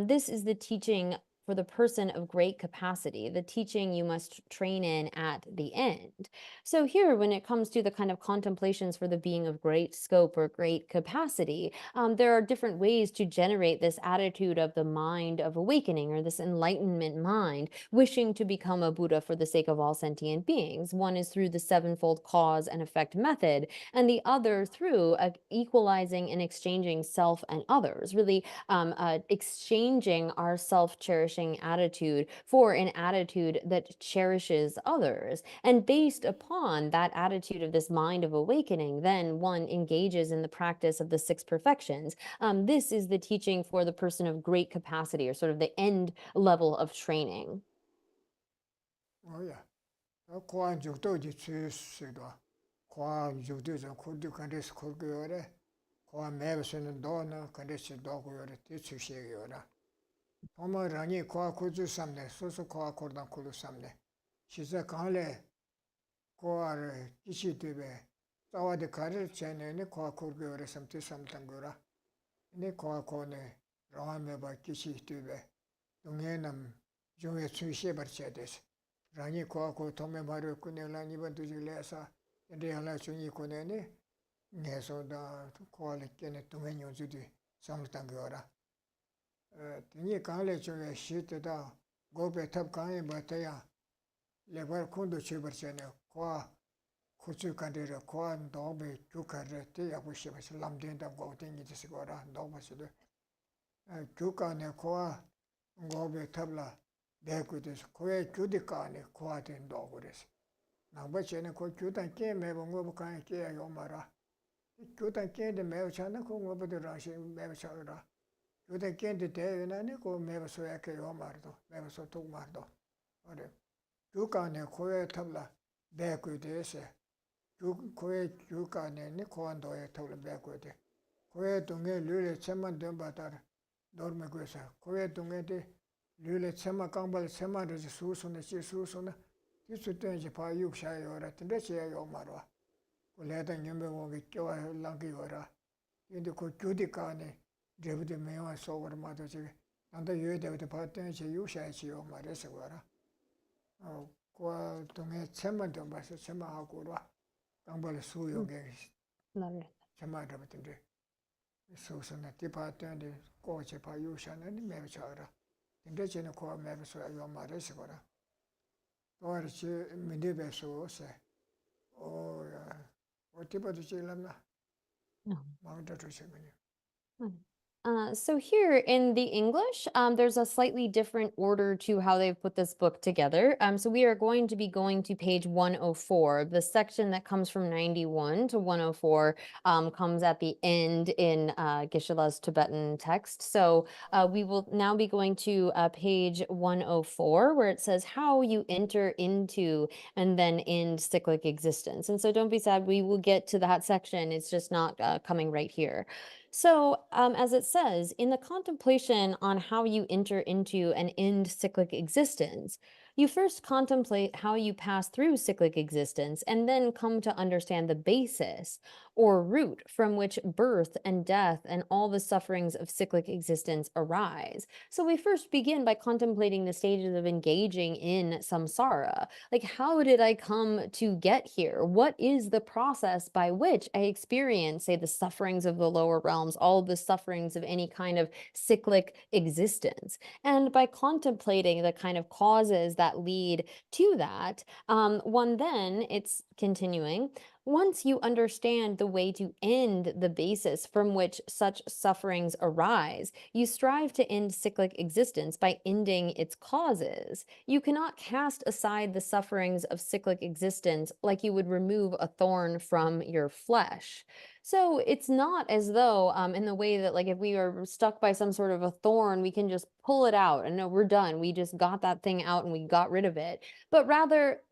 This is the teaching for the person of great capacity, the teaching you must train in at the end. So here, when it comes to the kind of contemplations for the being of great scope or great capacity, there are different ways to generate this attitude of the mind of awakening, or this enlightenment mind, wishing to become a Buddha for the sake of all sentient beings. One is through the sevenfold cause and effect method, and the other through equalizing and exchanging self and others, really exchanging our self-cherishing attitude for an attitude that cherishes others. And based upon that attitude of this mind of awakening, then one engages in the practice of the six perfections. This is the teaching for the person of great capacity, or sort of the end level of training. Oh yeah. 고안 죽도지 추스도 고안 죽도지 코드 간데스 코르고래 고안 매버스는 도나 간데스 도고래 뒤추시요라 도마라니 고아 코주 삼네 소소 고아 코르단 콜루 삼네 시자 강래 고아를 기시되베 싸와데 가를 제네네 고아 코르고래 삼티 삼탄고라 네 고아 코네 로하메바 기시되베 동해남 조에 추시버체데스 라니 고아고 도메 마르 꾸네라 니번 두질레사 엔데알라 중이 꾸네네 네소다 고알케네 동해 요주디 삼탄고라 등이 강래 중에 시트다 고베 탑강에 맞다야 레버 콘도 치버체네 고아 고추간데라 고안 도베 주카르 때야고시바 람덴다 고땡이 지스고라 노바시도 주카네 고아 고베 탑라 배구도 거에 규디까네 고아된 도구레스 남바체는 거 규단 게 매번 거 보까 게요 말아 규단 게데 매우 차나 거 뭐보다라시 매우 차라 규단 게데 대연하네 거 매우 소야게 요 말도 매우 소통 말도 어래 규간에 거에 탑라 배구데세 거에 규간에 고안도에 탑라 배구데 거에 동에 류에 천만 돈 받아라 노르메고사 거에 동에데 류에 천만 강발 천만을 수수는 수수는 이수된지 봐 육샤요라 텐데시요 말와 원래는 년배고기 껴와 랑기요라 근데 그 교디가네 데브데 메와 소거를 마도 지 난다 요에데부터 봤더니 제 육샤지요 말해서 거라 그 동에 천만 돈 봐서 천만하고라 강발 수용게 천만 잡던데 수수는 디파트인데 고체 봐 육샤는 매우 잘라 근데 저는 그 매우서요 말해서 거라 어르치 미디베소세 오야 어디부터 질렀나 마음대로 주시군요. So here in the English, there's a slightly different order to how they've put this book together. So we are going to be going to page 104. The section that comes from 91 to 104 comes at the end in Geshe-la's Tibetan text. So we will now be going to page 104, where it says how you enter into and then end cyclic existence. And so don't be sad, we will get to that section. It's just not coming right here. So, as it says, in the contemplation on how you enter into and end cyclic existence, you first contemplate how you pass through cyclic existence and then come to understand the basis or root from which birth and death and all the sufferings of cyclic existence arise. So we first begin by contemplating the stages of engaging in samsara. Like, how did I come to get here? What is the process by which I experience, say, the sufferings of the lower realms, all of the sufferings of any kind of cyclic existence? And by contemplating the kind of causes that lead to that, one then, it's continuing, once you understand the way to end the basis from which such sufferings arise, you strive to end cyclic existence by ending its causes. You cannot cast aside the sufferings of cyclic existence like you would remove a thorn from your flesh. So it's not as though, in the way that, like, if we are stuck by some sort of a thorn, we can just pull it out and no, we're done. We just got that thing out and we got rid of it. But rather,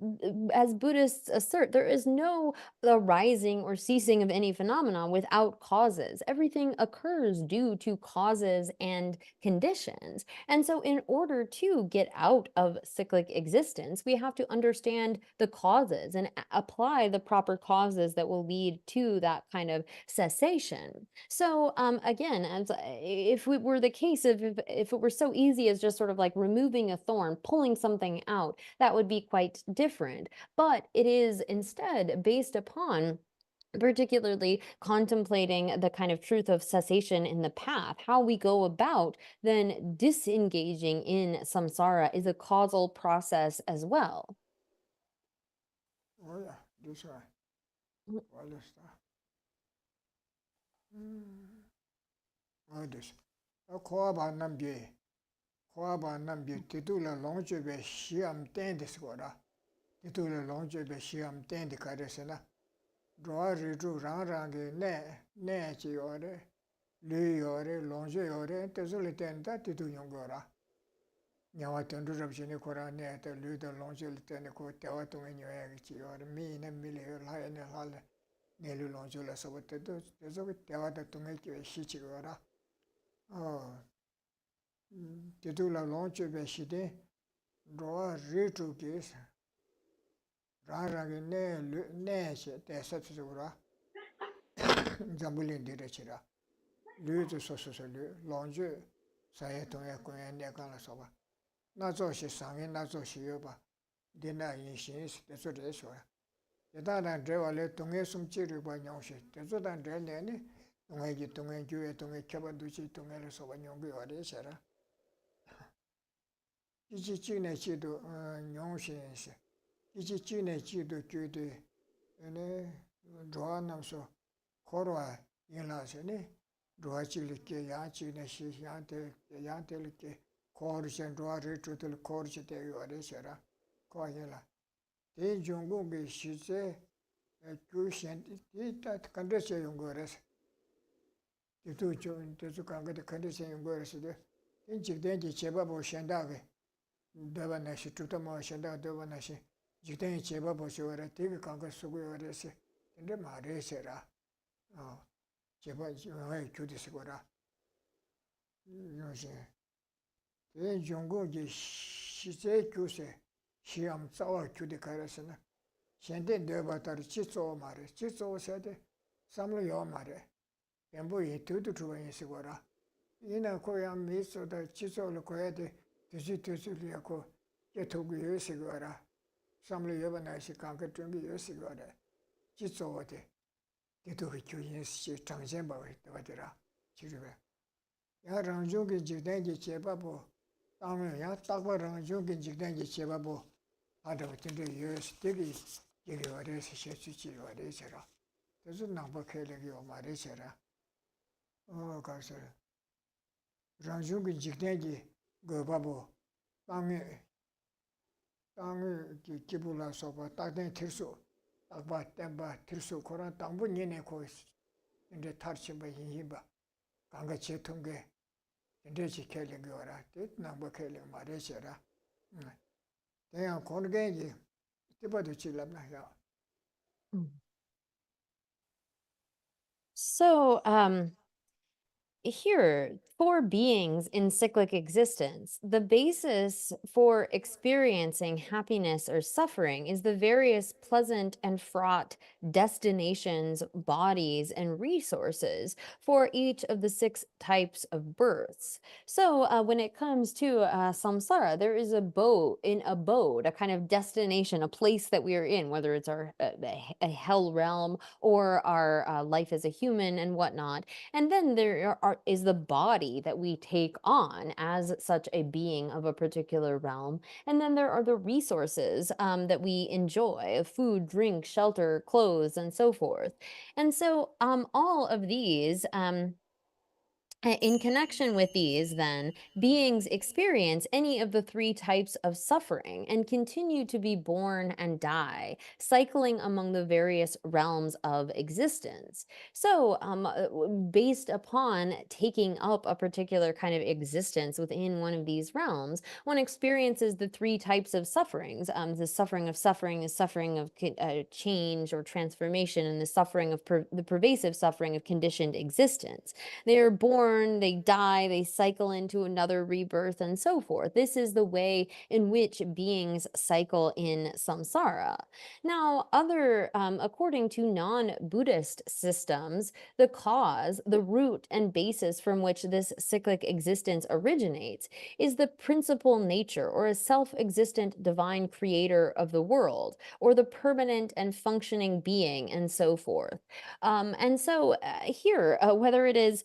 as Buddhists assert, there is no arising or ceasing of any phenomenon without causes. Everything occurs due to causes and conditions. And so, in order to get out of cyclic existence, we have to understand the causes and apply the proper causes that will lead to that kind of cessation. So, again, as if it were the case of if it were so easy as just sort of like removing a thorn, pulling something out, that would be quite different. But it is instead based upon particularly contemplating the kind of truth of cessation in the path, how we go about then disengaging in samsara is a causal process as well. Oh yeah, this one. What is that? this. Koaba nambi, titula longchube shiam tendi skora. Titula longchube shiam tendi karesena. Draw ritu rangi ne chi yore, lu yore, longche yore, tesuli tenda titu yongora. Nyawa tendu rabshini kora ne, te lu da longche litene ko tewa tunga nyoya chi yore, mi ne mili yor ne hale. Nelu longche la soba tetu, tesu tewa da tunga kiwe shi chi yora. Titula longche be shide, draw ritu kis. Rangi ne che te satsura. Zambulin direchira. Lu to so lu, longche, saye tunga kuya ne kala soba. Na zo shi sangi, na zo shi yoba. Dina yin shin is, tesu reswa. Yadadan drewa le tunga sum chiru ba nyongshi. Tesu dan dre ne ni, tunga ji tunga juwe, tunga keba duchi, tunga le soba nyongu yore shara. Ichi chi ne chi do nyongshi yin Ichi chi ne chi do kyu de, dhruva namso, korwa yin la se ne, dhruva chi li ke, yang chi ne shi, yang te li ke, Coruscant, water to coruscant, you are Sera, Coyela. Then Jungo she say, a cushion, that condition you go as. The two join to come get the condition you go as there. Then Jigden Chebabo Shandave, Devanashi, Tutamo Shanda, Devanashi, Jigden Chebabo, she were a take a conquer so we were in the Mare Sera. Oh, Cheba, to the Sigora. Then Jungo, she say, she am sour to the Karasana. Shenden Devatar Chitso Mare, Chitso said, Samlo Yo Mare, Embo to the Truan Sigora. In a Koyam Miso, the Chitso Locoede, the Zituliaco, Yetogu Sigora, Samlo Yovana, she conquered to be Sigora. Chitso, the two Chuyins, Tangzemba, the Vadera, Chiriva. Yaranjungi Jigdangi Chebabo. Ya takwa rang yungin jikdangi chebabo adawa tinda yus digi yigi wade se shechu chi wade chera tezu nangpa kele yo mare chera o karsa rang yungin jikdangi gobabo tangi ki kibula sopa takden tirsu takpa tenpa tirsu koran tangbu nyene ko inda tarchimba yinhimba kanga che tunge 인데지 켈링 거라 뜻나버 켈링 말해셔라 그냥 건강이 뜻봐도 질랍나요. So, here, for beings in cyclic existence, the basis for experiencing happiness or suffering is the various pleasant and fraught destinations, bodies, and resources for each of the 6 types of births. So, when it comes to samsara, there is an abode, a kind of destination, a place that we are in, whether it's our a hell realm or our life as a human and whatnot. And then there is the body that we take on as such a being of a particular realm. And then there are the resources that we enjoy: food, drink, shelter, clothes, and so forth. And so all of these in connection with these, then, beings experience any of the 3 types of suffering and continue to be born and die, cycling among the various realms of existence. So, based upon taking up a particular kind of existence within one of these realms, one experiences the 3 types of sufferings. The suffering of change or transformation, and the suffering of the pervasive suffering of conditioned existence. They are born, they die, they cycle into another rebirth, and so forth. This is the way in which beings cycle in samsara. Now, according to non-Buddhist systems, the cause, the root and basis from which this cyclic existence originates is the principal nature, or a self-existent divine creator of the world, or the permanent and functioning being, and so forth. And so here, whether it is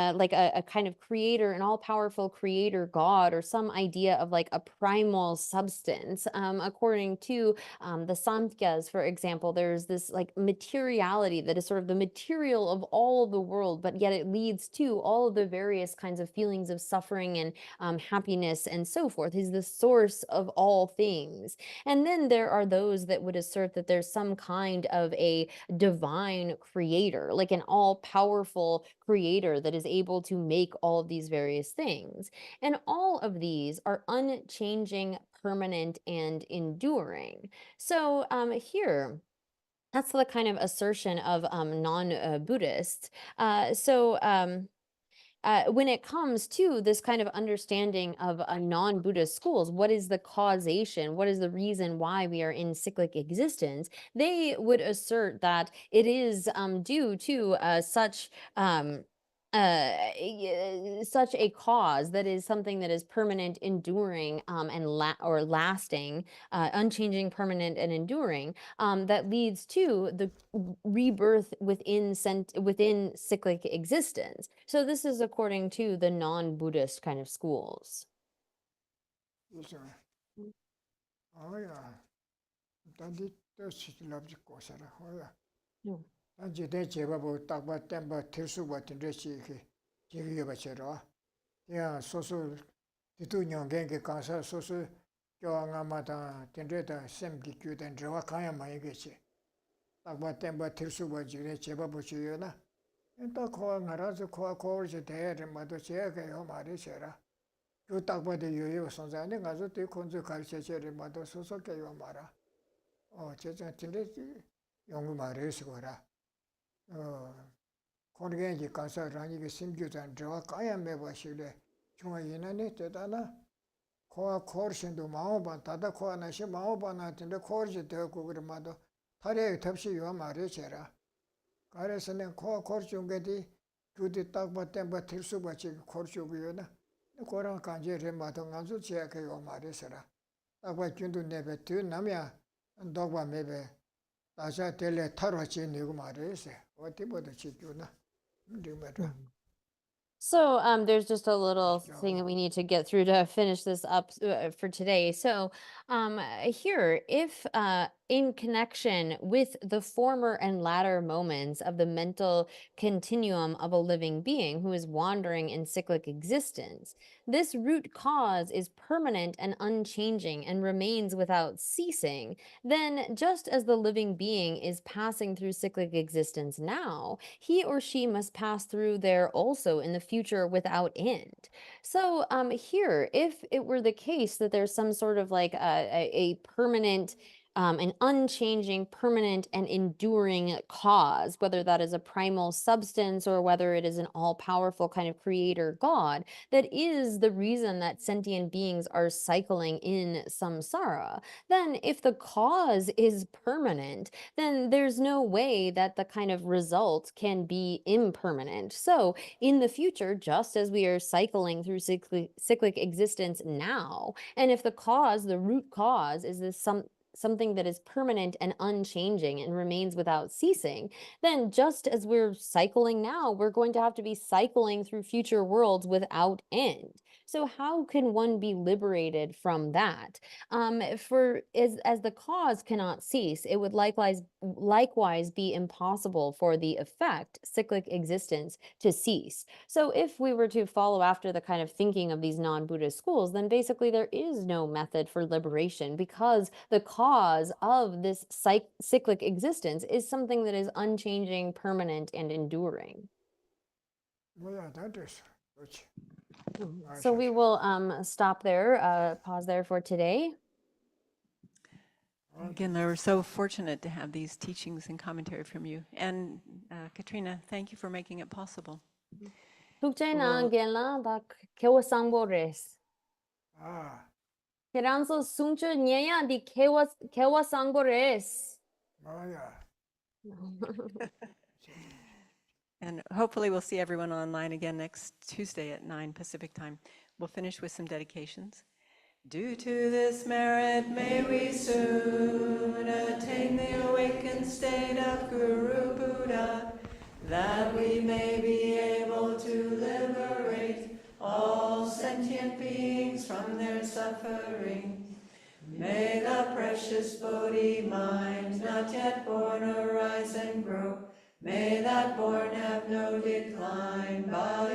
like a kind of creator, an all-powerful creator god, or some idea of like a primal substance, according to the Samkhya's, for example, there's this like materiality that is sort of the material of all of the world, but yet it leads to all of the various kinds of feelings of suffering and happiness and so forth. He's the source of all things. And then there are those that would assert that there's some kind of a divine creator, like an all-powerful creator that is able to make all of these various things. And all of these are unchanging, permanent, and enduring. So here, that's the kind of assertion of non-Buddhists. When it comes to this kind of understanding of non-Buddhist schools, what is the causation? What is the reason why we are in cyclic existence? They would assert that it is due to such such a cause that is something that is permanent, enduring, and lasting, unchanging, permanent, and enduring, that leads to the rebirth within cyclic existence. So this is according to the non-Buddhist kind of schools. 그래서 단지 또 시질랍지 고사라 허야 단지 대 제바보 딱바 땜바 틸수 같은 데시 그 제기가 버쳐라 야 소소 Titu nyongengi kansa sosu kyo nga mata tindreta semki kyu ten drewa kanya mayigechi. Takba tenba tirsuba jire cheba buchi yo na. Enta kowa ngarazu kowa kowarchi teyari mato cheyaka yo mari chera. Kyu takba de yoyo sonzani ngazu ti kunzu karche cheri mato soso ke yo mara. Chechang tindre yongu mari sikora. Kongengi kansa rangi ki semkyu ten drewa kanya meba shile. Chunga yinani tetana kowa korshindu maoba tata kowa nashi maoba na tinte korshi teo kukuri mato tari tabshi yuwa mari chera. Kare sene kowa korshi ungeti kyuti takpa tenpa tirsuba chiki korshi uguyo na korang kanji re mato ngansu chea ke yuwa mari chera. Takpa kyundu nebe tu namya dokpa mebe tasha tele tarwa chi nigu mari se. Wati bodo chi kyu na. So there's just a little thing that we need to get through to finish this up for today. So here, if in connection with the former and latter moments of the mental continuum of a living being who is wandering in cyclic existence, this root cause is permanent and unchanging and remains without ceasing, then just as the living being is passing through cyclic existence now, he or she must pass through there also in the future without end. So here, if it were the case that there's some sort of like a permanent an unchanging, permanent, and enduring cause, whether that is a primal substance or whether it is an all-powerful kind of creator God, that is the reason that sentient beings are cycling in samsara, then if the cause is permanent, then there's no way that the kind of result can be impermanent. So in the future, just as we are cycling through cyclic existence now, and if the cause, the root cause, is this something that is permanent and unchanging and remains without ceasing, then just as we're cycling now, we're going to have to be cycling through future worlds without end. So how can one be liberated from that? As the cause cannot cease, it would likewise be impossible for the effect, cyclic existence, to cease. So if we were to follow after the kind of thinking of these non-Buddhist schools, then basically there is no method for liberation because the cause of this cyclic existence is something that is unchanging, permanent, and enduring. Well, that is. So we will stop there, pause there for today. Again, we're so fortunate to have these teachings and commentary from you. And Katrina, thank you for making it possible. Tukjaina gela ba kewasangbores. Keranso sungcho nyaya di kewasangbores. And hopefully we'll see everyone online again next Tuesday at 9 Pacific time. We'll finish with some dedications. Due to this merit, may we soon attain the awakened state of Guru Buddha, that we may be able to liberate all sentient beings from their suffering. May the precious Bodhi mind not yet born arise and grow. May that born have no decline, by